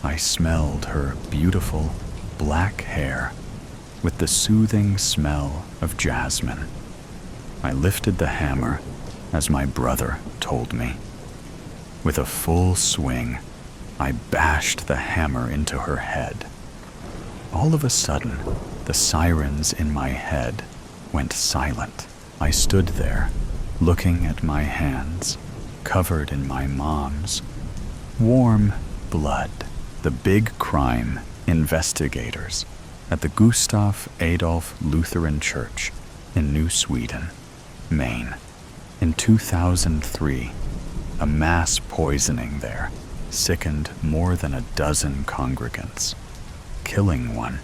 I smelled her beautiful black hair with the soothing smell of jasmine. I lifted the hammer as my brother told me. With a full swing, I bashed the hammer into her head. All of a sudden, the sirens in my head went silent. I stood there, looking at my hands, covered in my mom's warm blood. The big crime investigators at the Gustav Adolf Lutheran Church in New Sweden, Maine. In 2003, a mass poisoning there sickened more than a dozen congregants, killing one.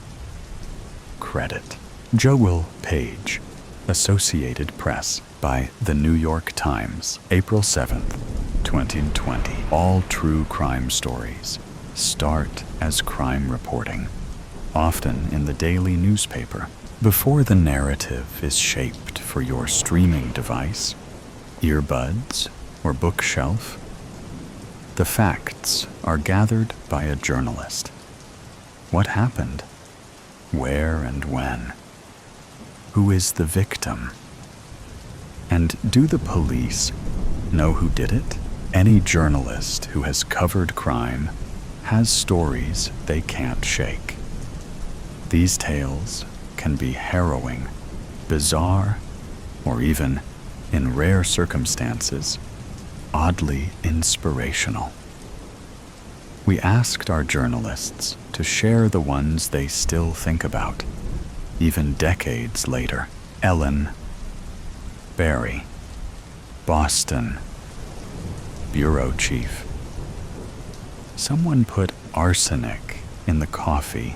Credit: Joel Page, Associated Press, by The New York Times, April 7th, 2020. All true crime stories start as crime reporting, often in the daily newspaper, before the narrative is shaped for your streaming device, earbuds, or bookshelf. The facts are gathered by a journalist. What happened? Where and when? Who is the victim? And do the police know who did it? Any journalist who has covered crime has stories they can't shake. These tales can be harrowing, bizarre, or even, in rare circumstances, oddly inspirational. We asked our journalists to share the ones they still think about, even decades later. Ellen, Barry, Boston, bureau chief. Someone put arsenic in the coffee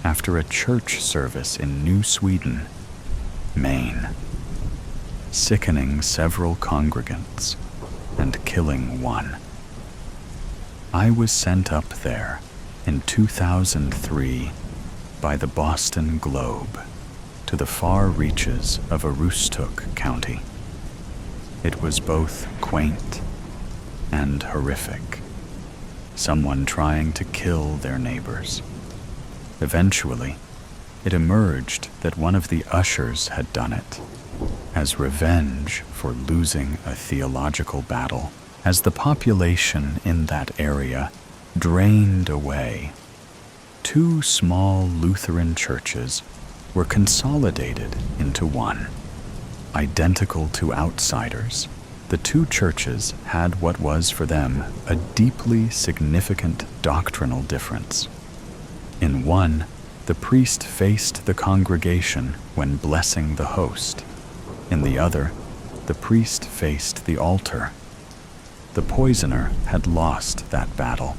after a church service in New Sweden, Maine, sickening several congregants and killing one. I was sent up there in 2003 by the Boston Globe to the far reaches of Aroostook County. It was both quaint and horrific. Someone trying to kill their neighbors. Eventually, it emerged that one of the ushers had done it, as revenge for losing a theological battle. As the population in that area drained away, two small Lutheran churches were consolidated into one. Identical to outsiders, the two churches had what was for them a deeply significant doctrinal difference. In one, the priest faced the congregation when blessing the host. In the other, the priest faced the altar. The poisoner had lost that battle.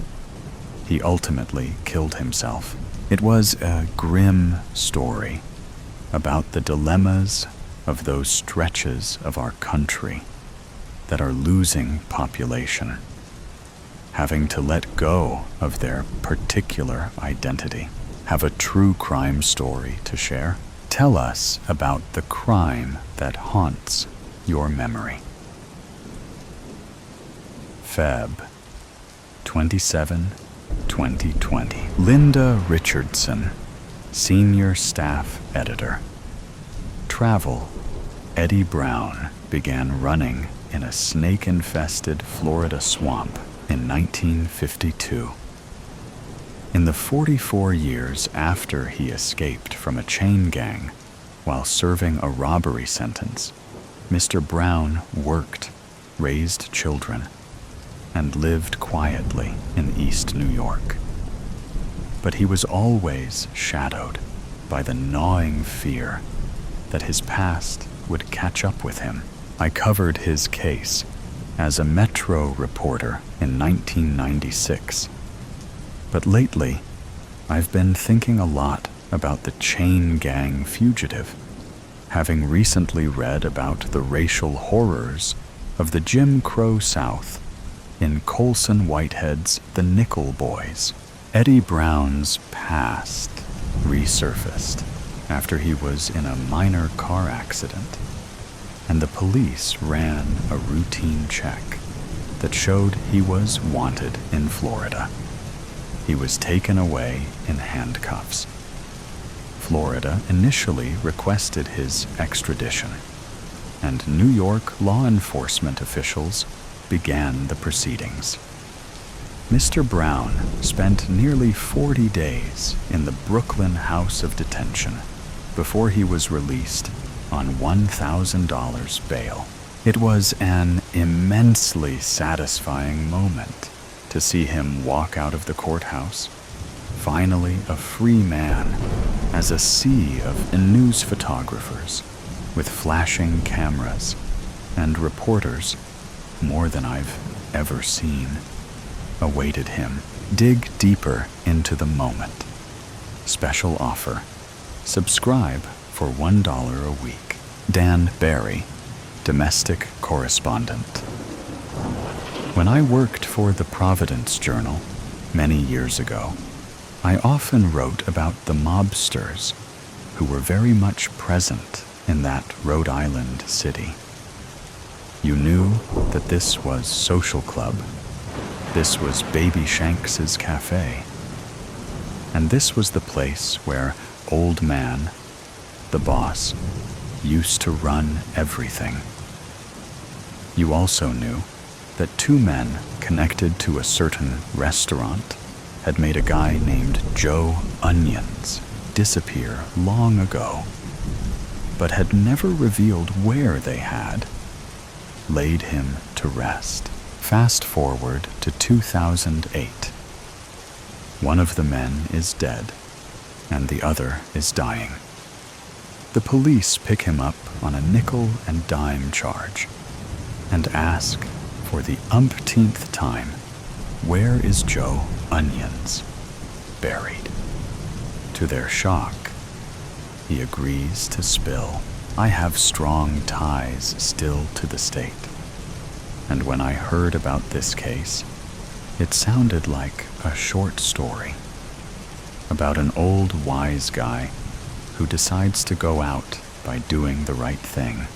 He ultimately killed himself. It was a grim story about the dilemmas of those stretches of our country that are losing population, having to let go of their particular identity. Have a true crime story to share? Tell us about the crime that haunts your memory. Feb. 27, 2020. Linda Richardson, Senior Staff Editor. Travel. Eddie Brown began running in a snake-infested Florida swamp in 1952. In the 44 years after he escaped from a chain gang while serving a robbery sentence, Mr. Brown worked, raised children, and lived quietly in East New York. But he was always shadowed by the gnawing fear that his past would catch up with him. I covered his case as a Metro reporter in 1996. But lately, I've been thinking a lot about the chain gang fugitive, having recently read about the racial horrors of the Jim Crow South in Colson Whitehead's The Nickel Boys. Eddie Brown's past resurfaced after he was in a minor car accident, and the police ran a routine check that showed he was wanted in Florida. He was taken away in handcuffs. Florida initially requested his extradition, and New York law enforcement officials began the proceedings. Mr. Brown spent nearly 40 days in the Brooklyn House of Detention before he was released on $1,000 bail. It was an immensely satisfying moment to see him walk out of the courthouse, finally a free man, as a sea of news photographers with flashing cameras and reporters, more than I've ever seen, awaited him. Dig deeper into the moment. Special offer. Subscribe for $1 a week. Dan Barry, domestic correspondent. When I worked for the Providence Journal many years ago, I often wrote about the mobsters who were very much present in that Rhode Island city. You knew that this was Social Club, this was Baby Shanks's cafe, and this was the place where Old Man, the boss, used to run everything. You also knew that two men connected to a certain restaurant had made a guy named Joe Onions disappear long ago, but had never revealed where they had laid him to rest. Fast forward to 2008. One of the men is dead, and the other is dying. The police pick him up on a nickel and dime charge and ask for the umpteenth time, "Where is Joe Onions buried?" To their shock, he agrees to spill, "I have strong ties still to the state." And when I heard about this case, it sounded like a short story about an old wise guy who decides to go out by doing the right thing.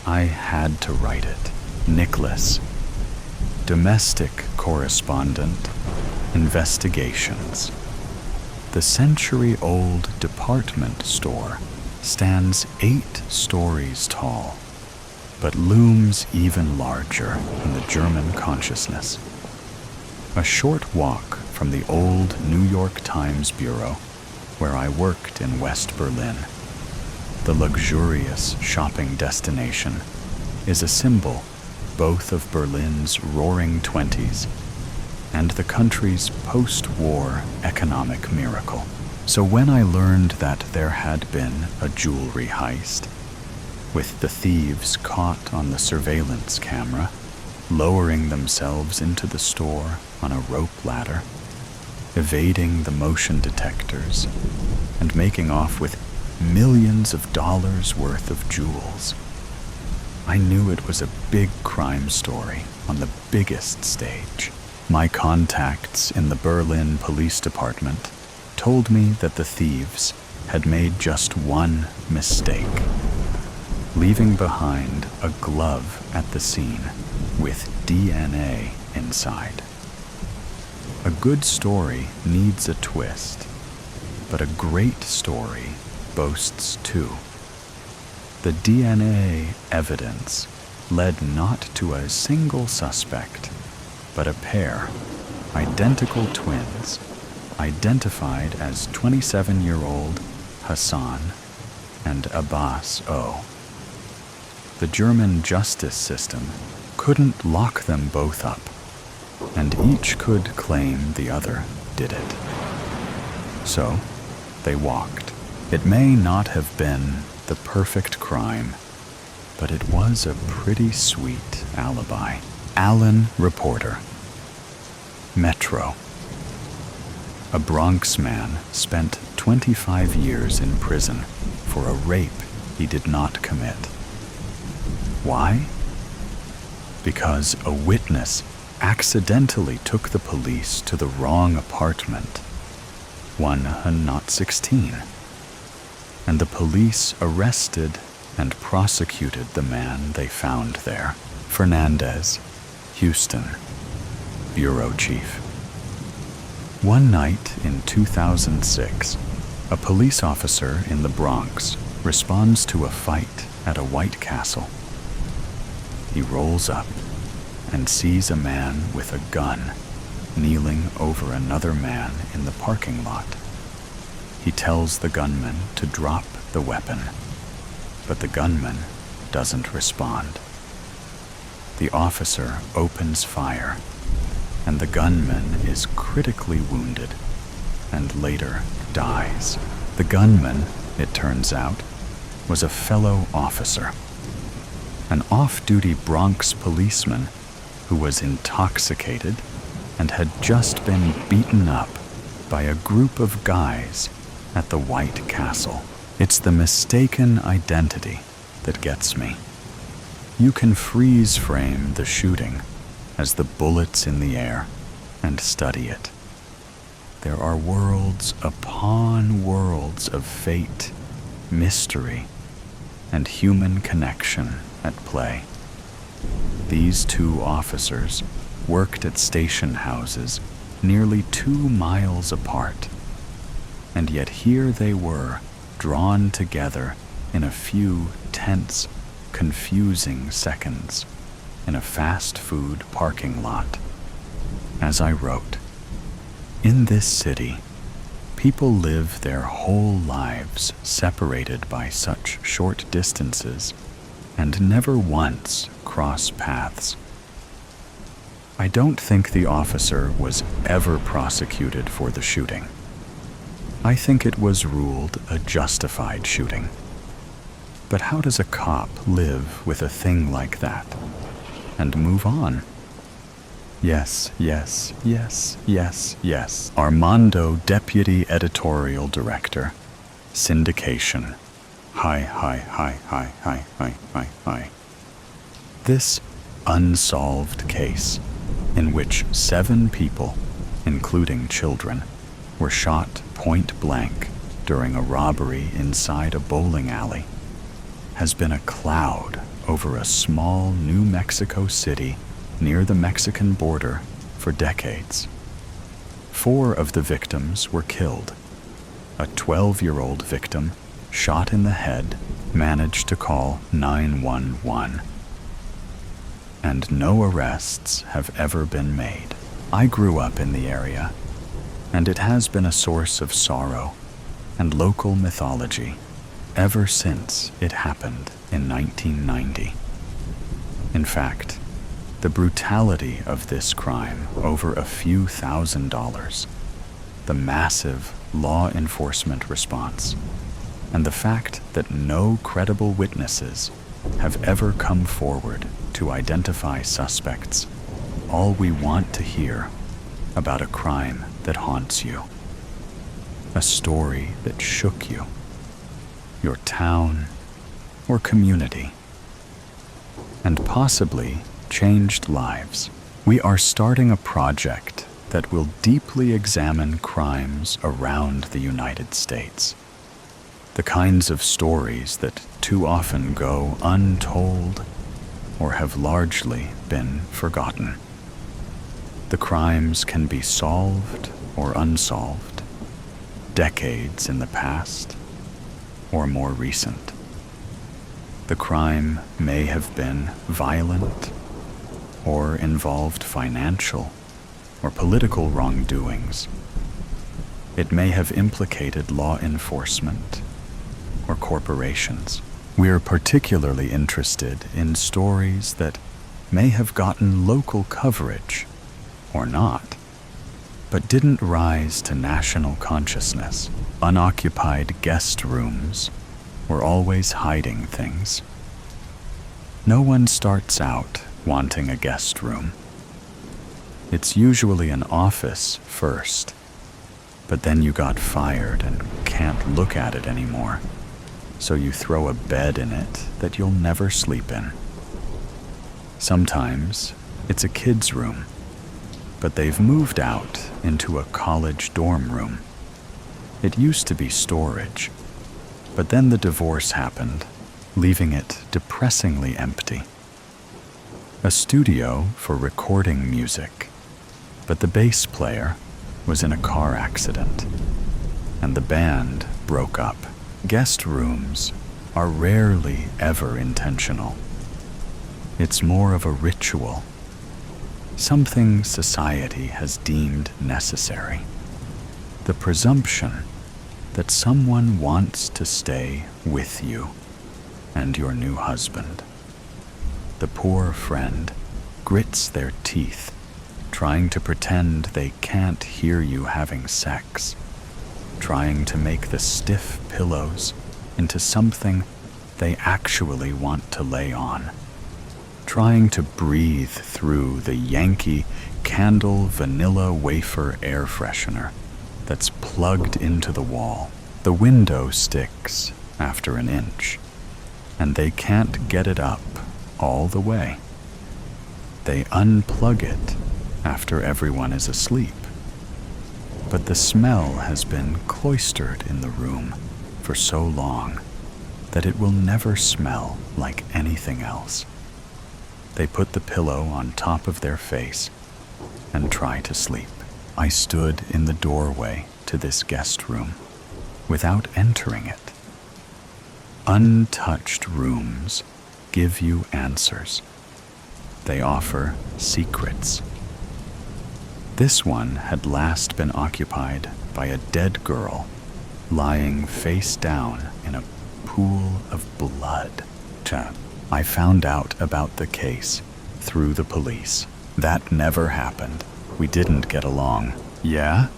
I had to write it. Nicholas, domestic correspondent, investigations. The century-old department store stands 8 stories tall, but looms even larger in the German consciousness. A short walk from the old New York Times bureau where I worked in West Berlin, the luxurious shopping destination, is a symbol both of Berlin's roaring 20s and the country's post-war economic miracle. So when I learned that there had been a jewelry heist, with the thieves caught on the surveillance camera, lowering themselves into the store on a rope ladder, evading the motion detectors, and making off with millions of dollars worth of jewels, I knew it was a big crime story on the biggest stage. My contacts in the Berlin Police Department told me that the thieves had made just one mistake, leaving behind a glove at the scene with DNA inside. A good story needs a twist, but a great story boasts two. The DNA evidence led not to a single suspect, but a pair, identical twins, identified as 27-year-old Hassan and Abbas O. The German justice system couldn't lock them both up, and each could claim the other did it. So, they walked. It may not have been the perfect crime, but it was a pretty sweet alibi. Allen Reporter. Metro. A Bronx man spent 25 years in prison for a rape he did not commit. Why? Because a witness accidentally took the police to the wrong apartment, one and not 16, and the police arrested and prosecuted the man they found there. Fernandez, Houston, Bureau Chief. One night in 2006, a police officer in the Bronx responds to a fight at a White Castle. He rolls up and sees a man with a gun kneeling over another man in the parking lot. He tells the gunman to drop the weapon, but the gunman doesn't respond. The officer opens fire, and the gunman is critically wounded and later dies. The gunman, it turns out, was a fellow officer, an off-duty Bronx policeman who was intoxicated and had just been beaten up by a group of guys at the White Castle. It's the mistaken identity that gets me. You can freeze frame the shooting as the bullets in the air and study it. There are worlds upon worlds of fate, mystery, and human connection at play. These two officers worked at station houses nearly 2 miles apart, and yet here they were, drawn together in a few tense, confusing seconds in a fast food parking lot. As I wrote, in this city, people live their whole lives separated by such short distances and never once cross paths. I don't think the officer was ever prosecuted for the shooting. I think it was ruled a justified shooting. But how does a cop live with a thing like that and move on? Yes, yes, yes, yes, yes. Armando, Deputy Editorial Director, Syndication. Hi. This unsolved case, in which 7 people, including children, were shot point blank during a robbery inside a bowling alley, has been a cloud over a small New Mexico city near the Mexican border for decades. 4 of the victims were killed. A 12-year-old victim, shot in the head, managed to call 911. And no arrests have ever been made. I grew up in the area, and it has been a source of sorrow and local mythology ever since it happened in 1990. In fact, the brutality of this crime over a few $1,000s, the massive law enforcement response, and the fact that no credible witnesses have ever come forward to identify suspects, all we want to hear about a crime that haunts you, a story that shook you, your town or community, and possibly changed lives. We are starting a project that will deeply examine crimes around the United States, the kinds of stories that too often go untold or have largely been forgotten. The crimes can be solved or unsolved, decades in the past or more recent. The crime may have been violent or involved financial or political wrongdoings, It may have implicated law enforcement or corporations. We're particularly interested in stories that may have gotten local coverage or not, but didn't rise to national consciousness. Unoccupied guest rooms were always hiding things. No one starts out wanting a guest room. It's usually an office first, but then you got fired and can't look at it anymore, so you throw a bed in it that you'll never sleep in. Sometimes it's a kid's room, but they've moved out into a college dorm room. It used to be storage, but then the divorce happened, leaving it depressingly empty. A studio for recording music, but the bass player was in a car accident, and the band broke up. Guest rooms are rarely ever intentional. It's more of a ritual, something society has deemed necessary. The presumption that someone wants to stay with you and your new husband. The poor friend grits their teeth, trying to pretend they can't hear you having sex, trying to make the stiff pillows into something they actually want to lay on, trying to breathe through the Yankee Candle Vanilla Wafer air freshener that's plugged into the wall. The window sticks after an inch, and they can't get it up all the way. They unplug it after everyone is asleep. But the smell has been cloistered in the room for so long that it will never smell like anything else. They put the pillow on top of their face and try to sleep. I stood in the doorway to this guest room without entering it. Untouched rooms give you answers. They offer secrets. This one had last been occupied by a dead girl lying face down in a pool of blood. I found out about the case through the police. That never happened. We didn't get along. Yeah?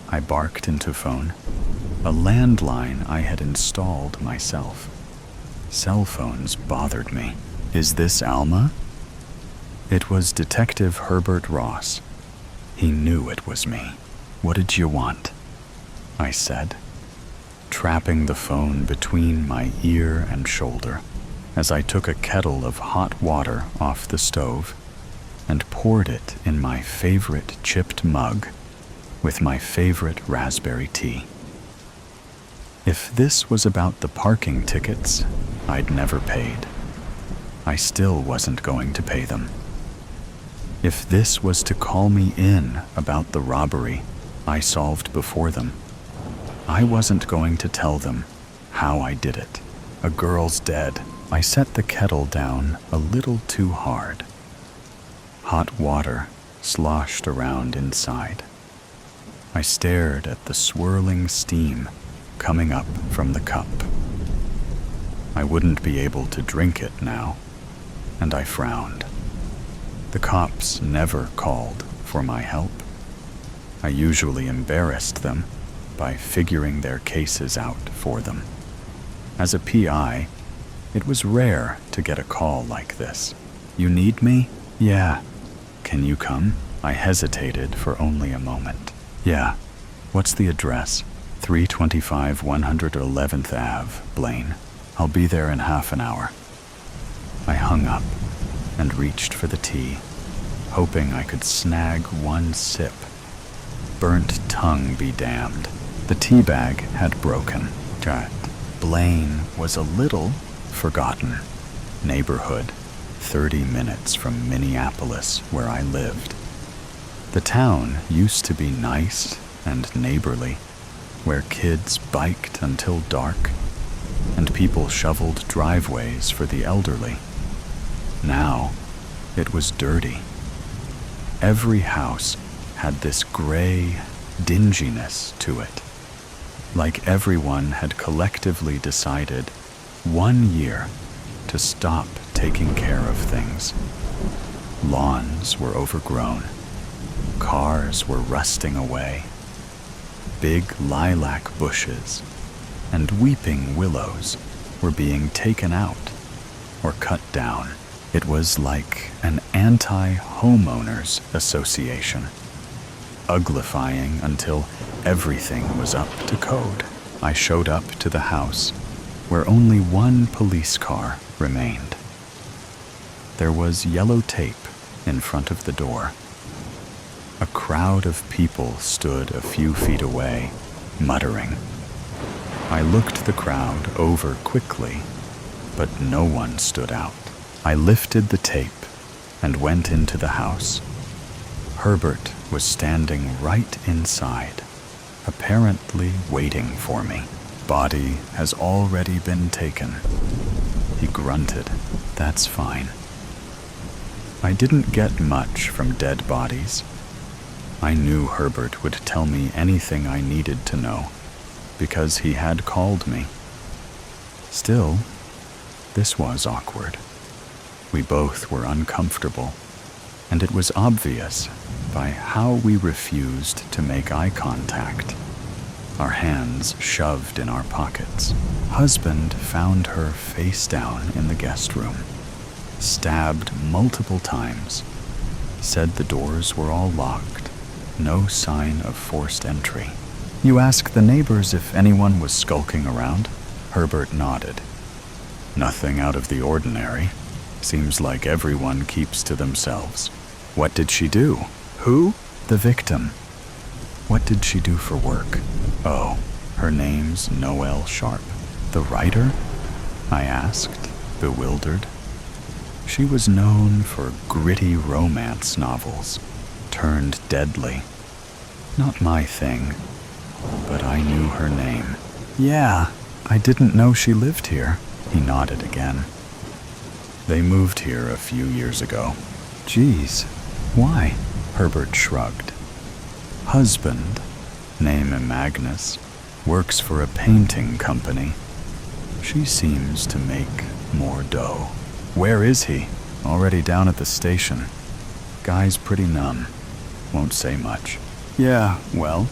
I barked into phone. A landline I had installed myself. Cell phones bothered me. Is this Alma? It was Detective Herbert Ross. He knew it was me. What did you want? I said, trapping the phone between my ear and shoulder as I took a kettle of hot water off the stove and poured it in my favorite chipped mug with my favorite raspberry tea. If this was about the parking tickets I'd never paid, I still wasn't going to pay them. If this was to call me in about the robbery I solved before them, I wasn't going to tell them how I did it. A girl's dead. I set the kettle down a little too hard. Hot water sloshed around inside. I stared at the swirling steam coming up from the cup. I wouldn't be able to drink it now, and I frowned. The cops never called for my help. I usually embarrassed them by figuring their cases out for them. As a PI, it was rare to get a call like this. You need me? Yeah. Can you come? I hesitated for only a moment. Yeah. What's the address? 325 111th Ave, Blaine. I'll be there in half an hour. I hung up and reached for the tea, hoping I could snag one sip. Burnt tongue be damned. The tea bag had broken. Blaine was a little forgotten neighborhood, 30 minutes from Minneapolis, where I lived. The town used to be nice and neighborly, where kids biked until dark and people shoveled driveways for the elderly. Now, it was dirty. Every house had this gray, dinginess to it. Like everyone had collectively decided 1 year to stop taking care of things. Lawns were overgrown. Cars were rusting away. Big lilac bushes and weeping willows were being taken out or cut down. It was like an anti-homeowners association, uglifying until everything was up to code. I showed up to the house where only one police car remained. There was yellow tape in front of the door. A crowd of people stood a few feet away, muttering. I looked the crowd over quickly, but no one stood out. I lifted the tape and went into the house. Herbert was standing right inside, apparently waiting for me. Body has already been taken. He grunted. That's fine. I didn't get much from dead bodies. I knew Herbert would tell me anything I needed to know, because he had called me. Still, this was awkward. We both were uncomfortable, and it was obvious by how we refused to make eye contact, our hands shoved in our pockets. Husband found her face down in the guest room, stabbed multiple times, said the doors were all locked, no sign of forced entry. You ask the neighbors if anyone was skulking around? Herbert nodded. Nothing out of the ordinary. Seems like everyone keeps to themselves. What did she do? Who? The victim. What did she do for work? Oh, her name's Noelle Sharp. The writer? I asked, bewildered. She was known for gritty romance novels, turned deadly. Not my thing, but I knew her name. Yeah, I didn't know she lived here. He nodded again. They moved here a few years ago. Geez, why? Herbert shrugged. Husband, name Magnus, works for a painting company. She seems to make more dough. Where is he? Already down at the station. Guy's pretty numb. Won't say much. Yeah, well,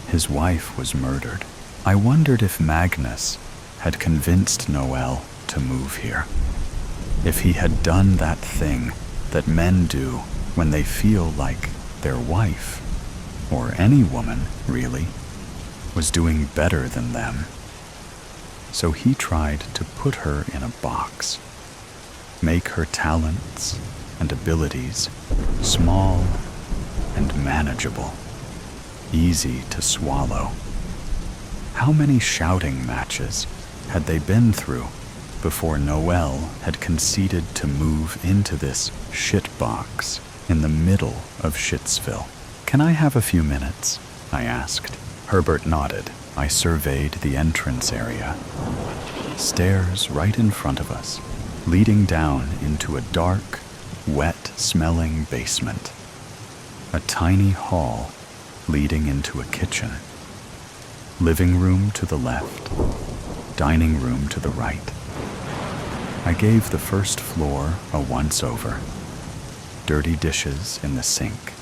his wife was murdered. I wondered if Magnus had convinced Noelle to move here. If he had done that thing that men do when they feel like their wife, or any woman, really, was doing better than them. So he tried to put her in a box, make her talents and abilities small and manageable, easy to swallow. How many shouting matches had they been through before Noelle had conceded to move into this shit box in the middle of Shitsville? Can I have a few minutes? I asked. Herbert nodded. I surveyed the entrance area. Stairs right in front of us, leading down into a dark, wet-smelling basement. A tiny hall leading into a kitchen. Living room to the left, dining room to the right. I gave the first floor a once-over. Dirty dishes in the sink.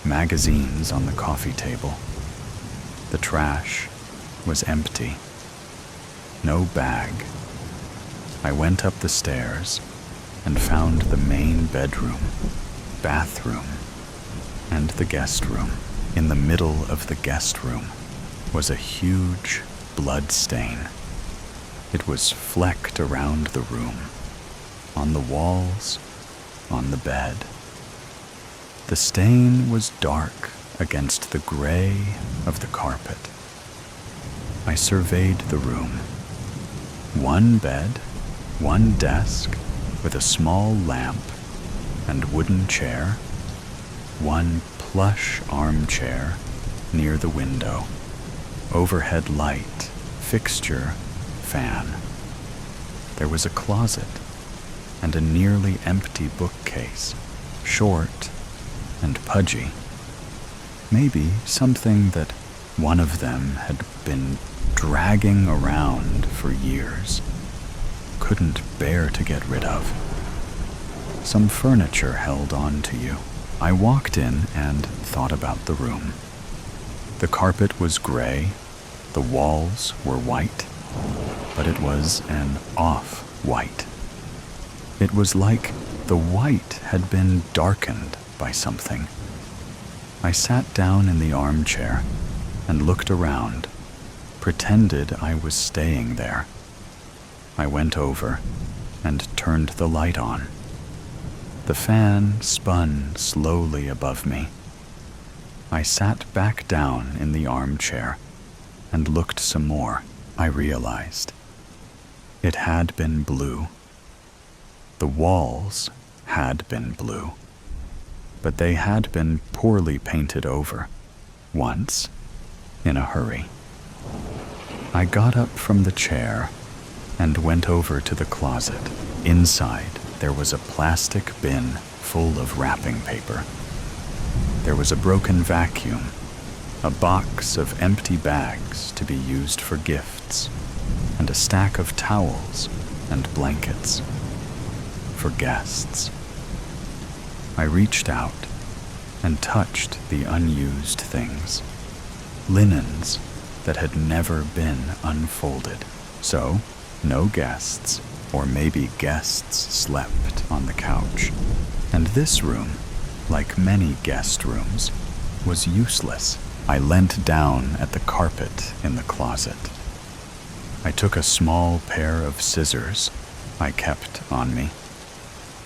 Magazines on the coffee table. The trash was empty. No bag. I went up the stairs and found the main bedroom, bathroom, and the guest room. In the middle of the guest room was a huge blood stain. It was flecked around the room, on the walls, on the bed. The stain was dark against the gray of the carpet. I surveyed the room. One bed, one desk with a small lamp and wooden chair, one plush armchair near the window, overhead light, fixture, fan. There was a closet and a nearly empty bookcase, short and pudgy. Maybe something that one of them had been dragging around for years, couldn't bear to get rid of. Some furniture held on to you. I walked in and thought about the room. The carpet was gray, the walls were white, but it was an off-white. It was like the white had been darkened by something. I sat down in the armchair and looked around, pretended I was staying there. I went over and turned the light on. The fan spun slowly above me. I sat back down in the armchair and looked some more. I realized it had been blue. The walls had been blue, but they had been poorly painted over, once, in a hurry. I got up from the chair and went over to the closet. Inside, there was a plastic bin full of wrapping paper. There was a broken vacuum, a box of empty bags to be used for gifts, and a stack of towels and blankets for guests. I reached out and touched the unused things, linens that had never been unfolded. So, no guests, or maybe guests slept on the couch. And this room, like many guest rooms, was useless. I leant down at the carpet in the closet. I took a small pair of scissors I kept on me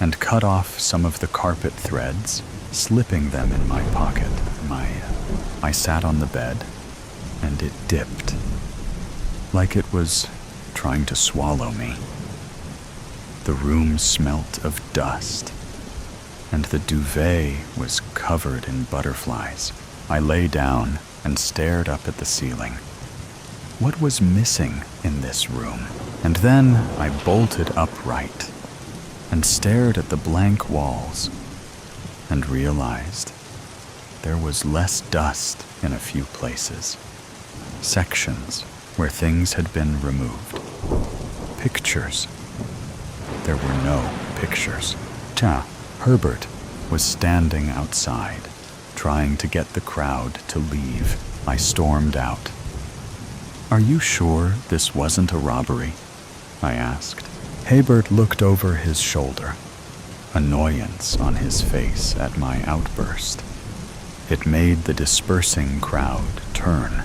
and cut off some of the carpet threads, slipping them in my pocket. I sat on the bed, and it dipped, like it was trying to swallow me. The room smelt of dust, and the duvet was covered in butterflies. I lay down and stared up at the ceiling. What was missing in this room? And then I bolted upright and stared at the blank walls and realized there was less dust in a few places. Sections where things had been removed. Pictures. There were no pictures. Herbert was standing outside, trying to get the crowd to leave. I stormed out. "Are you sure this wasn't a robbery?" I asked. Herbert looked over his shoulder, annoyance on his face at my outburst. It made the dispersing crowd turn,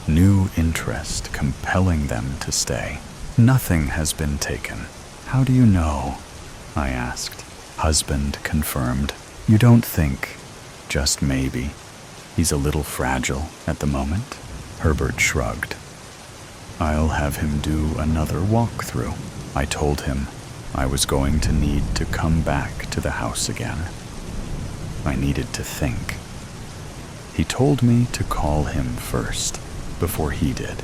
new interest compelling them to stay. "Nothing has been taken." "How do you know?" I asked. Husband confirmed. "You don't think, just maybe, he's a little fragile at the moment?" Herbert shrugged. "I'll have him do another walkthrough." I told him I was going to need to come back to the house again. I needed to think. He told me to call him first, before he did.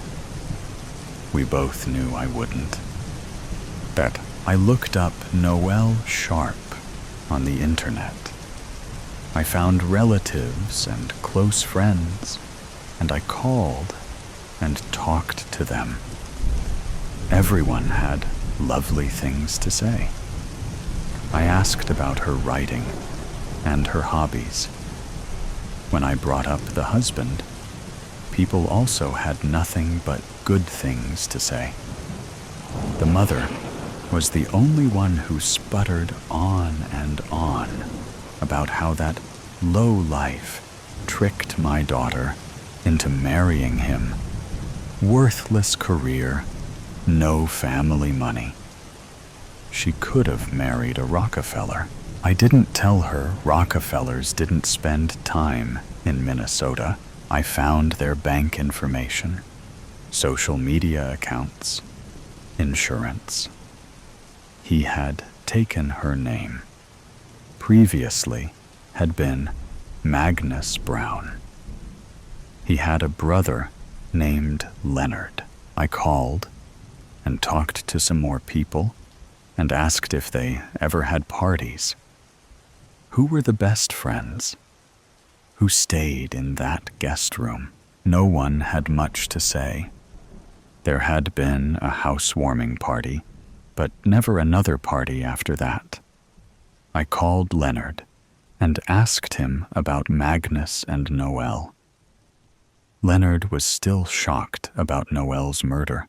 We both knew I wouldn't. But I looked up Noel Sharp on the internet. I found relatives and close friends, and I called and talked to them. Everyone had lovely things to say. I asked about her writing and her hobbies. When I brought up the husband, people also had nothing but good things to say. The mother was the only one who sputtered on and on about how that low life tricked my daughter into marrying him. Worthless career, no family money. She could have married a Rockefeller. I didn't tell her Rockefellers didn't spend time in Minnesota. I found their bank information, social media accounts, insurance. He had taken her name. Previously had been Magnus Brown. He had a brother named Leonard. I called and talked to some more people and asked if they ever had parties. Who were the best friends? who stayed in that guest room. No one had much to say. There had been a housewarming party, but never another party after that. I called Leonard and asked him about Magnus and Noel. Leonard was still shocked about Noel's murder,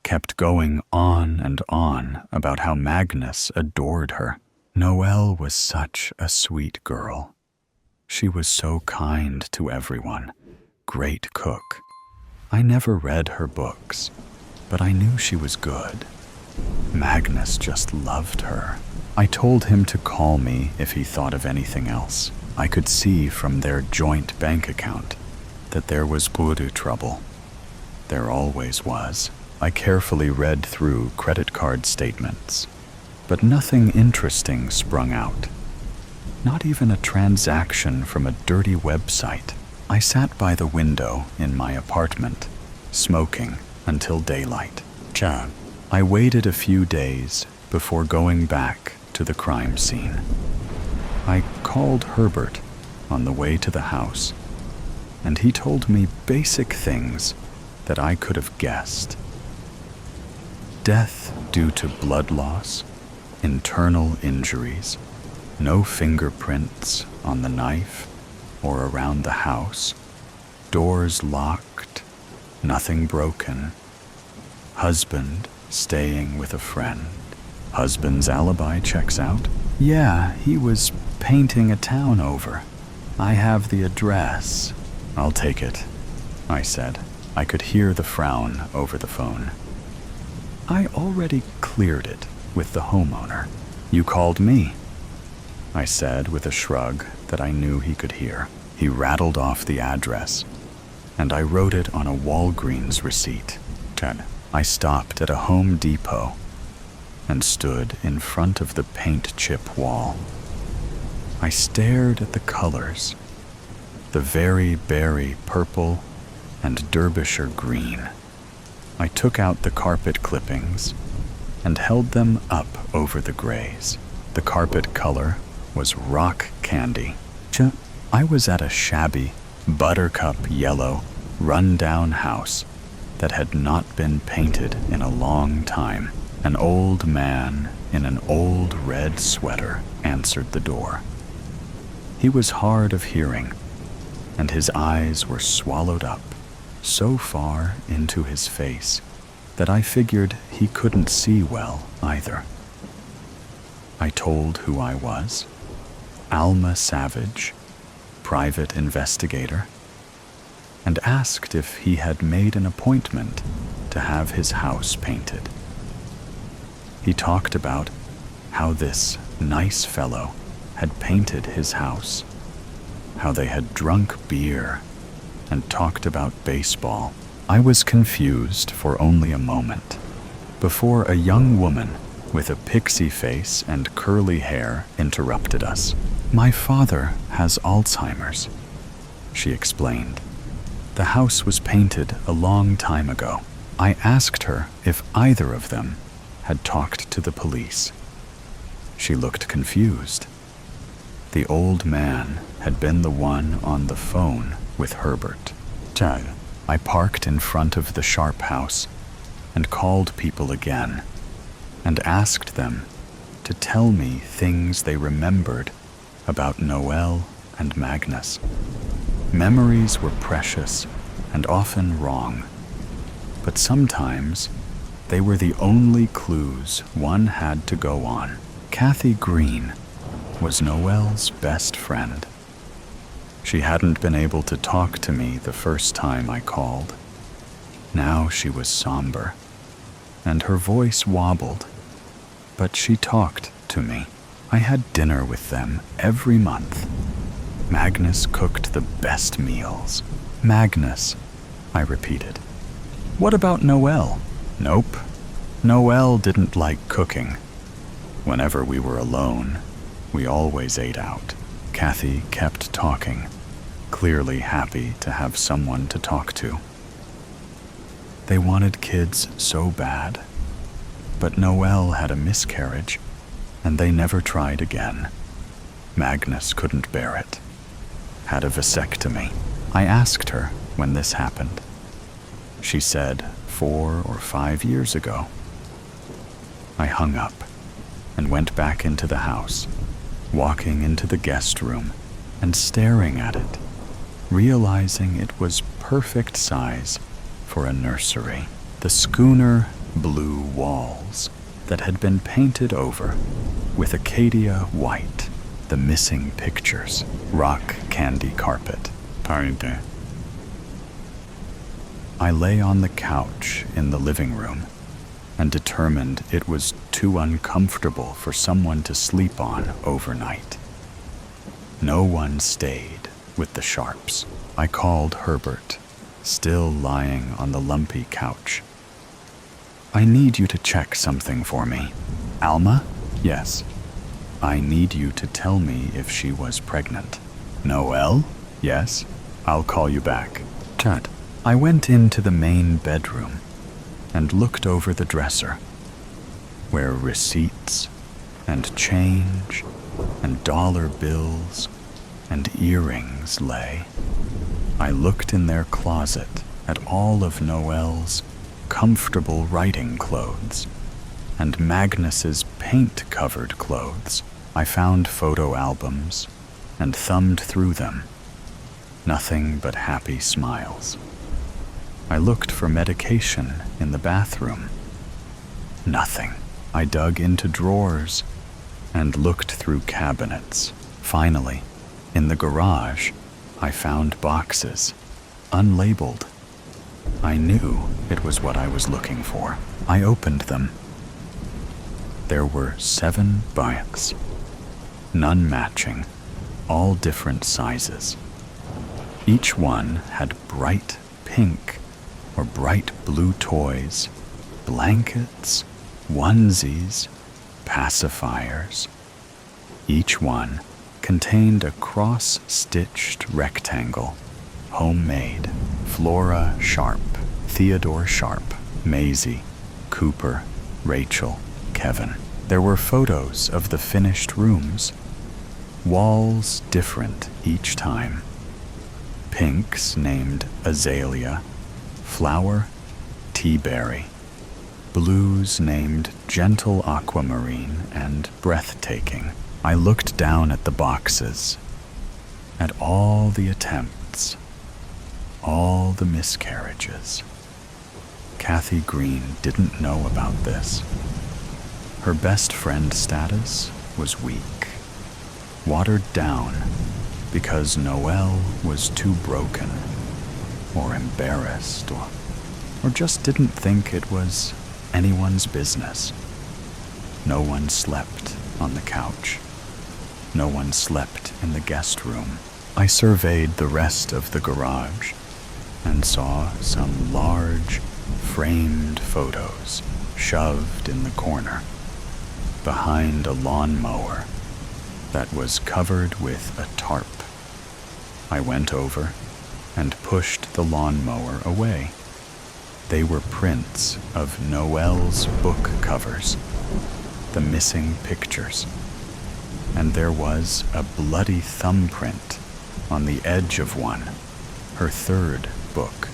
kept going on and on about how Magnus adored her. Noel was such a sweet girl. She was so kind to everyone, great cook. I never read her books, but I knew she was good. Magnus just loved her. I told him to call me if he thought of anything else. I could see from their joint bank account that there was voodoo trouble. There always was. I carefully read through credit card statements, but nothing interesting sprung out. Not even a transaction from a dirty website. I sat by the window in my apartment, smoking until daylight. I waited a few days before going back to the crime scene. I called Herbert on the way to the house, and he told me basic things that I could have guessed. Death due to blood loss, internal injuries, no fingerprints on the knife or around the house, doors locked, nothing broken, husband staying with a friend. Husband's alibi checks out. Yeah, he was painting a town over. I have the address. I'll take it, I said. I could hear the frown over the phone. I already cleared it with the homeowner. You called me, I said with a shrug that I knew he could hear. He rattled off the address, and I wrote it on a Walgreens receipt. I stopped at a Home Depot and stood in front of the paint chip wall. I stared at the colors, the very berry purple and Derbyshire green. I took out the carpet clippings and held them up over the grays. The carpet color was rock candy. I was at a shabby, buttercup yellow, run-down house that had not been painted in a long time. An old man in an old red sweater answered the door. He was hard of hearing, and his eyes were swallowed up so far into his face that I figured he couldn't see well either. I told who I was. Alma Savage, private investigator, and asked if he had made an appointment to have his house painted. He talked about how this nice fellow had painted his house, how they had drunk beer and talked about baseball. I was confused for only a moment before a young woman with a pixie face and curly hair interrupted us. My father has Alzheimer's, she explained. The house was painted a long time ago. I asked her if either of them had talked to the police. She looked confused. The old man had been the one on the phone with Herbert. I parked in front of the Sharp house and called people again and asked them to tell me things they remembered about Noel and Magnus. Memories were precious and often wrong, but sometimes they were the only clues one had to go on. Kathy Green was Noel's best friend. She hadn't been able to talk to me the first time I called. Now she was somber, and her voice wobbled, but she talked to me. I had dinner with them every month. Magnus cooked the best meals. Magnus, I repeated. What about Noel? Nope. Noel didn't like cooking. Whenever we were alone, we always ate out. Kathy kept talking, clearly happy to have someone to talk to. They wanted kids so bad, but Noel had a miscarriage, and they never tried again. Magnus couldn't bear it. had a vasectomy. I asked her when this happened. She said 4 or 5 years ago. I hung up and went back into the house, walking into the guest room and staring at it, realizing it was perfect size for a nursery. The schooner blue walls that had been painted over with Acacia white, the missing pictures, rock candy carpet. Pardon. I lay on the couch in the living room and determined it was too uncomfortable for someone to sleep on overnight. No one stayed with the Sharps. I called Herbert, still lying on the lumpy couch. I need you to check something for me. Alma? Yes. I need you to tell me if she was pregnant. Noelle? Yes. I'll call you back. Tut. I went into the main bedroom and looked over the dresser, where receipts and change and dollar bills and earrings lay. I looked in their closet at all of Noelle's comfortable writing clothes and Magnus's paint-covered clothes. I found photo albums and thumbed through them. Nothing but happy smiles. I looked for medication in the bathroom. Nothing. I dug into drawers and looked through cabinets. Finally, in the garage, I found boxes, unlabeled. I knew it was what I was looking for. I opened them. There were 7 bikes, none matching, all different sizes. Each one had bright pink or bright blue toys, blankets, onesies, pacifiers. Each one contained a cross-stitched rectangle, homemade, Flora Sharp, Theodore Sharp, Maisie, Cooper, Rachel, Kevin. There were photos of the finished rooms, walls different each time. Pinks named Azalea, Flower, Teaberry. Blues named Gentle Aquamarine and Breathtaking. I looked down at the boxes, at all the attempts, all the miscarriages. Kathy Green didn't know about this. Her best friend status was weak, watered down because Noelle was too broken or embarrassed or just didn't think it was anyone's business. No one slept on the couch. No one slept in the guest room. I surveyed the rest of the garage and saw some large, framed photos shoved in the corner behind a lawnmower that was covered with a tarp. I went over and pushed the lawnmower away. They were prints of Noelle's book covers, the missing pictures, and there was a bloody thumbprint on the edge of one, her 3rd book,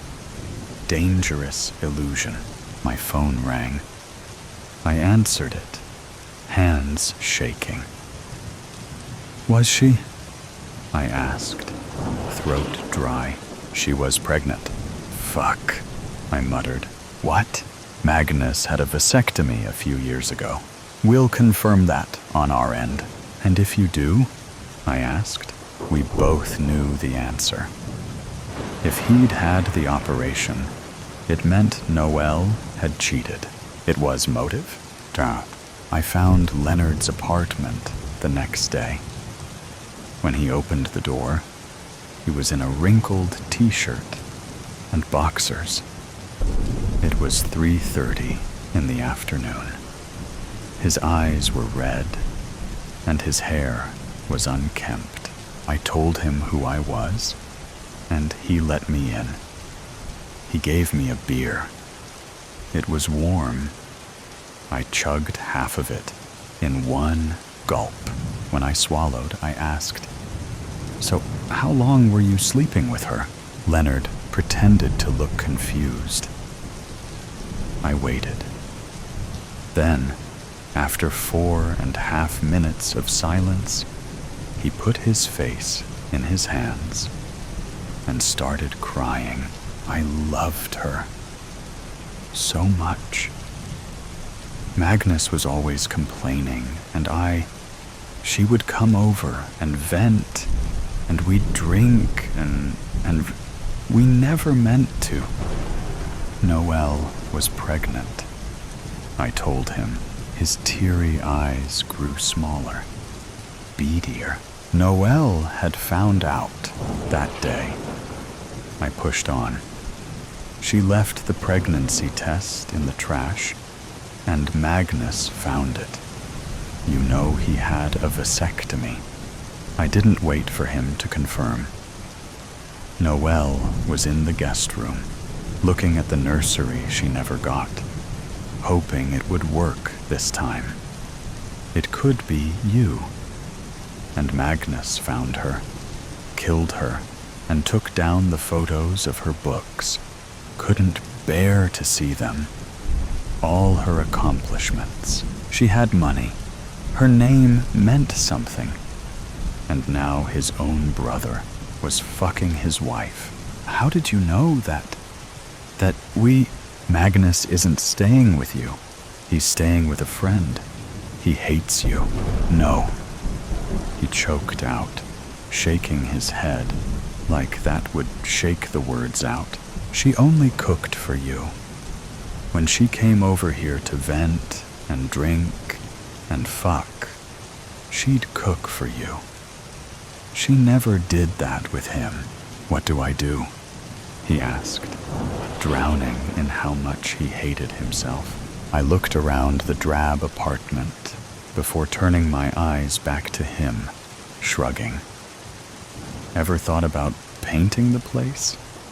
Dangerous Illusion. My phone rang. I answered it, hands shaking. Was she? I asked, throat dry. She was pregnant. Fuck, I muttered. What? Magnus had a vasectomy a few years ago. We'll confirm that on our end. And if you do? I asked. We both knew the answer. If he'd had the operation, it meant Noelle had cheated. It was motive? Duh. I found Leonard's apartment the next day. When he opened the door, he was in a wrinkled t-shirt and boxers. It was 3:30 in the afternoon. His eyes were red, and his hair was unkempt. I told him who I was, and he let me in. He gave me a beer. It was warm. I chugged half of it in one gulp. When I swallowed, I asked, So how long were you sleeping with her? Leonard pretended to look confused. I waited. Then, after 4.5 minutes of silence, he put his face in his hands and started crying. I loved her so much. Magnus was always complaining, and she would come over and vent, and we'd drink, and we never meant to. Noelle was pregnant. I told him. His teary eyes grew smaller, beadier. Noelle had found out that day. I pushed on. She left the pregnancy test in the trash, and Magnus found it. You know, he had a vasectomy. I didn't wait for him to confirm. Noelle was in the guest room, looking at the nursery she never got, hoping it would work this time. It could be you. And Magnus found her, killed her, and took down the photos of her books. Couldn't bear to see them. All her accomplishments. She had money. Her name meant something. And now his own brother was fucking his wife. How did you know that Magnus isn't staying with you? He's staying with a friend. He hates you. No. He choked out, shaking his head, like that would shake the words out. She only cooked for you. When she came over here to vent and drink and fuck, she'd cook for you. She never did that with him. What do I do? He asked, drowning in how much he hated himself. I looked around the drab apartment before turning my eyes back to him, shrugging. Ever thought about painting the place?